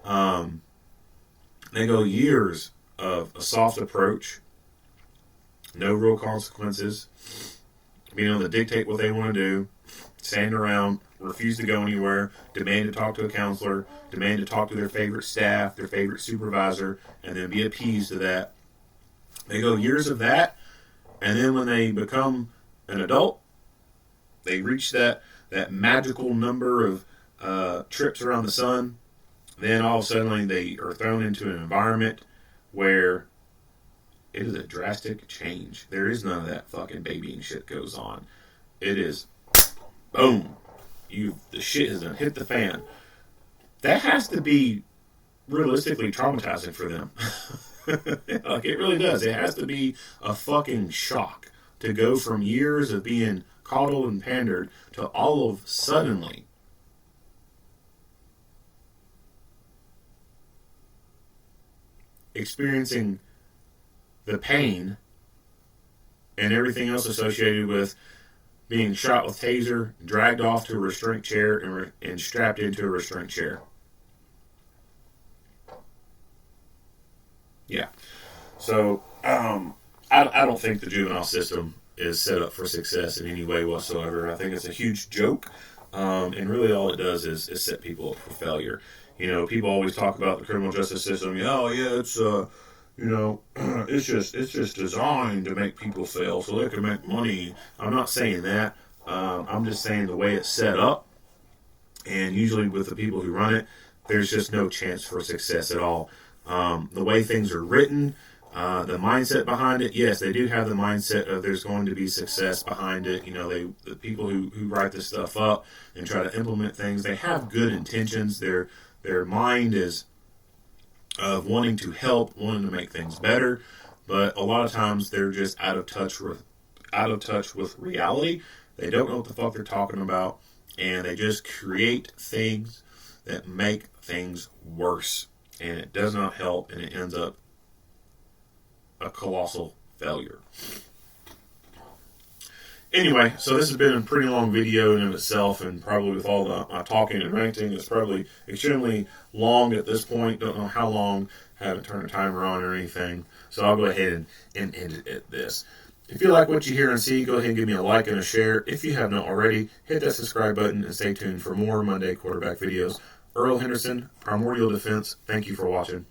They go years of a soft approach, no real consequences, being able to dictate what they want to do, stand around, refuse to go anywhere, demand to talk to a counselor, demand to talk to their favorite staff, their favorite supervisor, and then be appeased to that. They go years of that, and then when they become an adult, they reach that magical number of trips around the sun. Then all of a sudden they are thrown into an environment where it is a drastic change. There is none of that fucking babying shit goes on. It is, boom, the shit has done hit the fan. That has to be realistically traumatizing for them. Like, it really does. It has to be a fucking shock to go from years of being coddled and pandered to all of suddenly experiencing the pain and everything else associated with being shot with taser, dragged off to a restraint chair, and strapped into a restraint chair. Yeah. So, I don't think the juvenile system is set up for success in any way whatsoever. I think it's a huge joke, and really all it does is set people up for failure. You know, people always talk about the criminal justice system. Oh, yeah, it's it's just designed to make people fail so they can make money. I'm not saying that. I'm just saying the way it's set up, and usually with the people who run it, there's just no chance for success at all. The way things are written, the mindset behind it, yes, they do have the mindset of there's going to be success behind it. You know, the people who write this stuff up and try to implement things, they have good intentions. Their mind is of wanting to help, wanting to make things better, but a lot of times they're just out of touch with reality. They don't know what the fuck they're talking about, and they just create things that make things worse, and it does not help, and it ends up a colossal failure. Anyway, so this has been a pretty long video in and of itself, and probably with all my talking and ranting, it's probably extremely long at this point. Don't know how long. Haven't turned the timer on or anything. So I'll go ahead and end it at this. If you like what you hear and see, go ahead and give me a like and a share. If you have not already, hit that subscribe button and stay tuned for more Monday quarterback videos. Earl Henderson, Primordial Defense, thank you for watching.